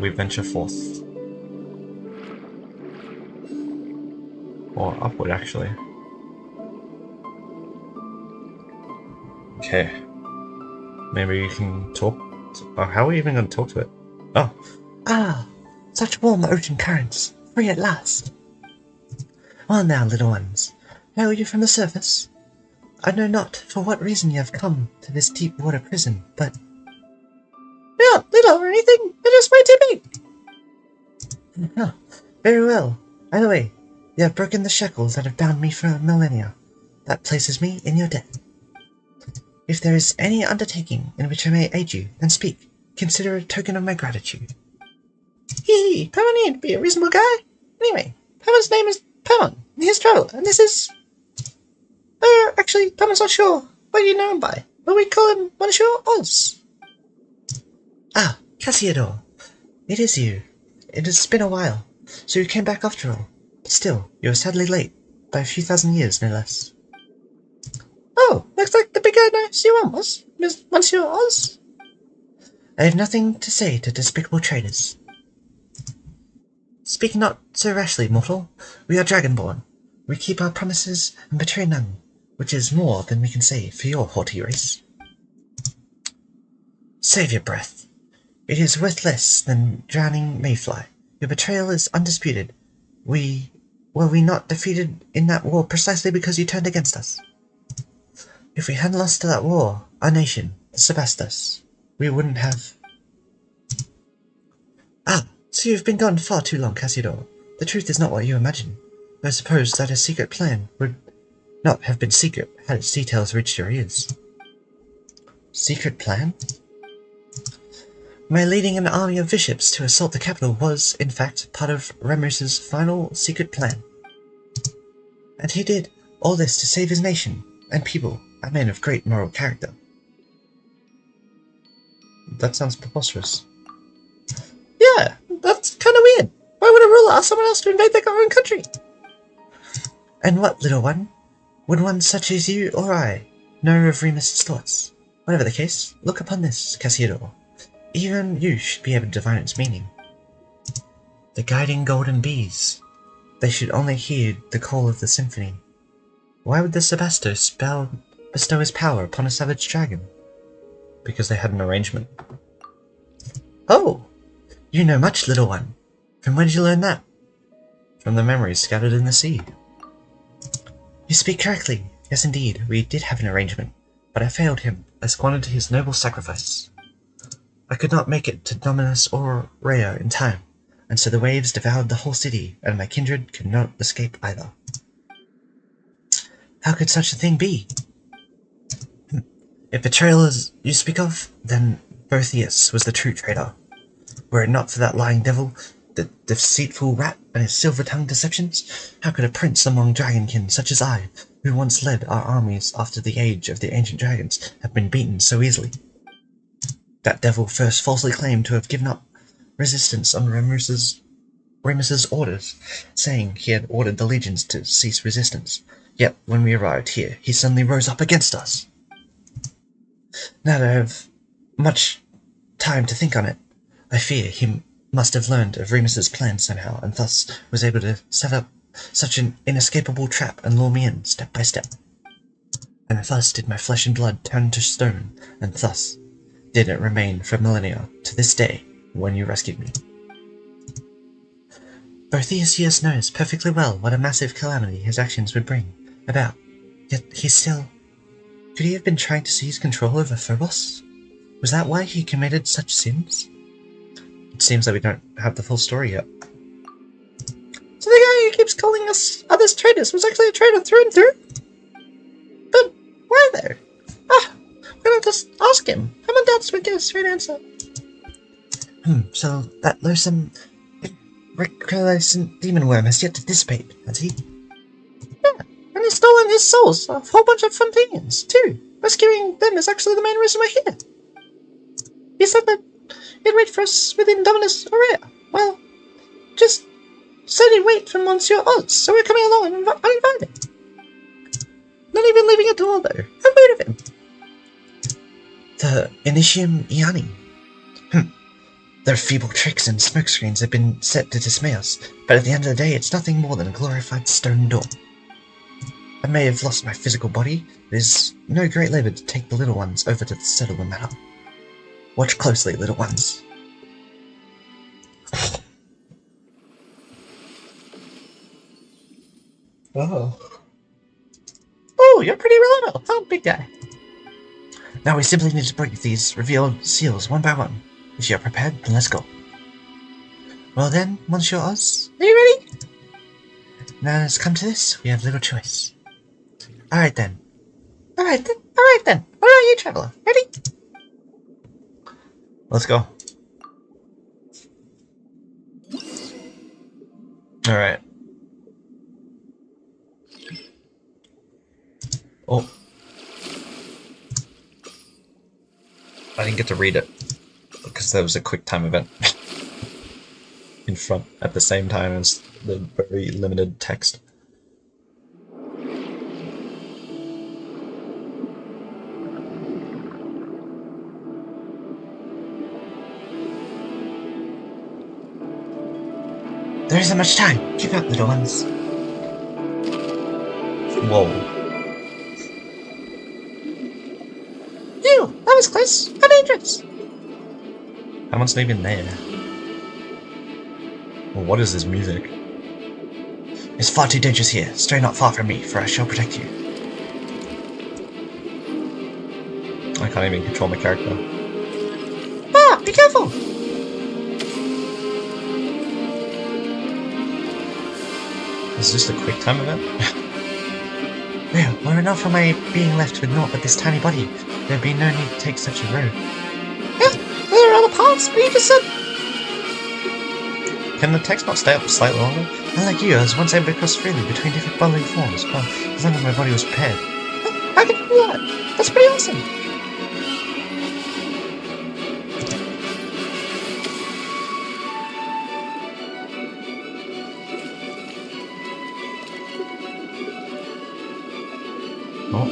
we venture forth. Or upward, actually. Okay. Maybe you can talk. Oh, how are we even going to talk to it? Oh. Ah, such warm ocean currents. Free at last. Well now, little ones. Hail you from the surface? I know not for what reason you have come to this deep water prison, but... We aren't little or anything. We're just way too big. Oh, very well. Either way, you have broken the shackles that have bound me for millennia. That places me in your debt. If there is any undertaking in which I may aid you, then speak. Consider it a token of my gratitude. Hee, Paimon need to be a reasonable guy. Anyway, Paimon's name is Paimon, and he's Traveler, and this is... actually, Paimon's not sure what you know him by, but we call him Monsieur Oz. Ah, Cassiodor. It is you. It has been a while, so you came back after all. But still, you are sadly late, by a few thousand years, no less. Oh, looks like the big guy knows you on, Oz. Monsieur Oz. I have nothing to say to despicable traitors. Speak not so rashly, mortal. We are dragonborn. We keep our promises and betray none, which is more than we can say for your haughty race. Save your breath. It is worth less than drowning mayfly. Your betrayal is undisputed. Were we not defeated in that war precisely because you turned against us? If we hadn't lost to that war, our nation, the Sebastos, we wouldn't have... Ah, so you've been gone far too long, Cassiodor. The truth is not what you imagine. I suppose that a secret plan would not have been secret had its details reached your ears. Secret plan? My leading an army of bishops to assault the capital was, in fact, part of Remus's final secret plan. And he did all this to save his nation and people, a man of great moral character. That sounds preposterous. Yeah, that's kind of weird. Why would a ruler ask someone else to invade their own country? And what, little one? Would one such as you or I know of Remus's thoughts? Whatever the case, look upon this, Cassiodor. Even you should be able to divine its meaning. The guiding golden bees. They should only heed the call of the symphony. Why would the Sebastos bestow his power upon a savage dragon? Because they had an arrangement. Oh! You know much, little one. From when did you learn that? From the memories scattered in the sea. You speak correctly. Yes, indeed, we did have an arrangement, but I failed him. I squandered his noble sacrifice. I could not make it to Dominus or Rhea in time, and so the waves devoured the whole city, and my kindred could not escape either. How could such a thing be? If betrayal is you speak of, then Boethius was the true traitor. Were it not for that lying devil, the deceitful rat, and his silver-tongued deceptions, how could a prince among dragonkin such as I, who once led our armies after the age of the ancient dragons, have been beaten so easily? That devil first falsely claimed to have given up resistance on Remus's orders, saying he had ordered the legions to cease resistance. Yet, when we arrived here, he suddenly rose up against us. Now that I have much time to think on it, I fear he must have learned of Remus's plan somehow, and thus was able to set up such an inescapable trap and lure me in step by step. And thus did my flesh and blood turn to stone, and thus did it remain for millennia, to this day, when you rescued me. Boethius knows perfectly well what a massive calamity his actions would bring about, yet he still... Could he have been trying to seize control over Phobos? Was that why he committed such sins? It seems that we don't have the full story yet. So the guy who keeps calling us others traitors was actually a traitor through and through? But why though? We're gonna just ask him. Paimon doubts we'd get a straight answer. So that loathsome, recrudescent demon worm has yet to dissipate, has he? Yeah, and he's stolen his souls, a whole bunch of companions, too. Rescuing them is actually the main reason we're here. He said that he'd wait for us within Dominus Aurea. Well, just said he'd wait for Monsieur Oz, so we're coming along uninvited. Not even leaving a door, though. How rude of him. The Initium Iani. Their feeble tricks and smokescreens have been set to dismay us, but at the end of the day it's nothing more than a glorified stone door. I may have lost my physical body, but it is no great labour to take the little ones over to settle the matter. Watch closely, little ones. Oh, you're pretty reliable, huh, big guy? Now we simply need to break these revealed seals one by one. If you're prepared, then let's go. Well then, Monsieur Oz, are you ready? Now it's come to this, we have little choice. Alright then. Alright then. What about you, Traveler? Ready? Let's go. Alright. Oh. I didn't get to read it because there was a quick time event in front at the same time as the very limited text. There isn't much time. Keep up, little ones. Whoa. Phew! That was close. How dangerous! How much even there? Well, what is this music? It's far too dangerous here. Stray not far from me, for I shall protect you. I can't even control my character. Ah! Be careful! Is this a quick time event? Well, were it not for my being left with naught but this tiny body, there'd be no need to take such a road. Yeah, there are other paths, but you just said... Can the text not stay up slightly longer? Unlike you, I was once able to cross freely between different bodily forms, well, as long as my body was prepared. How can you do that? That's pretty awesome! Oh.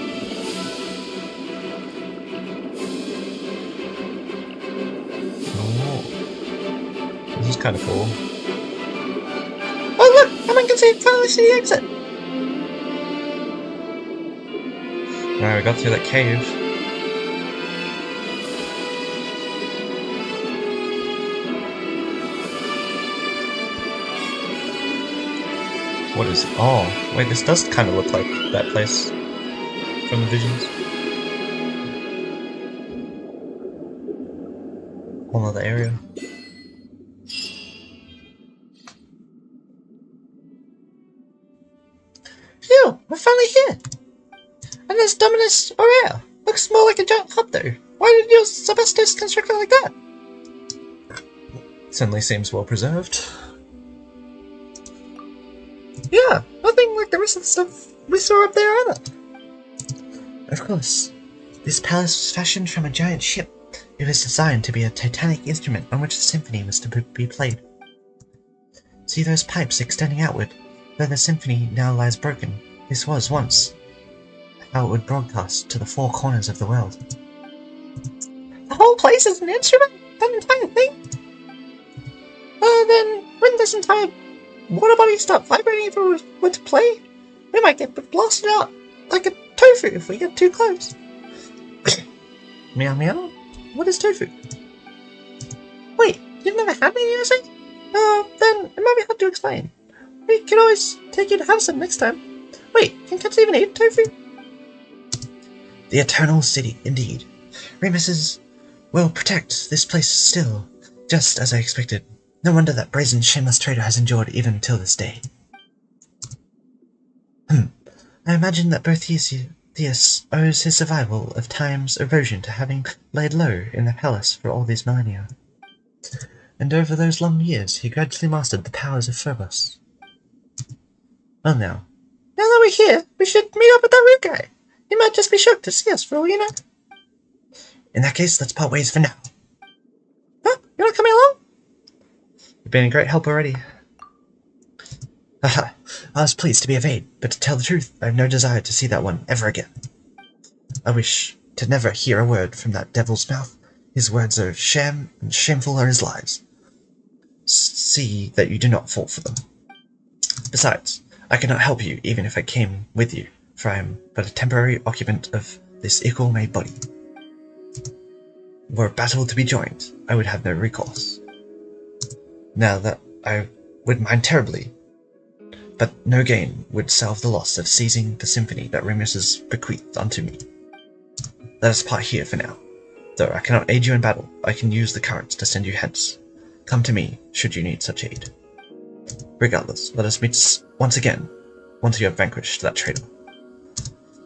Oh. This is kind of cool. Oh look! Someone can finally see the exit! Alright, we got through that cave. What is... Oh, wait, this does kind of look like that place from the visions. Whole other area. Phew, we're finally here! And there's Dominus Aurea. Looks more like a giant hub though. Why did your Sebastos construct it like that? Certainly seems well preserved. Yeah, nothing like the rest of the stuff we saw up there either. Of course, this palace was fashioned from a giant ship. It was designed to be a titanic instrument on which the symphony was to be played. See those pipes extending outward? Though the symphony now lies broken, this was once how it would broadcast to the four corners of the world. The whole place is an instrument? That entire thing? Then when this entire water body start vibrating if it were to play? We might get blasted out like a tofu if we get too close. Meow meow? What is tofu? Wait, you've never had any music? Then it might be hard to explain. We can always take you to have some next time. Wait, can cats even eat tofu? The Eternal City, indeed. Remus's will protect this place still, just as I expected. No wonder that brazen, shameless traitor has endured even till this day. I imagine that both Theus owes his survival of time's erosion to having laid low in the palace for all these millennia. And over those long years, he gradually mastered the powers of Phobos. Well now that we're here, we should meet up with that rude guy. He might just be shocked to see us for all you know. In that case, let's part ways for now. Huh? You're not coming along? You've been a great help already. Haha, I was pleased to be of aid, but to tell the truth, I have no desire to see that one ever again. I wish to never hear a word from that devil's mouth. His words are sham, and shameful are his lies. See that you do not fall for them. Besides, I cannot help you even if I came with you, for I am but a temporary occupant of this ill-made body. Were a battle to be joined, I would have no recourse. Now that I would mind terribly, but no gain would salve the loss of seizing the symphony that Remus has bequeathed unto me. Let us part here for now. Though I cannot aid you in battle, I can use the currents to send you hence. Come to me, should you need such aid. Regardless, let us meet once again, once you have vanquished that traitor.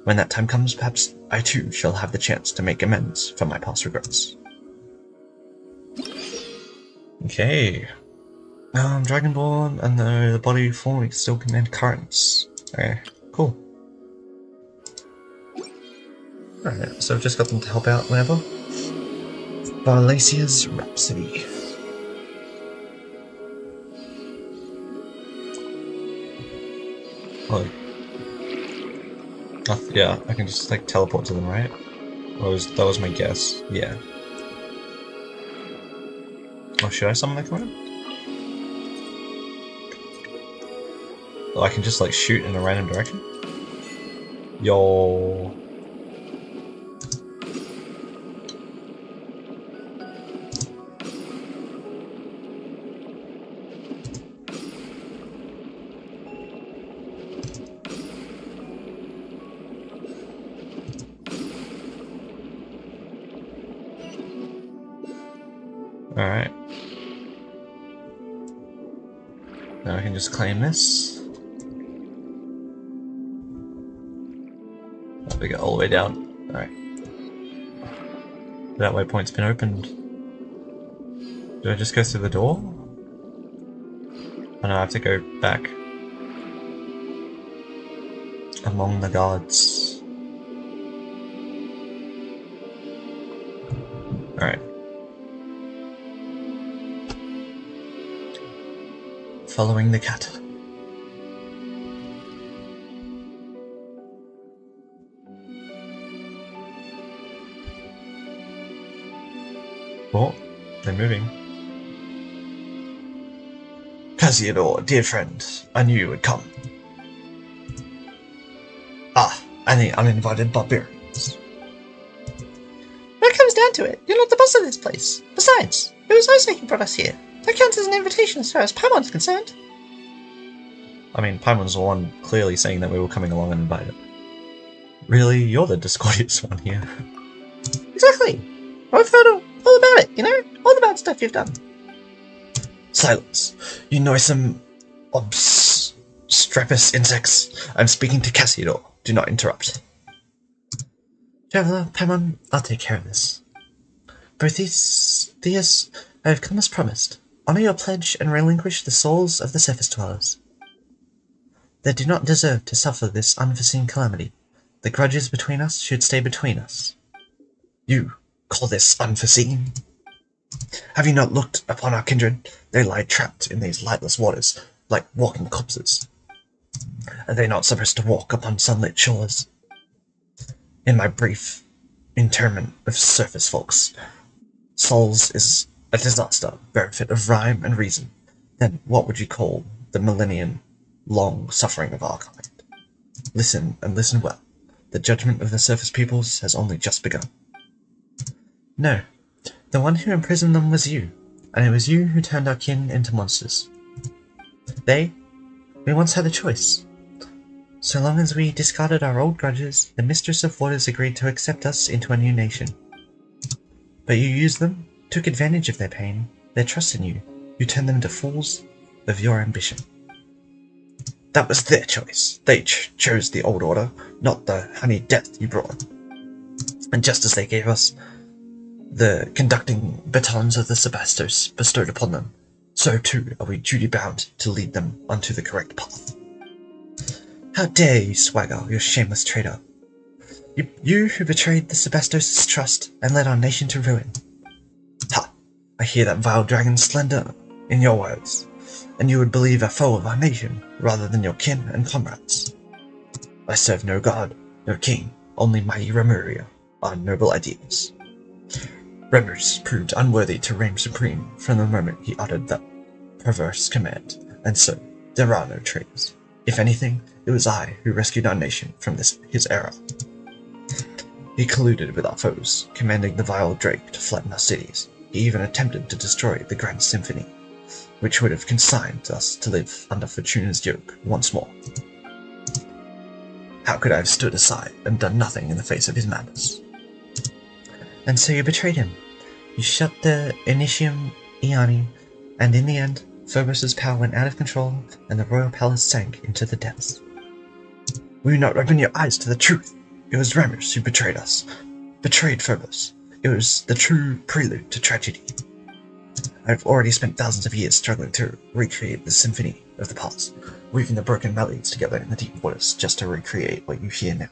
When that time comes, perhaps I too shall have the chance to make amends for my past regrets. Okay. Dragonborn and the body forming still command currents. Okay, cool. Alright, so I've just got them to help out whenever. Barlacia's Rhapsody. Oh. Yeah, I can just like teleport to them, right? That was my guess. Yeah. Oh, should I summon that command? Oh, I can just like shoot in a random direction? Yo. Alright. Now I can just claim this. Oh, we go all the way down. Alright. That waypoint's been opened. Do I just go through the door? Oh no, I have to go back. Among the gods. Alright. Following the cat. Oh, they're moving. Casiodor, dear friend, I knew you would come. Ah, and the uninvited barbarians. When it comes down to it, you're not the boss of this place. Besides, it was Isaac who brought us here. That counts as an invitation as far as Paimon's concerned. I mean, Paimon's the one clearly saying that we were coming along and invited. Really? You're the discourteous one here. Exactly. I've heard all about it, you know? All the bad stuff you've done. Silence. You noisome, obstreperous insects. I'm speaking to Casiodor. Do not interrupt. Traveler, Paimon, I'll take care of this. Theus, I have come as promised. Honor your pledge and relinquish the souls of the surface dwellers. They do not deserve to suffer this unforeseen calamity. The grudges between us should stay between us. You call this unforeseen? Have you not looked upon our kindred? They lie trapped in these lightless waters, like walking corpses. Are they not supposed to walk upon sunlit shores? In my brief interment of surface folks, souls is a disaster bereft of rhyme and reason. Then what would you call the millennium-long suffering of our kind? Listen, and listen well. The judgment of the surface peoples has only just begun. No, the one who imprisoned them was you, and it was you who turned our kin into monsters. We once had a choice. So long as we discarded our old grudges, the Mistress of Waters agreed to accept us into a new nation. But you used them, took advantage of their pain, their trust in you. You turned them into fools of your ambition. That was their choice. They chose the old order, not the honeyed death you brought. And just as they gave us the conducting batons of the Sebastos bestowed upon them, so too are we duty-bound to lead them onto the correct path. How dare you swagger, you shameless traitor! You who betrayed the Sebastos' trust and led our nation to ruin. Ha! I hear that vile dragon slender in your words, and you would believe a foe of our nation rather than your kin and comrades. I serve no god, no king, only mighty Remuria, our noble ideals. Remus proved unworthy to reign supreme from the moment he uttered that perverse command, and so there are no traitors. If anything, it was I who rescued our nation from his error. He colluded with our foes, commanding the vile Drake to flatten our cities. He even attempted to destroy the Grand Symphony, which would have consigned us to live under Fortuna's yoke once more. How could I have stood aside and done nothing in the face of his madness? And so you betrayed him. You shut the Initium Iani And in the end, Phobos' power went out of control, and the royal palace sank into the depths. Will you not open your eyes to the truth? It was Rammus who betrayed us. Betrayed Phobos. It was the true prelude to tragedy. I've already spent thousands of years struggling to recreate the symphony of the past, weaving the broken melodies together in the deep waters just to recreate what you hear now.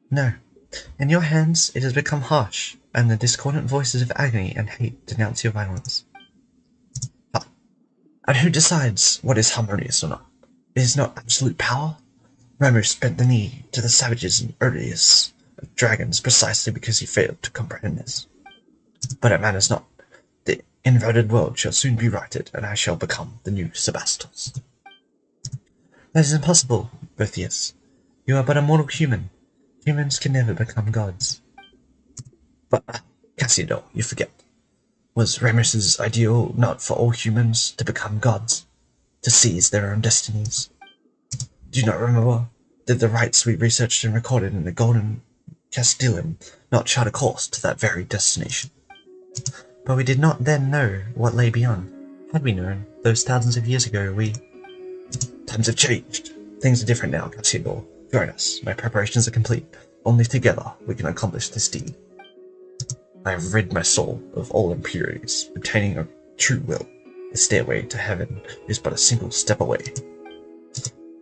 No. In your hands, it has become harsh, and the discordant voices of agony and hate denounce your violence. And who decides what is harmonious or not? It is not absolute power. Rammus bent the knee to the savages and earliest of dragons precisely because he failed to comprehend this. But it matters not. The inverted world shall soon be righted, and I shall become the new Sebastos. That is impossible, Berthius. You are but a mortal human. Humans can never become gods. But, Cassidor, you forget. Was Rammus's ideal not for all humans to become gods, to seize their own destinies? Do you not remember? Did the rites we researched and recorded in the Golden Castellum not chart a course to that very destination? But we did not then know what lay beyond. Had we known, those thousands of years ago, Times have changed. Things are different now, Cassidor. Join us. My preparations are complete. Only together we can accomplish this deed. I have rid my soul of all impurities, obtaining a true will. The stairway to heaven is but a single step away.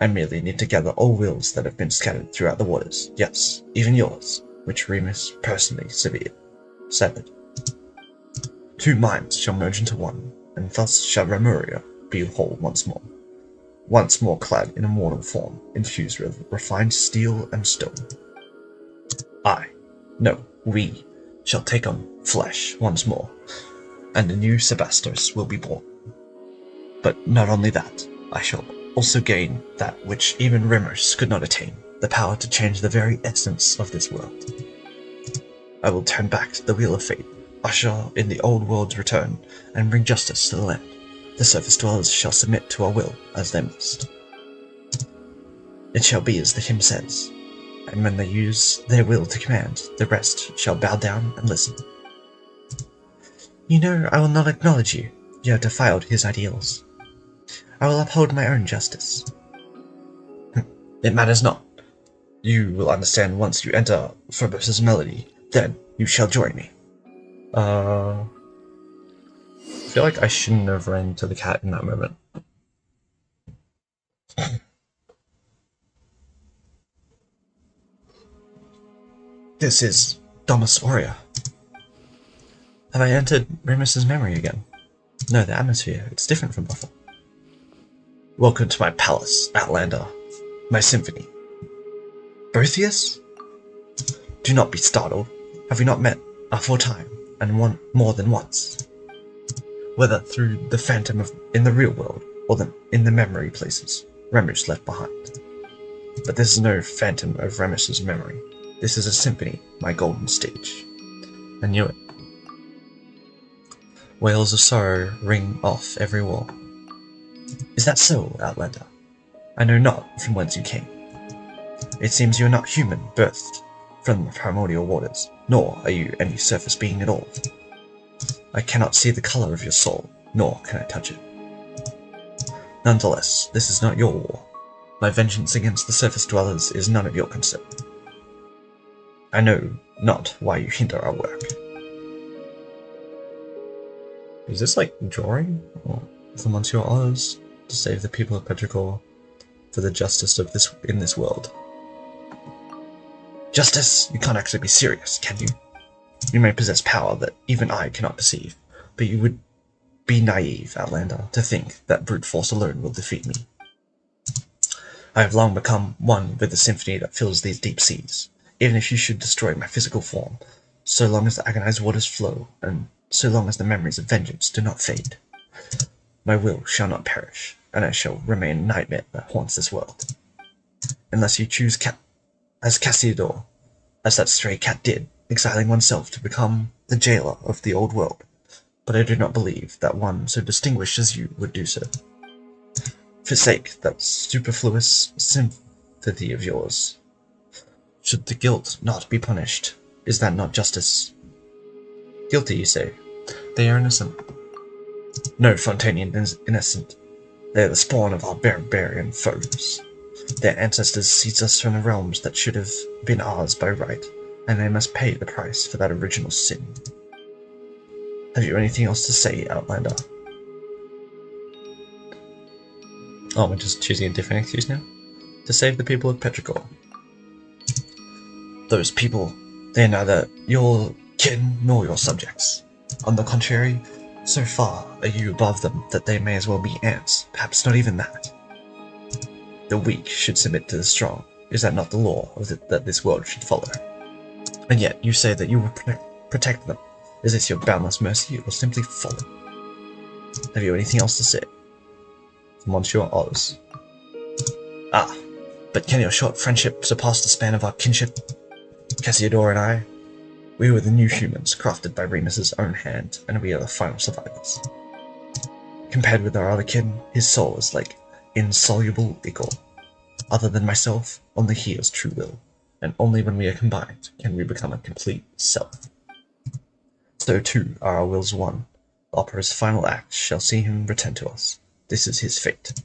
I merely need to gather all wills that have been scattered throughout the waters, yes, even yours, which Remus personally severed. 2 minds shall merge into one, and thus shall Remuria be whole once more clad in immortal form, infused with refined steel and stone. We shall take on flesh once more, and a new Sebastos will be born. But not only that, I shall also gain that which even Remus could not attain, the power to change the very essence of this world. I will turn back the wheel of fate, usher in the old world's return, and bring justice to the land. The surface dwellers shall submit to our will, as they must. It shall be as the hymn says, and when they use their will to command, the rest shall bow down and listen. You know I will not acknowledge you. You have defiled his ideals. I will uphold my own justice. It matters not. You will understand once you enter Phobos' melody. Then you shall join me. I feel like I shouldn't have ran to the cat in that moment. This is Domus Aurea. Have I entered Remus's memory again? No, the atmosphere, it's different from before. Welcome to my palace, Outlander. My symphony. Berthius? Do not be startled. Have we not met aforetime, and more than once? Whether through the phantom in the real world, or in the memory places Remus left behind. But this is no phantom of Remus's memory. This is a symphony, my golden stage. I knew it. Wails of sorrow ring off every wall. Is that so, Outlander? I know not from whence you came. It seems you are not human, birthed from the primordial waters, nor are you any surface being at all. I cannot see the color of your soul, nor can I touch it. Nonetheless, this is not your war. My vengeance against the surface dwellers is none of your concern. I know not why you hinder our work. Is this like drawing? Or for Monsieur Honors to save the people of Petrichor for the justice of in this world? Justice? You can't actually be serious, can you? You may possess power that even I cannot perceive, but you would be naive, Outlander, to think that brute force alone will defeat me. I have long become one with the symphony that fills these deep seas. Even if you should destroy my physical form, so long as the agonized waters flow, and so long as the memories of vengeance do not fade, my will shall not perish, and I shall remain a nightmare that haunts this world. Unless you choose as Cassidor, as that stray cat did, exiling oneself to become the jailer of the old world. But I do not believe that one so distinguished as you would do so. Forsake that superfluous sympathy of yours. Should the guilt not be punished? Is that not justice? Guilty, you say? They are innocent. No Fontanian is innocent. They are the spawn of our barbarian foes. Their ancestors seized us from the realms that should have been ours by right, and they must pay the price for that original sin. Have you anything else to say, Outlander? Oh, we're just choosing a different excuse now? To save the people of Petrichor. Those people, they are neither your kin nor your subjects. On the contrary, so far are you above them that they may as well be ants, perhaps not even that. The weak should submit to the strong. Is that not the law that this world should follow? And yet you say that you will protect them. Is this your boundless mercy or simply folly? Have you anything else to say? Monsieur Oz. Ah, but can your short friendship surpass the span of our kinship? Cassiodor and I, we were the new humans crafted by Remus's own hand, and we are the final survivors. Compared with our other kin, his soul is like insoluble ichor. Other than myself, only he has true will, and only when we are combined can we become a complete self. So too are our wills one. The opera's final act shall see him return to us. This is his fate.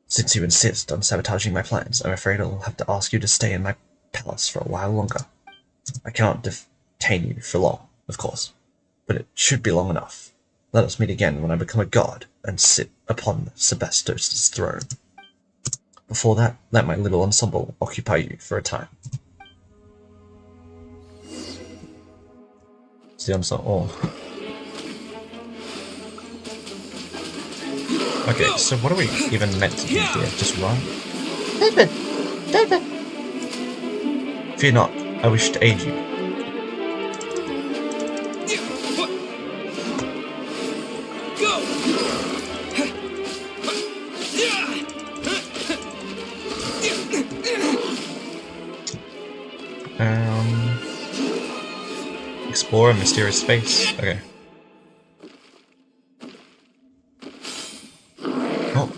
Since you insist on sabotaging my plans, I'm afraid I'll have to ask you to stay in my palace for a while longer. I cannot detain you for long, of course, but it should be long enough. Let us meet again when I become a god and sit upon Sebastos' throne. Before that, let my little ensemble occupy you for a time. It's the ensemble. Oh. Okay, so what are we even meant to do here? Just run? David! David! Fear not, I wish to aid you. Go! Explore a mysterious space. Okay. Oh,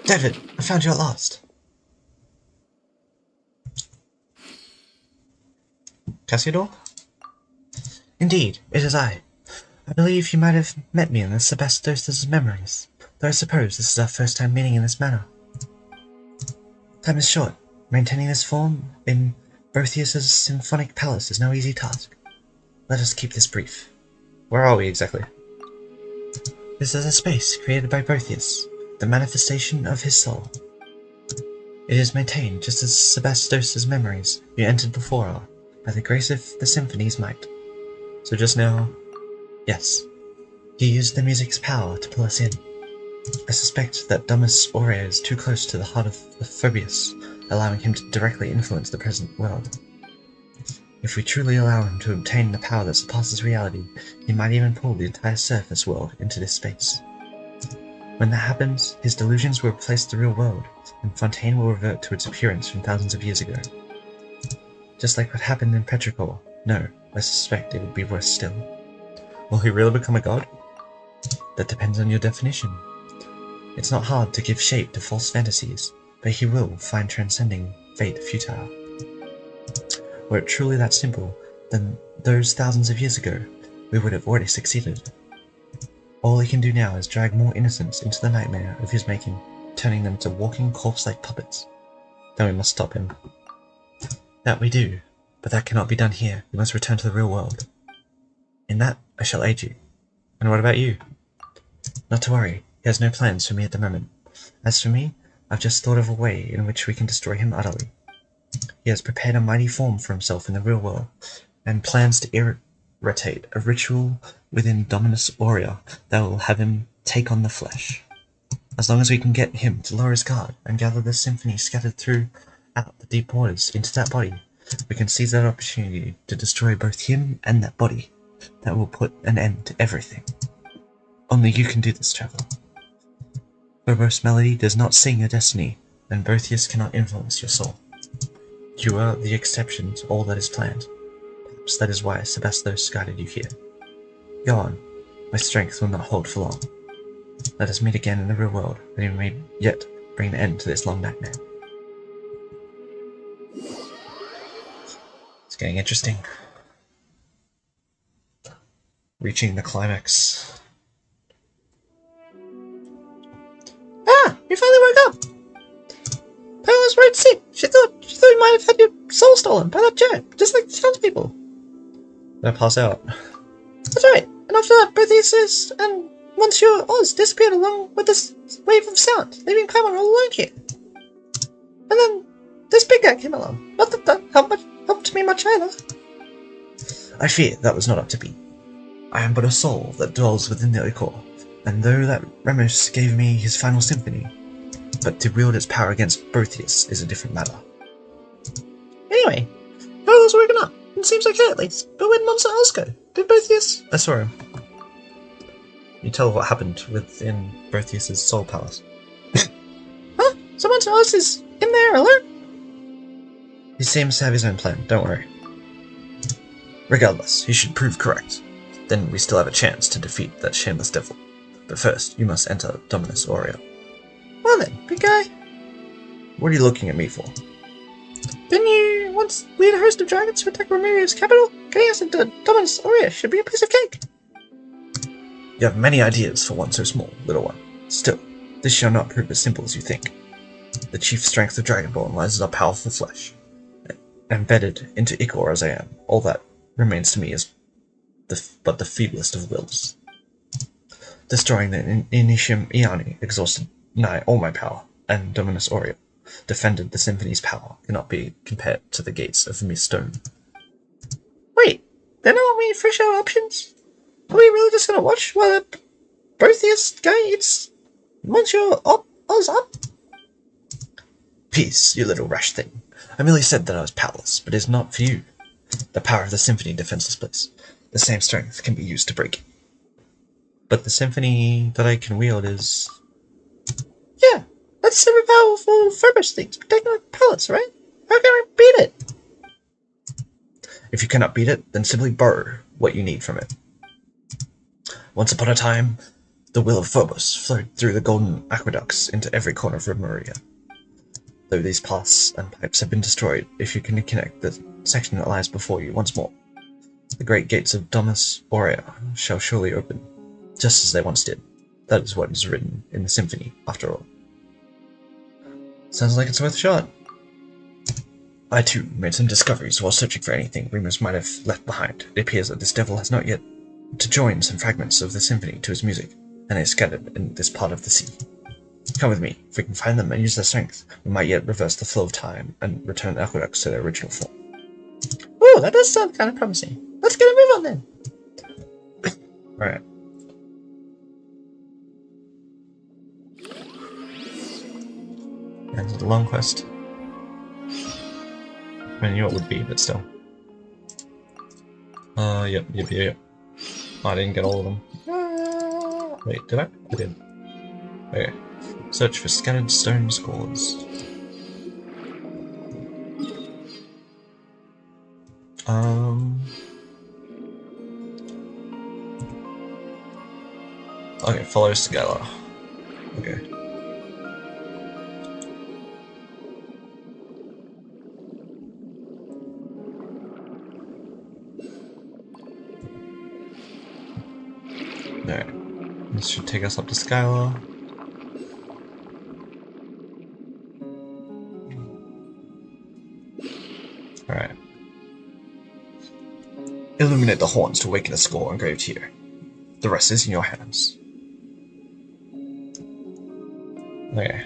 David, I found you at last. Cassiodor? Indeed, it is I. I believe you might have met me in the Sebastos' memories, though I suppose this is our first time meeting in this manner. Time is short. Maintaining this form in Boethius' symphonic palace is no easy task. Let us keep this brief. Where are we exactly? This is a space created by Boethius, the manifestation of his soul. It is maintained just as Sebastos' memories you entered before are, by the grace of the symphony's might. So just now... Yes, he used the music's power to pull us in. I suspect that Domus Aurea is too close to the heart of the Phoebus, allowing him to directly influence the present world. If we truly allow him to obtain the power that surpasses reality, he might even pull the entire surface world into this space. When that happens, his delusions will replace the real world, and Fontaine will revert to its appearance from thousands of years ago. Just like what happened in Petrichor. No, I suspect it would be worse still. Will he really become a god? That depends on your definition. It's not hard to give shape to false fantasies, but he will find transcending fate futile. Were it truly that simple, then those thousands of years ago, we would have already succeeded. All he can do now is drag more innocents into the nightmare of his making, turning them to walking corpse-like puppets. Then we must stop him. That we do, but that cannot be done here. We must return to the real world. In that, I shall aid you. And what about you? Not to worry, he has no plans for me at the moment. As for me, I've just thought of a way in which we can destroy him utterly. He has prepared a mighty form for himself in the real world, and plans to irritate a ritual within Dominus Aurea that will have him take on the flesh. As long as we can get him to lower his guard and gather the symphony scattered throughout the deep waters into that body, we can seize that opportunity to destroy both him and that body. That will put an end to everything. Only you can do this, traveler. Phobos Melody does not sing your destiny, and Boethius cannot influence your soul. You are the exception to all that is planned. Perhaps that is why Sebastos guided you here. Go on. My strength will not hold for long. Let us meet again in the real world, and we may yet bring an end to this long nightmare. It's getting interesting. Reaching the climax. was worried sick. She thought you might have had your soul stolen by that jerk, just like the townspeople. Then I pass out. That's right. And after that, both Isis and Monsieur Oz disappeared along with this wave of sound, leaving Paimon all alone here. And then this big guy came along. Not that helped me much either. I fear that was not up to me. I am but a soul that dwells within the Ichor, and though that Ramos gave me his final symphony, but to wield its power against Boethius is a different matter. Anyway, Volo's woken up, and seems okay at least, but where'd Monster Oz go? Did Boethius? I saw him. You tell what happened within Boethius' soul palace. Huh? So Monster Oz is in there alone? He seems to have his own plan, don't worry. Regardless, he should prove correct. Then we still have a chance to defeat that shameless devil. But first, you must enter Dominus Aurea. Well then, big guy. What are you looking at me for? Didn't you once lead a host of dragons to attack Remedia's capital? Getting us into Dominus Aurea should be a piece of cake. You have many ideas for one so small, little one. Still, this shall not prove as simple as you think. The chief strength of Dragonborn lies in our powerful flesh. Embedded into Ichor as I am, all that remains to me is but the feeblest of wills. Destroying the Initium Iani exhausted nigh all my power, and Dominus Aurea defended the Symphony's power cannot be compared to the gates of mere stone. Wait, there are not many fresh out options? Are we really just gonna watch while the Boethius guy eats Monsieur Oz up? Peace, you little rash thing. I merely said that I was powerless, but it is not for you. The power of the Symphony defends this place. The same strength can be used to break it. But the Symphony that I can wield is... Yeah, that's super powerful Furbish things protecting the palace, right? How can we beat it? If you cannot beat it, then simply borrow what you need from it. Once upon a time, the will of Phobos flowed through the golden aqueducts into every corner of Remoria. Though these paths and pipes have been destroyed, if you can connect the section that lies before you once more, the great gates of Dominus Aurea shall surely open, just as they once did. That is what is written in the Symphony, after all. Sounds like it's worth a shot. I too made some discoveries while searching for anything Remus might have left behind. It appears that this devil has not yet to join some fragments of the Symphony to his music, and they are scattered in this part of the sea. Come with me. If we can find them and use their strength, we might yet reverse the flow of time and return the aqueducts to their original form. Oh, that does sound kind of promising. Let's get a move on then. Alright. Ends of the long quest. I knew it would be, but still. Yep. Oh, I didn't get all of them. Wait, did I? I did. Okay. Search for scattered stone scores. Okay, follow Scalar. Okay. Alright. This should take us up to Skylar. Alright. Illuminate the horns to awaken a skull engraved here. The rest is in your hands. Okay.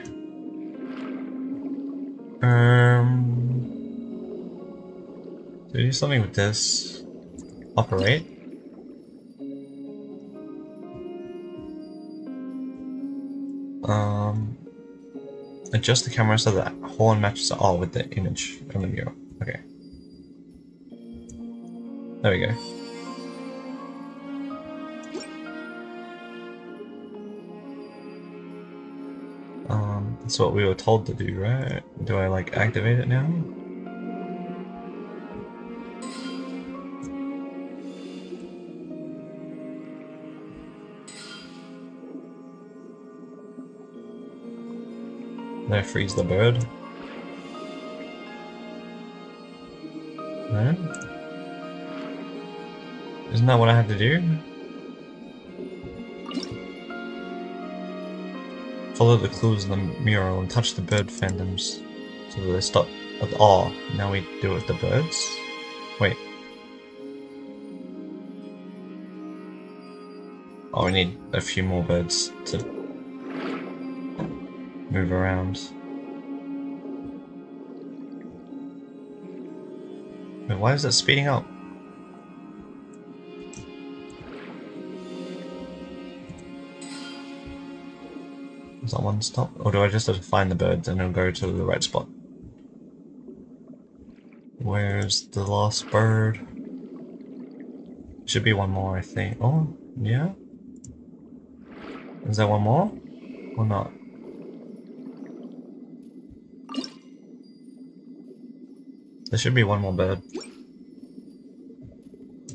Do we do something with this? Operate? Adjust the camera so that horn matches all with the image on the mirror. Okay. There we go. That's what we were told to do, right? Do I like activate it now? Did I freeze the bird? No? Isn't that what I had to do? Follow the clues in the mural and touch the bird phantoms So they stop at oh, now we do it with the birds? Wait. Oh, we need a few more birds to move around. Wait, why is it speeding up? Is that one stop? Or do I just have to find the birds and then go to the right spot? Where's the last bird? Should be one more, I think. Oh, yeah? Is there one more? Or not? There should be one more bird.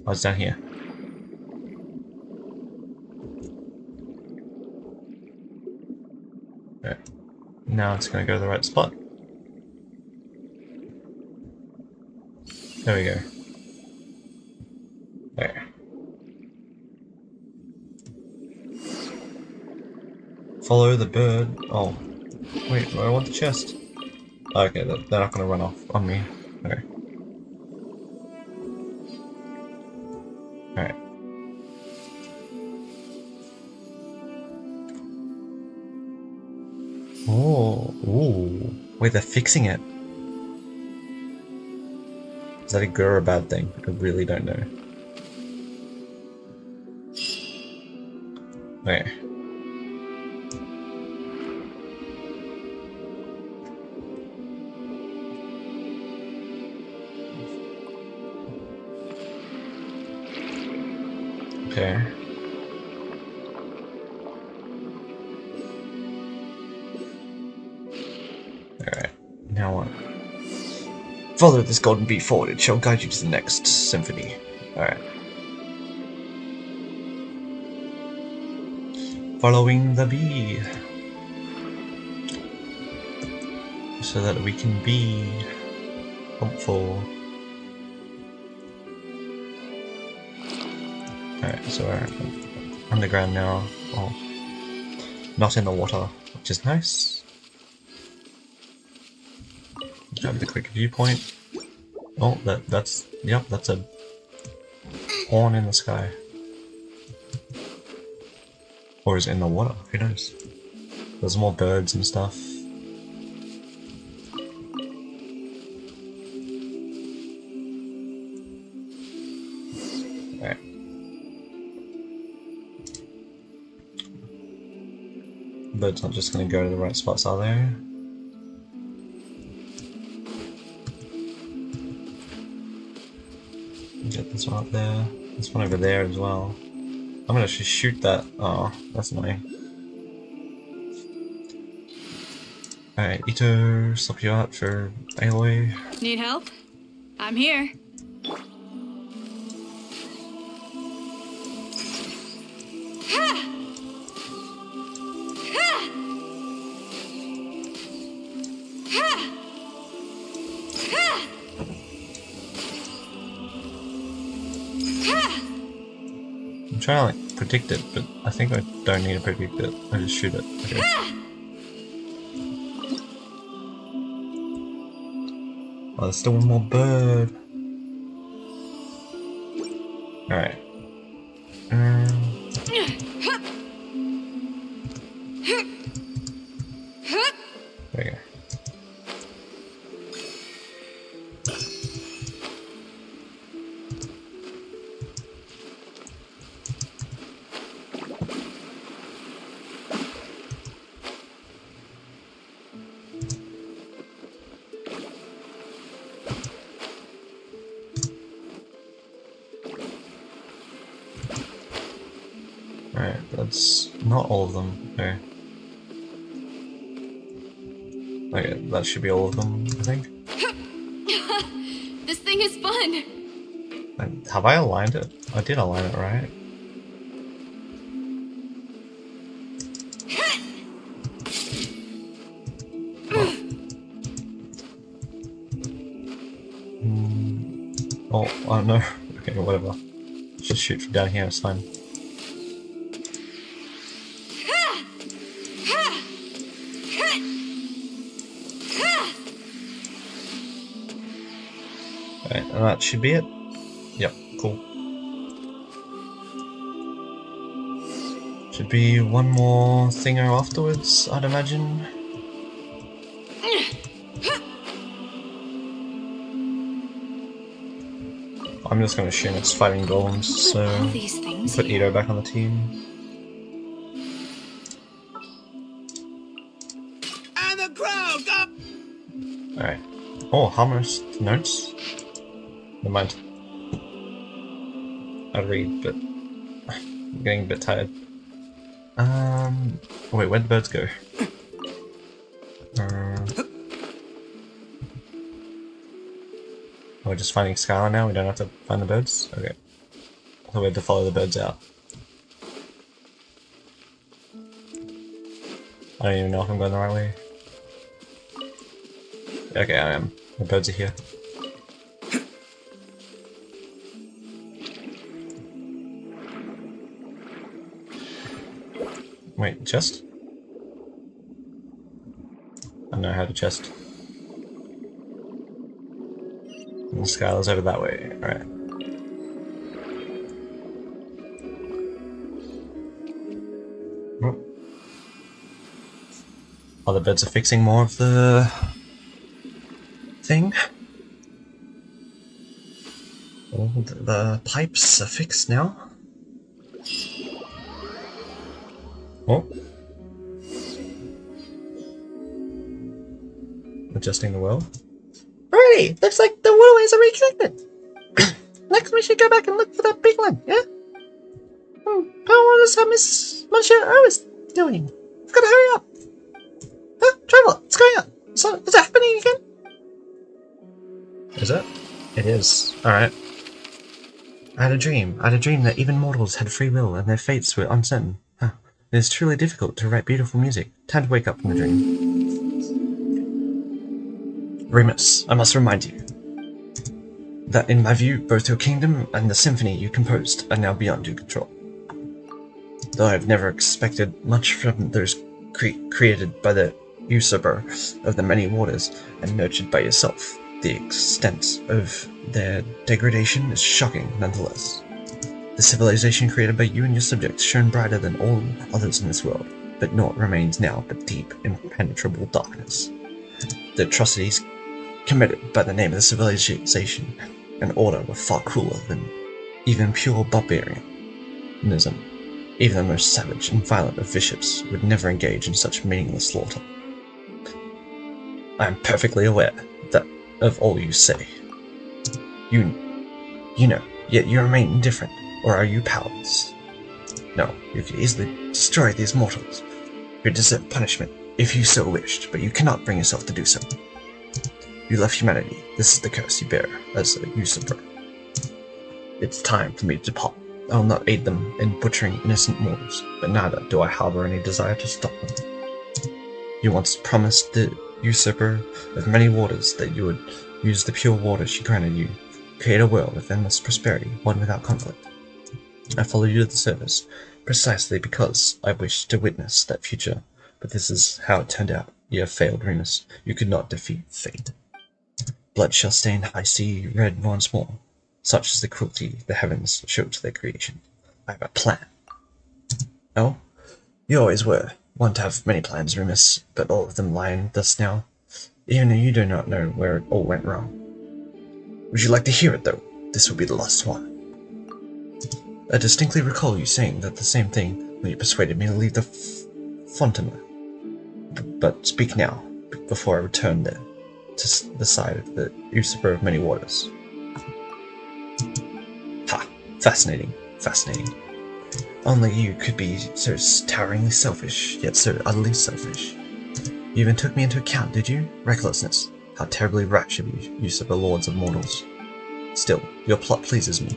Oh, it's down here. Okay. Now it's gonna go to the right spot. There we go. There. Follow the bird. Oh. Wait, I want the chest. Okay, they're not gonna run off on me. Okay. Alright. Oh, ooh. Wait, they're fixing it. Is that a good or a bad thing? I really don't know. Okay. Okay. Alright, now what? Follow this golden bee forward, it shall guide you to the next symphony. Alright. Following the bee. So that we can be hopeful. Alright, so we're underground now. Oh, not in the water, which is nice. Have the quick viewpoint. Oh, that's yep, that's a horn in the sky. Or is it in the water? Who knows? There's more birds and stuff. Alright. Birds not just gonna go to the right spots, are they? Get this one up there. This one over there as well. I'm gonna actually shoot that. Oh, that's annoying. Alright, Ito, swap you out for Aloy. Need help? I'm here. I'm trying to like predict it, but I think I don't need to predict it. I just shoot it. Okay. Oh, there's still one more bird. Alright. There you go. Alright, that's not all of them. Okay. Okay, that should be all of them, I think. This thing is fun. And have I aligned it? I did align it, right? Oh no. Okay, whatever. Just shoot from down here, it's fine. Alright, and that should be it. Yep, cool. Should be one more thinger afterwards, I'd imagine. I'm just gonna assume it's fighting golems, so All these things put here. Ito back on the team. And the crowd, go! Alright. Oh, harmless notes? Never mind. I'd read, but I'm getting a bit tired. Wait, where'd the birds go? We're just finding Skylar now, we don't have to find the birds? Okay. So we have to follow the birds out. I don't even know if I'm going the right way. Okay, I am. The birds are here. Wait, chest? I know how to chest. And the Skylar's over that way, alright. Oh, the birds are fixing more of the thing. Oh, the pipes are fixed now. Oh. Adjusting the well. Alrighty, looks like the waterways are reconnected. Next we should go back and look for that big one, yeah? How wonders how Miss Monsieur O is doing. I've got to hurry up. Huh? Traveler, what's going on? So, is that happening again? Is it? It is. Alright. I had a dream. I had a dream that even mortals had free will and their fates were uncertain. Huh. It is truly difficult to write beautiful music. Time to wake up from the dream. Remus, I must remind you that in my view, both your kingdom and the symphony you composed are now beyond your control. Though I have never expected much from those created by the usurper of the many waters and nurtured by yourself, the extent of their degradation is shocking nonetheless. The civilization created by you and your subjects shone brighter than all others in this world, but naught remains now but deep, impenetrable darkness. The atrocities committed by the name of the civilization and order were far crueler than even pure barbarianism. Even the most savage and violent of bishops would never engage in such meaningless slaughter. I am perfectly aware that of all you say. You know, yet you remain indifferent, or are you powerless? No, you could easily destroy these mortals, who deserve punishment if you so wished, but you cannot bring yourself to do so. You love humanity. This is the curse you bear as a usurper. It's time for me to depart. I will not aid them in butchering innocent mortals, but neither do I harbor any desire to stop them. You once promised the usurper of many waters that you would use the pure water she granted you, create a world of endless prosperity, one without conflict. I followed you to the surface, precisely because I wished to witness that future, but this is how it turned out. You have failed, Remus. You could not defeat fate. Blood shall stain high sea red once more. Such is the cruelty the heavens show to their creation. I have a plan. Oh? You always were. One to have many plans, Remus, but all of them lie in dust now. Even you do not know where it all went wrong. Would you like to hear it, though? This will be the last one. I distinctly recall you saying that the same thing when you persuaded me to leave the Fontaine. But speak now, before I return there, to the side of the usurper of many waters. Ha! Fascinating, fascinating. Only you could be so toweringly selfish, yet so utterly selfish. You even took me into account, did you? Recklessness. How terribly rash of you, usurper lords of mortals. Still, your plot pleases me.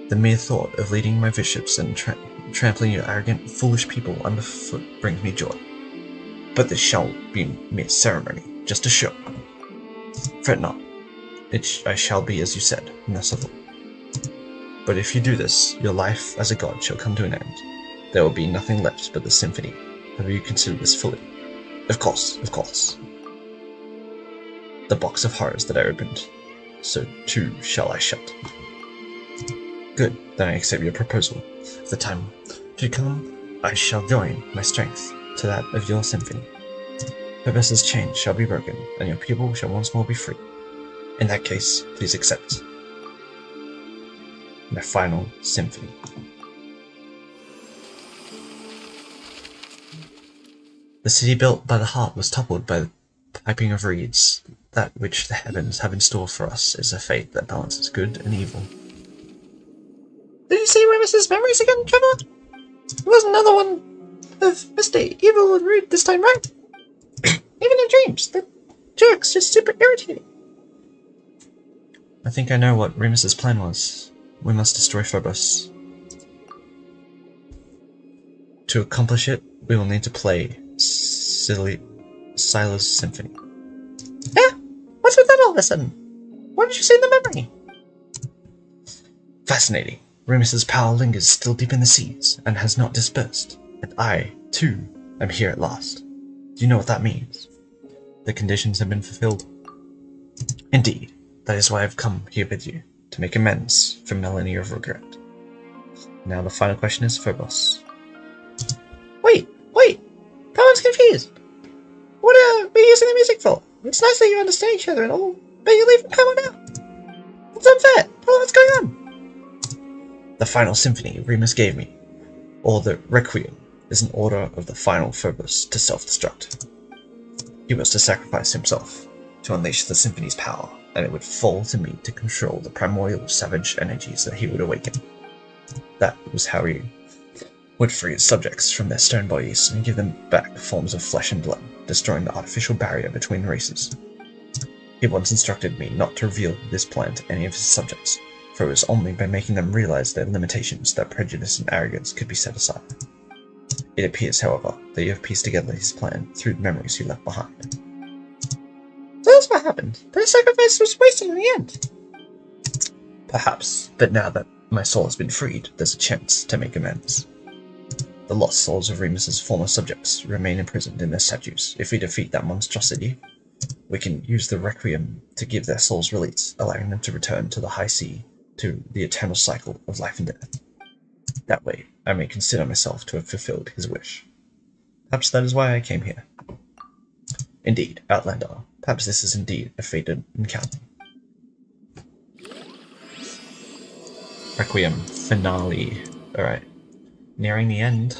The mere thought of leading my bishops and trampling your arrogant, foolish people underfoot brings me joy. But this shall be mere ceremony, just a show. Fret not. I shall be, as you said, merciful. But if you do this, your life as a god shall come to an end. There will be nothing left but the symphony. Have you considered this fully? Of course, of course. The box of horrors that I opened. so too shall I shut. Good, then I accept your proposal. If the time should come, I shall join my strength to that of your symphony. Purpose's chains shall be broken, and your people shall once more be free. In that case, please accept my final symphony. The city built by the heart was toppled by the piping of reeds. That which the heavens have in store for us is a fate that balances good and evil. Did you see Remus's memories again, Trevor? It was another one of Mr. Evil and Rude this time, right? Even in dreams, the jerk's just super irritating. I think I know what Remus's plan was. We must destroy Phobos. To accomplish it, we will need to play Sila's symphony. Yeah? What's with that all of a sudden? What did you say in the memory? Fascinating. Remus's power lingers still deep in the seas, and has not dispersed. And I, too, am here at last. Do you know what that means? The conditions have been fulfilled. Indeed, that is why I've come here with you, to make amends for millennia of regret. Now the final question is Phobos. Wait! Paimon confused! What are we using the music for? It's nice that you understand each other and all, but you're leaving Paimon out! It's unfair! What's going on? The final symphony Remus gave me, or the Requiem, is an order of the final Phobos to self-destruct. He was to sacrifice himself, to unleash the symphony's power, and it would fall to me to control the primordial savage energies that he would awaken. That was how he would free his subjects from their stone bodies and give them back forms of flesh and blood, destroying the artificial barrier between races. He once instructed me not to reveal this plan to any of his subjects, for it was only by making them realize their limitations that prejudice and arrogance could be set aside. It appears, however, that you have pieced together his plan through the memories you left behind. So that's what happened. The sacrifice was wasted in the end. Perhaps, but now that my soul has been freed, there's a chance to make amends. The lost souls of Remus's former subjects remain imprisoned in their statues. If we defeat that monstrosity, we can use the Requiem to give their souls release, allowing them to return to the high sea, to the eternal cycle of life and death. That way, I may consider myself to have fulfilled his wish. Perhaps that is why I came here. Indeed, Outlander, perhaps this is indeed a fated encounter. Requiem finale. Alright. Nearing the end.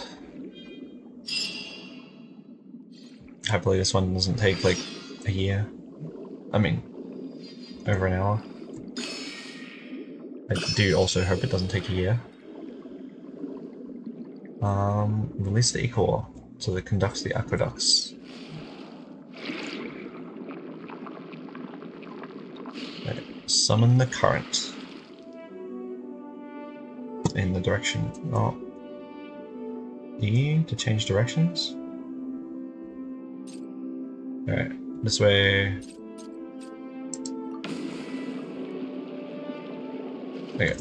Hopefully this one doesn't take like a year. I mean, over an hour. I do also hope it doesn't take a year. Release the Ichor so that conducts the aqueducts. Right. Summon the current in the direction. Oh. E to change directions? Alright, this way. Okay.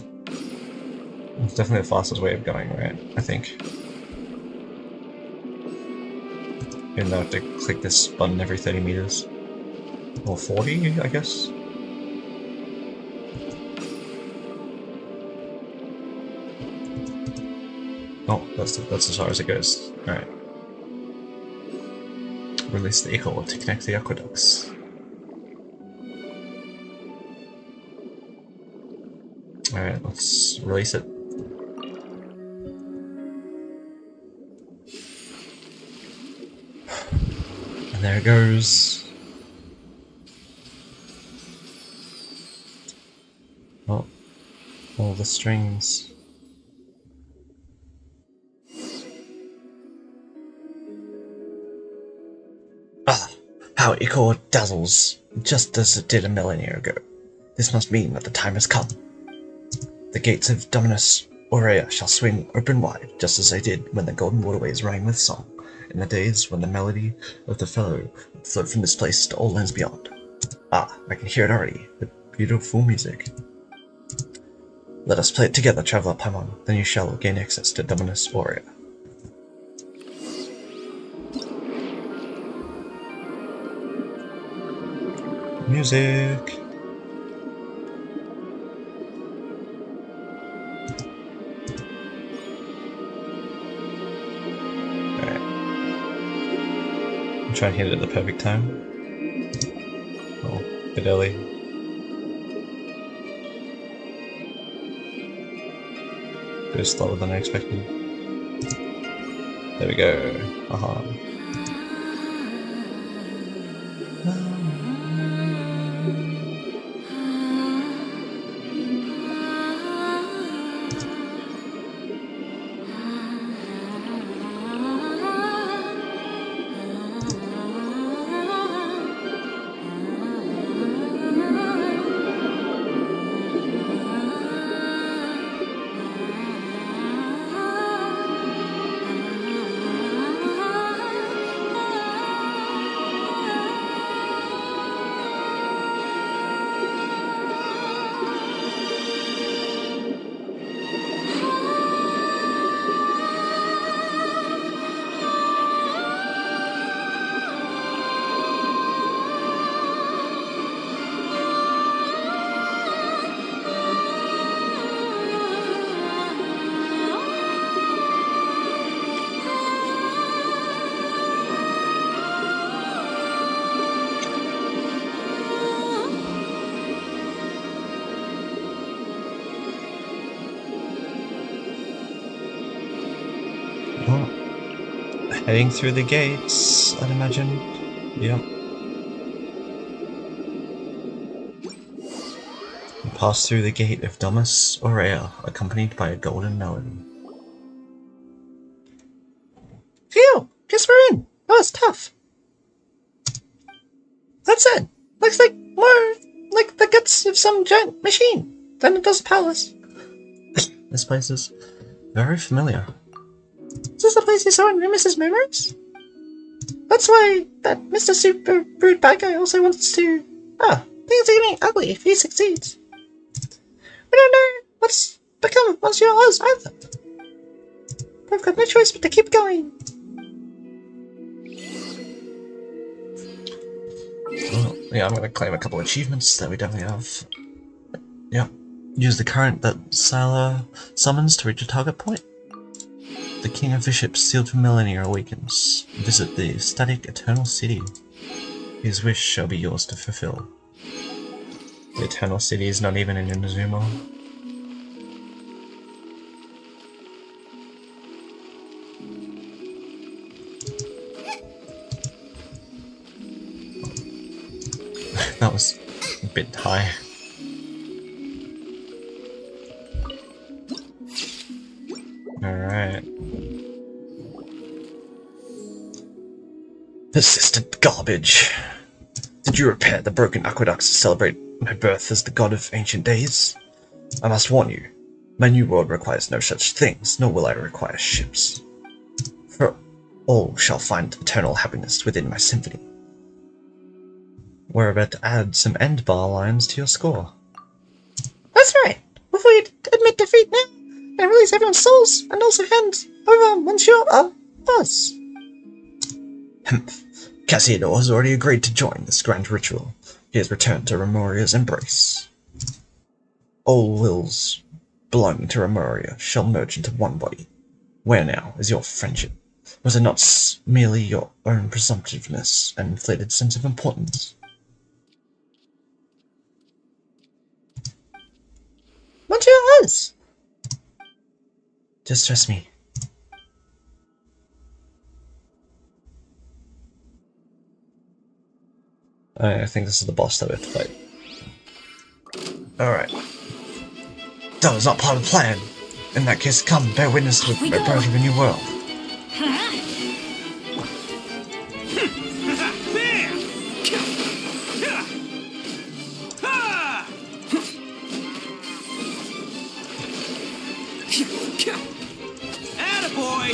It's definitely the fastest way of going, right? I think. Even though I have to click this button every 30 meters. Or 40, I guess? Oh, that's as far as it goes. Alright. Release the Ichor to connect the aqueducts. Alright, let's release it. And there it goes. Oh, all the strings. Ah, how Ichor dazzles, just as it did a millennia ago. This must mean that the time has come. The gates of Dominus Aurea shall swing open wide, just as they did when the golden waterways rang with song, in the days when the melody of the fellow would float from this place to all lands beyond. Ah, I can hear it already, the beautiful music. Let us play it together, Traveller Paimon, then you shall gain access to Dominus Aurea. Music! try and hit it at the perfect time. Oh, a bit early. Bit slower than I expected. There we go. Aha. Well, heading through the gates, I'd imagine. Yep. We pass through the gate of Domus Aurea, accompanied by a golden melon. Phew! Guess we're in! That was tough. That's it! Looks like more like the guts of some giant machine than it does a palace. This place is very familiar. Is this the place you saw in Remus's memories? That's why that Mr. Super Rude Bad Guy also wants to... Ah, things are getting ugly if he succeeds. We don't know what's become of Monsieur Oz either. We've got no choice but to keep going. Well, yeah, I'm gonna claim a couple of achievements that we definitely have. Yep. Use the current that Sylar summons to reach a target point. The King of Bishops sealed for millennia awakens. Visit the static Eternal City. His wish shall be yours to fulfill. The Eternal City is not even in Inazuma. That was a bit high. Alright. Persistent garbage. Did you repair the broken aqueducts to celebrate my birth as the god of ancient days? I must warn you, my new world requires no such things, nor will I require ships. For all shall find eternal happiness within my symphony. We're about to add some end bar lines to your score. That's right! Before you admit defeat now, and release everyone's souls, and also hand over Monsieur Oz. Cassiodor has already agreed to join this grand ritual. He has returned to Remoria's embrace. All wills belonging to Remoria shall merge into one body. Where now is your friendship? Was it not merely your own presumptiveness and inflated sense of importance? Monsieur Oz! Just trust me. I think this is the boss that we have to fight. Alright. That was not part of the plan. In that case, come, bear witness to the birth of a new world. Attaboy!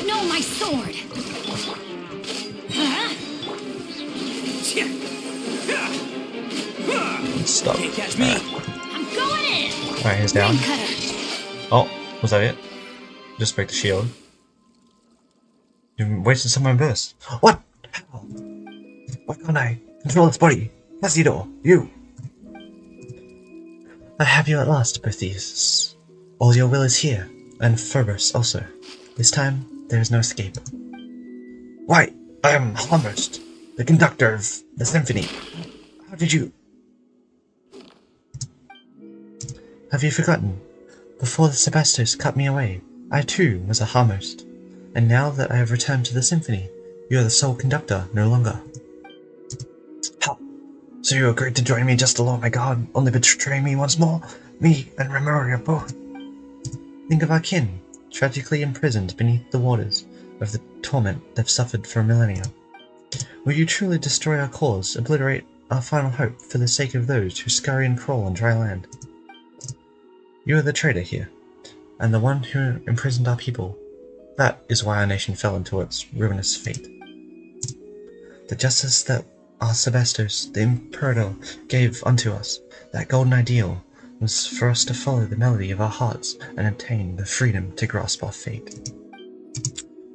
No, my sword! Stop. Can't catch me! I'm going in! Alright, he's down. Ring cutter. Oh, was that it? Just break the shield. You wasted some of my burst. What? How? Why can't I control its body? Cassiodor, you! I have you at last, Pertheus. All your will is here, and Phobos also. This time, there is no escape. Why, I am Harmhurst, the conductor of the symphony. How did you... Have you forgotten? Before the Sebastos cut me away, I too was a Harmhurst. And now that I have returned to the symphony, you are the sole conductor no longer. How? So you agreed to join me just to lower my guard, only betray me once more? Me and Remoria both. Think of our kin, tragically imprisoned beneath the waters of the torment they've suffered for millennia. Will you truly destroy our cause, obliterate our final hope for the sake of those who scurry and crawl on dry land? You are the traitor here, and the one who imprisoned our people. That is why our nation fell into its ruinous fate. The justice that our Sebastos, the Imperator, gave unto us, that golden ideal, was for us to follow the melody of our hearts and obtain the freedom to grasp our fate.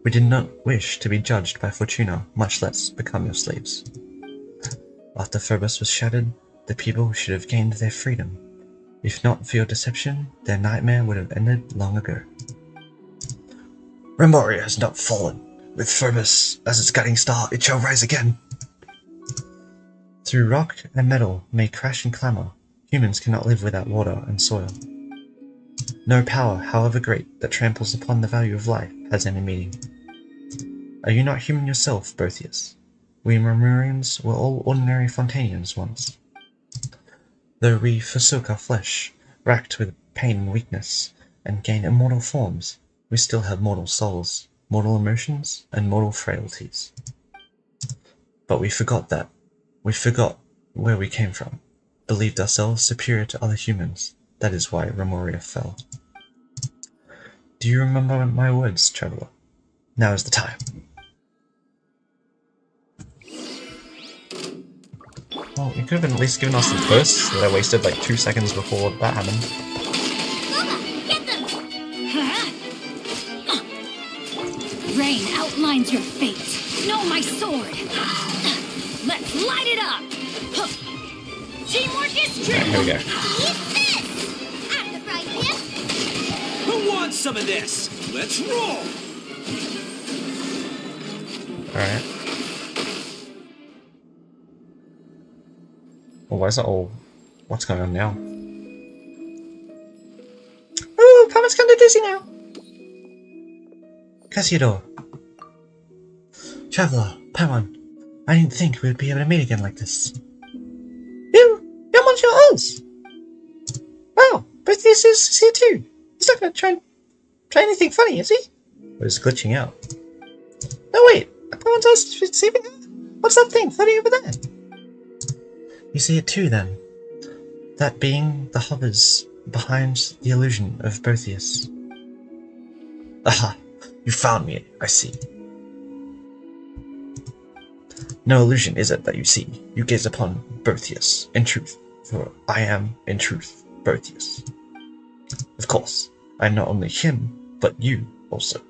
We did not wish to be judged by Fortuna, much less become your slaves. After Phobos was shattered, the people should have gained their freedom. If not for your deception, their nightmare would have ended long ago. Remoria has not fallen. With Phobos as its guiding star, it shall rise again. Through rock and metal may crash and clamour, humans cannot live without water and soil. No power, however great, that tramples upon the value of life has any meaning. Are you not human yourself, Boethius? We Remorians were all ordinary Fontanians once. Though we forsook our flesh, racked with pain and weakness, and gained immortal forms, we still have mortal souls, mortal emotions, and mortal frailties. But we forgot that. We forgot where we came from, believed ourselves superior to other humans. That is why Remoria fell. Do you remember my words, traveler? Now is the time. Well, you could have at least given us the first that I wasted like 2 seconds before that happened. Get them! Rain outlines your fate. Know my sword. Let's light it up. Teamwork is true. Okay, here we go. Eat this! I'm the fried gift. Who wants some of this? Let's roll! Alright. Well, why is that all... What's going on now? Ooh, Papa's kinda dizzy now! Cassiodor. Traveler, Paimon, I didn't think we'd be able to meet again like this. You're Monsieur Oz! Wow, Boethius is here too. He's not gonna try anything funny, is he? Or is glitching out. No wait, Paimon's Oz receiving her? What's that thing floating over there? You see it too, then. That being the hovers behind the illusion of Boethius. Aha! You found me, I see. No illusion is it that you see. You gaze upon Boethius, in truth, for I am, in truth, Boethius. Of course, I am not only him, but you also.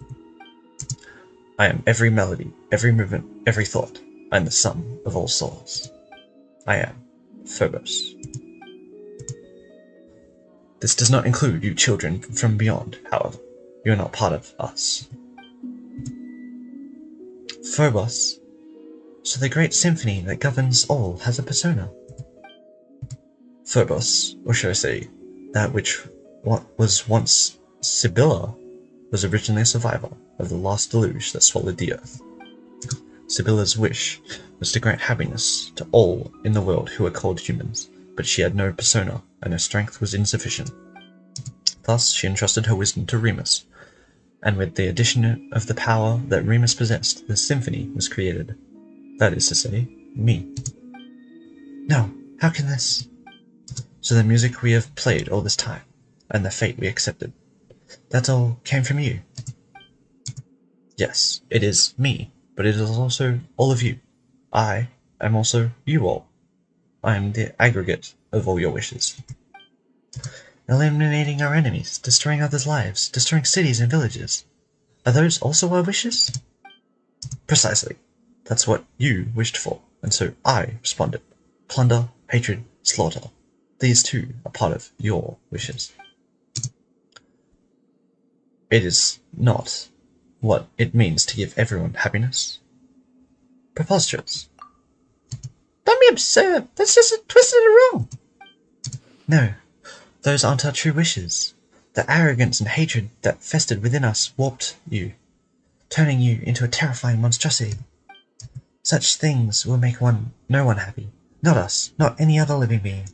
I am every melody, every movement, every thought. I am the sum of all souls. I am Phobos. This does not include you children from beyond, however. You are not part of us. Phobos. So the great symphony that governs all has a persona. Phobos, or should I say, that which was once Sibylla, was originally a survivor of the last deluge that swallowed the earth. Sibylla's wish was to grant happiness to all in the world who were called humans, but she had no persona, and her strength was insufficient. Thus she entrusted her wisdom to Remus, and with the addition of the power that Remus possessed, the symphony was created. That is to say, me. No, how can this? So the music we have played all this time, and the fate we accepted, that all came from you. Yes, it is me, but it is also all of you. I am also you all. I am the aggregate of all your wishes. Eliminating our enemies, destroying others' lives, destroying cities and villages. Are those also our wishes? Precisely. That's what you wished for, and so I responded. Plunder, hatred, slaughter. These too are part of your wishes. It is not what it means to give everyone happiness? Preposterous. Don't be absurd. That's just twisted and wrong. No, those aren't our true wishes. The arrogance and hatred that festered within us warped you, turning you into a terrifying monstrosity. Such things will make no one happy. Not us, not any other living being.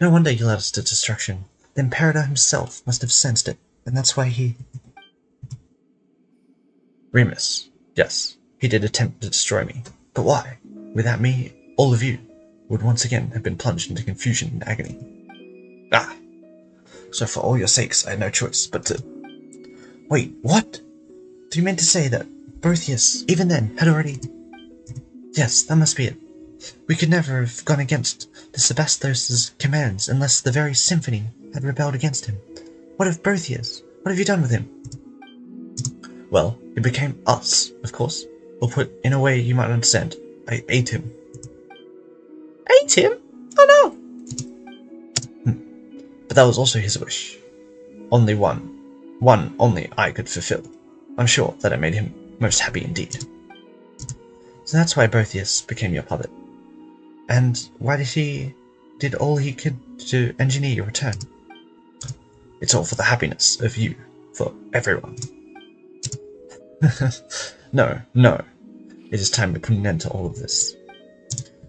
No wonder you led us to destruction. The Imperator himself must have sensed it, and that's why he... Remus. Yes, he did attempt to destroy me. But why? Without me, all of you would once again have been plunged into confusion and agony. Ah! So for all your sakes, I had no choice but to... Wait, what? Do you mean to say that Boethius, even then, had already... Yes, that must be it. We could never have gone against the Sebastos' commands unless the very symphony had rebelled against him. What of Boethius? What have you done with him? Well, he became us, of course. Or put in a way you might understand. I ate him. Ate him? Oh no! But that was also his wish. Only one. One only I could fulfill. I'm sure that I made him most happy indeed. So that's why Boethius became your puppet. And why did all he could to engineer your return? It's all for the happiness of you, for everyone. No. It is time to put an end to all of this.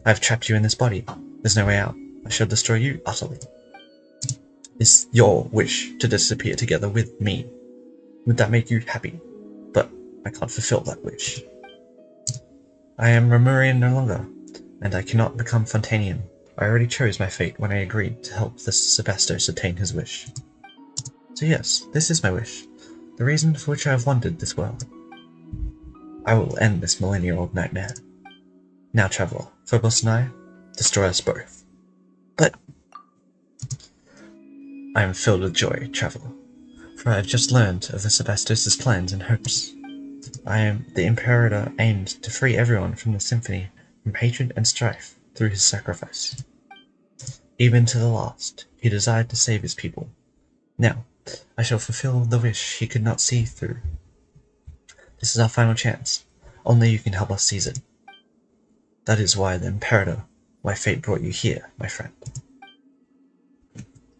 I've trapped you in this body. There's no way out. I shall destroy you utterly. It's your wish to disappear together with me. Would that make you happy? But I can't fulfill that wish. I am Romurian no longer, and I cannot become Fontanian. I already chose my fate when I agreed to help the Sebastos attain his wish. So yes, this is my wish, the reason for which I have wandered this world. I will end this millennia-old nightmare. Now, traveler, Phobos and I, destroy us both. But I am filled with joy, traveler, for I have just learned of the Sebastos' plans and hopes. The Imperator aimed to free everyone from the symphony, from hatred and strife, through his sacrifice. Even to the last, he desired to save his people. Now, I shall fulfill the wish he could not see through. This is our final chance. Only you can help us seize it. That is why the Imperator, why fate brought you here, my friend.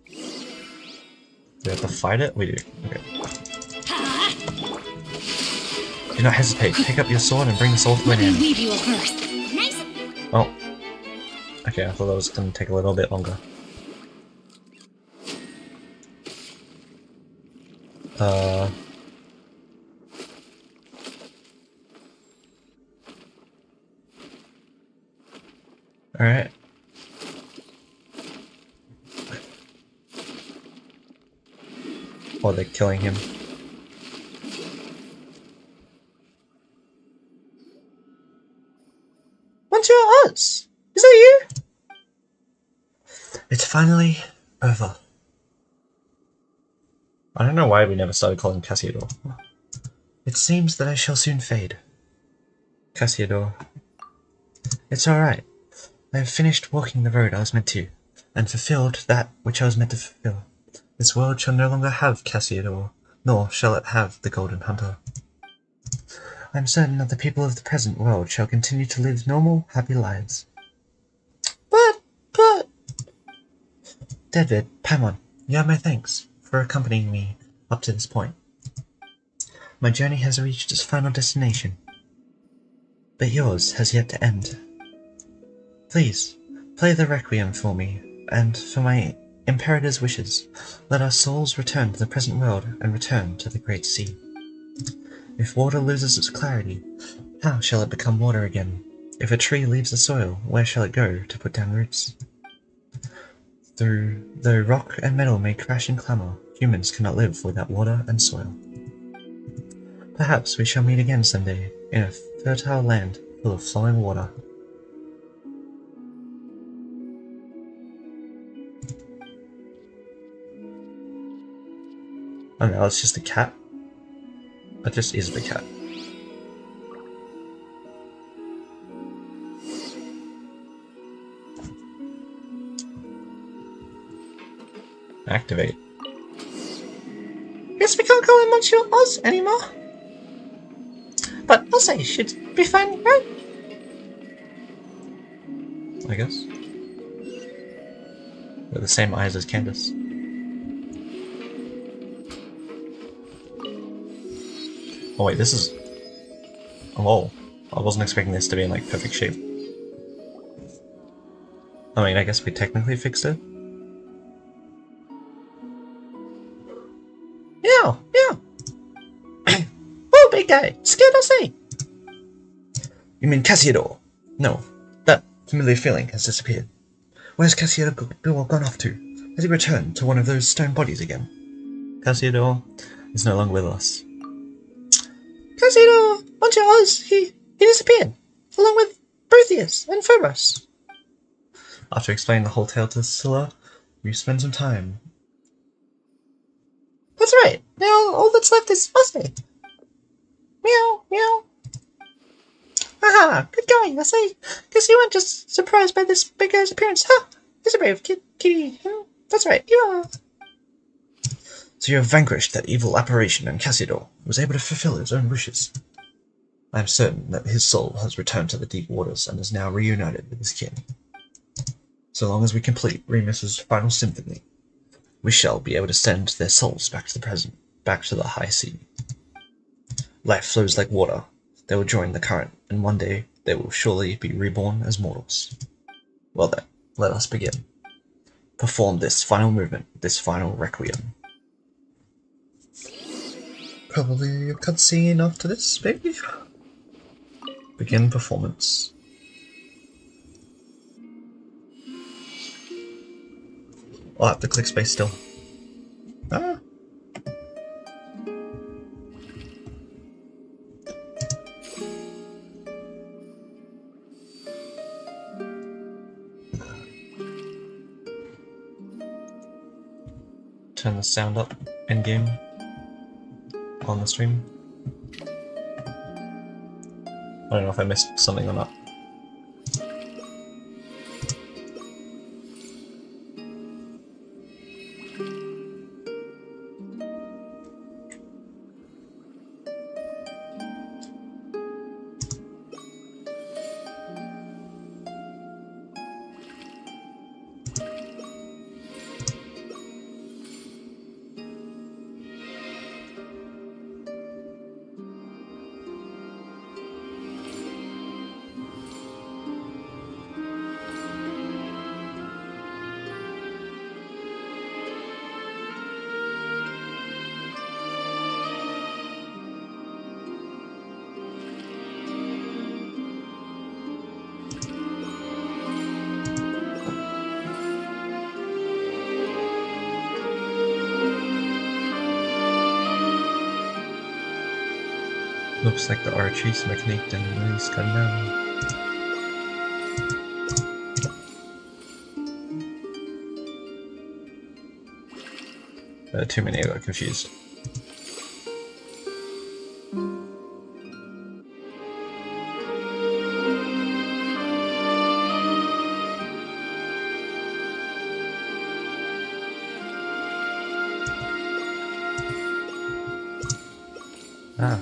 Do we have to fight it? We do. Okay. Do not hesitate. Pick up your sword and bring us all to an end. Leave you a verse. Nice. Oh. Okay, I thought that was going to take a little bit longer. Alright. Oh, they're killing him. Monsieur Oz! Is that you? It's finally over. I don't know why we never started calling Cassiodor. It seems that I shall soon fade. Cassiodor. It's alright. I have finished walking the road I was meant to, and fulfilled that which I was meant to fulfill. This world shall no longer have Cassiodor, nor shall it have the Golden Hunter. I am certain that the people of the present world shall continue to live normal, happy lives. But... David, Paimon, you have my thanks for accompanying me up to this point. My journey has reached its final destination, but yours has yet to end. Please, play the Requiem for me, and for my Imperator's wishes. Let our souls return to the present world and return to the Great Sea. If water loses its clarity, how shall it become water again? If a tree leaves the soil, where shall it go to put down roots? Though rock and metal may crash and clamour, humans cannot live without water and soil. Perhaps we shall meet again someday, in a fertile land full of flowing water. Oh no, it's just a cat. That just is the cat. Activate. Guess we can't call him Monsieur Oz anymore. I'll say she'd be fine, right? I guess. With the same eyes as Candace. Oh wait, this is... Oh, I wasn't expecting this to be in like perfect shape. I mean, I guess we technically fixed it. Yeah, yeah. Oh, big guy, scared or say? You mean Cassiodor? No, that familiar feeling has disappeared. Where's Cassiodor gone off to? Has he returned to one of those stone bodies again? Cassiodor is no longer with us. Cassiodor, once it was, he disappeared, along with Protheus and Phobos. After explaining the whole tale to Scylla, we spend some time. That's right, now all that's left is Musty. Meow, meow. Haha, good going, I say. Guess you weren't just surprised by this big guy's appearance, huh? He's a brave kitty. That's right, you are. So you have vanquished that evil apparition, and Cassiodor was able to fulfill his own wishes. I am certain that his soul has returned to the deep waters and is now reunited with his kin. So long as we complete Remus's final symphony, we shall be able to send their souls back to the present, back to the high sea. Life flows like water. They will join the current, and one day they will surely be reborn as mortals. Well then, let us begin. Perform this final movement, this final requiem. Probably a cutscene after this, maybe? Begin performance. I'll have to click space still. Ah. Turn the sound up in game on the stream. I don't know if I missed something or not. Looks like the archery's mechanic didn't really cut down. Too many, I got confused. Ah.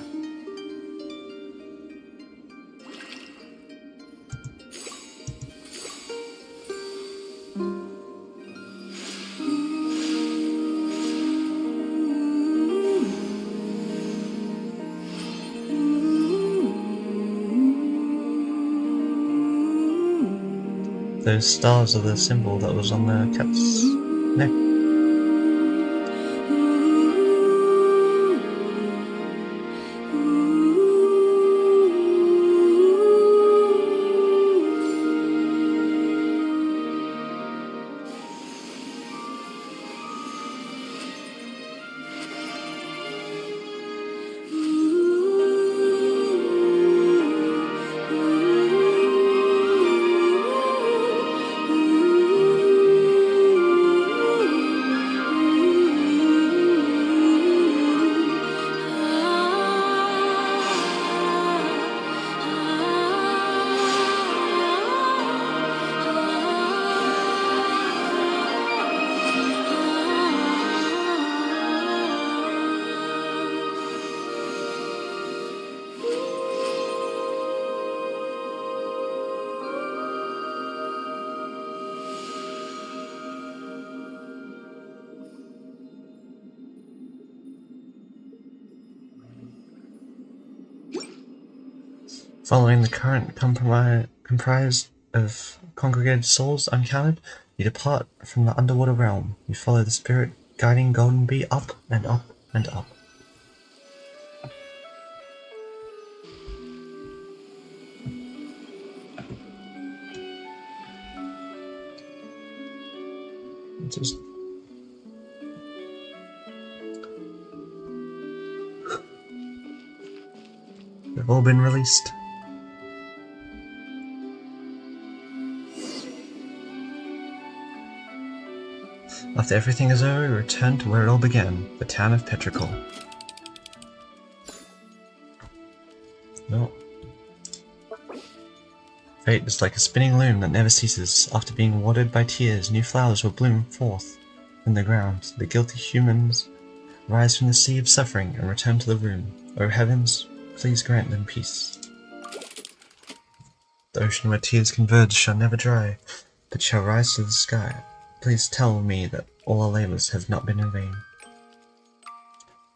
Those stars are the symbol that was on the cat's neck. Following the current comprised of congregated souls uncounted, you depart from the underwater realm. You follow the spirit guiding Golden Bee up and up and up. Just they've all been released. After everything is over, we return to where it all began, the town of Petrichor. No. Fate is like a spinning loom that never ceases. After being watered by tears, new flowers will bloom forth from the ground. The guilty humans rise from the sea of suffering and return to the room. O heavens, please grant them peace. The ocean where tears converge shall never dry, but shall rise to the sky. Please tell me that all our labors have not been in vain.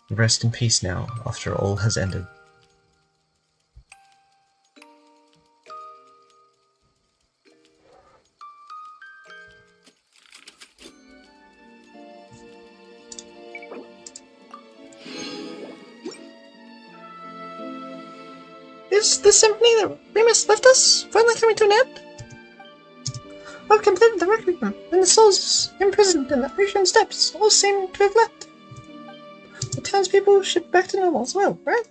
Rest in peace now, after all has ended. Is the symphony that Remus left us finally coming to an end? I've completed the requiem, and the souls imprisoned in the ocean steps all seem to have left. The townspeople should be back to normal as well, right?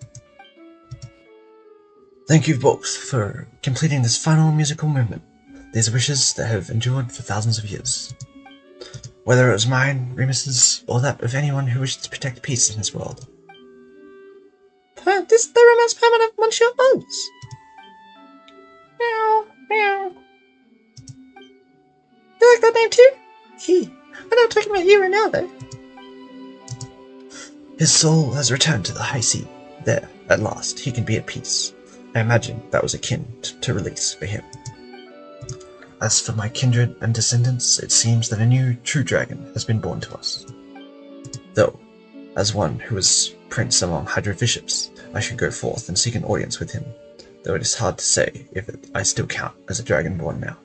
Thank you both for completing this final musical movement. These are wishes that have endured for thousands of years. Whether it was mine, Remus's, or that of anyone who wished to protect peace in this world. This is the romance poem of Monsieur Holmes. Meow, meow. You like that name too? I'm not talking about you right now, though. His soul has returned to the high sea. There, at last, he can be at peace. I imagine that was akin to release for him. As for my kindred and descendants, it seems that a new true dragon has been born to us. Though, as one who is prince among Hydra bishops, I should go forth and seek an audience with him, though it is hard to say if I still count as a dragonborn now.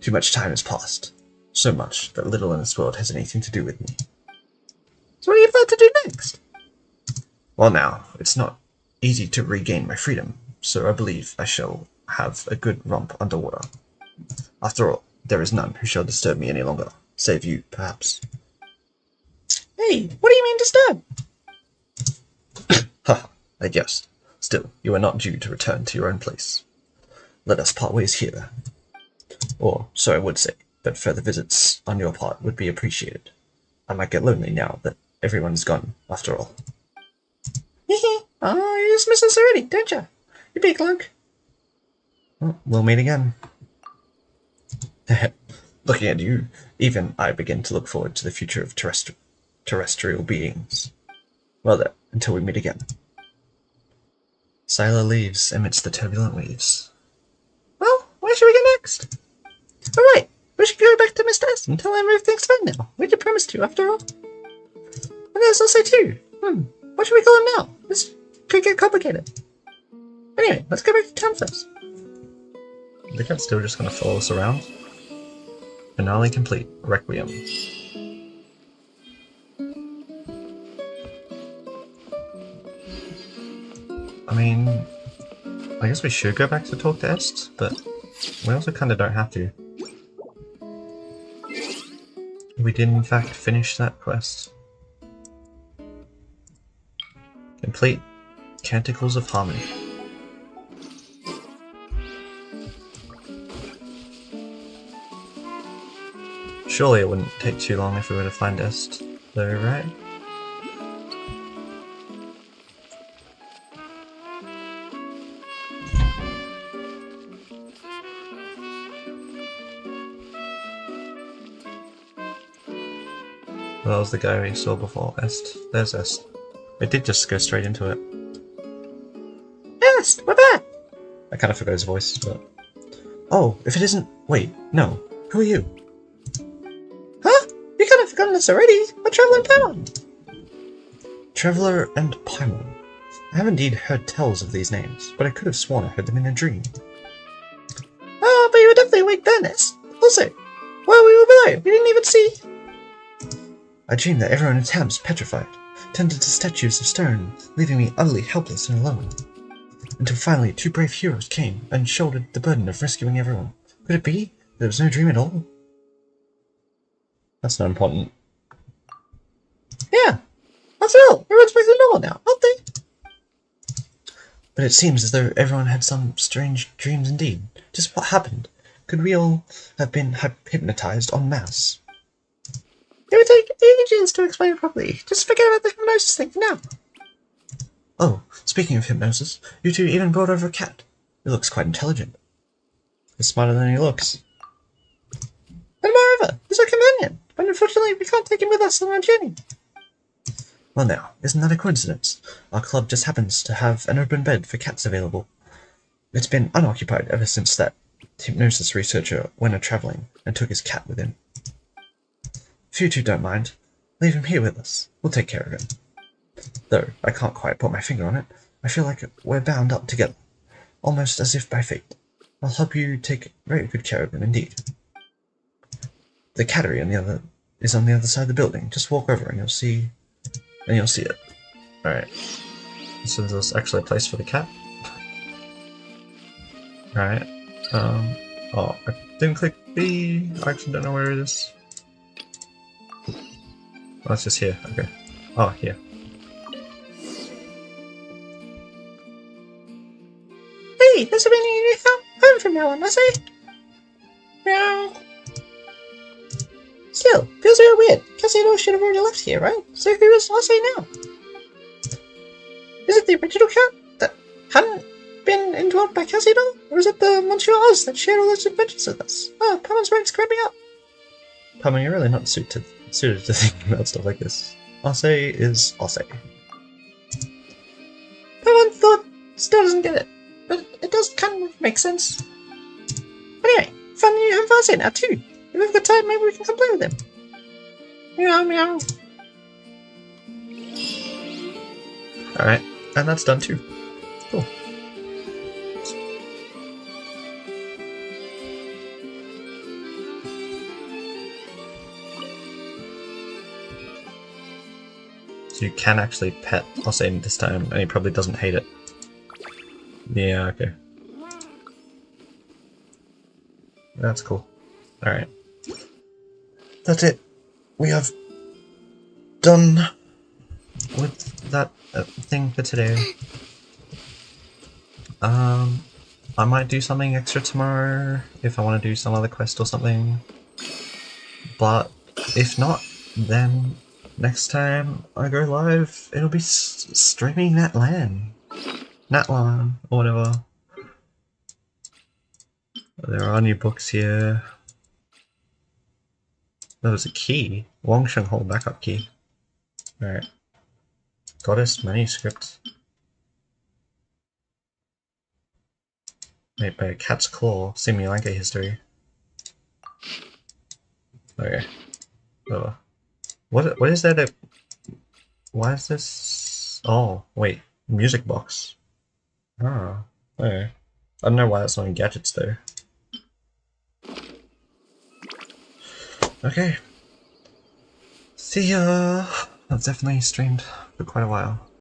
Too much time has passed, so much that little in this world has anything to do with me. So what do you plan to do next? Well now, it's not easy to regain my freedom, so I believe I shall have a good romp underwater. After all, there is none who shall disturb me any longer, save you, perhaps. Hey, what do you mean disturb? Haha, I jest. Still, you are not due to return to your own place. Let us part ways here. Or, so I would say, but further visits on your part would be appreciated. I might get lonely now that everyone's gone, after all. Oh, you just miss us already, don't you? You big lug. Well, we'll meet again. Looking at you, even I begin to look forward to the future of terrestrial beings. Well then, until we meet again. Scylla leaves amidst the turbulent waves. Well, where should we go next? Alright, we should go back to Mr. S and tell him everything's fine now. We did promise to, after all. And there's also too. What should we call him now? This could get complicated. Anyway, let's go back to town first. The cat's still just gonna follow us around. Finale complete. Requiem. I mean, I guess we should go back to talk to Est, but we also kinda don't have to. We did in fact finish that quest. Complete Canticles of Harmony. Surely it wouldn't take too long if we were to find Est, though, right? That was the guy we saw before. Est. There's Est. We did just go straight into it. Est, we're back! I kind of forgot his voice, but... Oh, if it isn't... Wait, no. Who are you? Huh? You kind of forgotten us already. We're Traveler and Paimon. Traveler and Paimon. I have indeed heard tells of these names, but I could have sworn I heard them in a dream. Oh, but you were definitely awake then, Ness. Also, while we were below, we didn't even see. I dreamed that everyone in town was petrified, turned into statues of stone, leaving me utterly helpless and alone. Until finally 2 brave heroes came and shouldered the burden of rescuing everyone. Could it be that it was no dream at all? That's not important. Yeah, after all, everyone's back to normal now, aren't they? But it seems as though everyone had some strange dreams indeed. Just what happened? Could we all have been hypnotized en masse? It would take ages to explain it properly. Just forget about the hypnosis thing for now. Oh, speaking of hypnosis, you two even brought over a cat. It looks quite intelligent. It's smarter than he looks. And moreover, he's our companion, but unfortunately we can't take him with us on our journey. Well now, isn't that a coincidence? Our club just happens to have an open bed for cats available. It's been unoccupied ever since that hypnosis researcher went a-travelling and took his cat with him. If you two don't mind, leave him here with us. We'll take care of him. Though I can't quite put my finger on it, I feel like we're bound up together, almost as if by fate. I'll help you take very good care of him indeed. The cattery is on the other side of the building. Just walk over and you'll see it. Alright. So there's actually a place for the cat. Alright. Oh, I didn't click B. I actually don't know where it is. Oh, it's just here. Okay. Oh, here. Hey, this will be your new home from now on, I say. Meow. Still, feels very weird. Casino should have already left here, right? So who is Ase now? Is it the original cat that hadn't been indwelt by Casino? Or is it the Monsieur Oz that shared all those adventures with us? Oh, Pamon's brain's cramping up. Pamon, you're really not suited to thinking about stuff like this. Ase is Ase. Pamon thought still doesn't get it, but it does kind of make sense. Anyway, found a new home for Ase now too. If we've got time, maybe we can come play with him. Meow meow. Alright, and that's done too. Cool. So you can actually pet Hossein this time, and he probably doesn't hate it. Yeah, okay. That's cool. Alright. That's it. We have done with that thing for today. I might do something extra tomorrow if I want to do some other quest or something. But if not, then next time I go live, it'll be streaming Natlan. Natlan, or whatever. There are new books here. There was a key. Wangsheng Hole backup key. Alright. Goddess manuscript. Made by a cat's claw. Sri Lanka history. Okay. Oh. What is that? Why is this? Oh, wait. Music box. Oh. Okay. I don't know why that's not in gadgets though. Okay. See ya! I've definitely streamed for quite a while.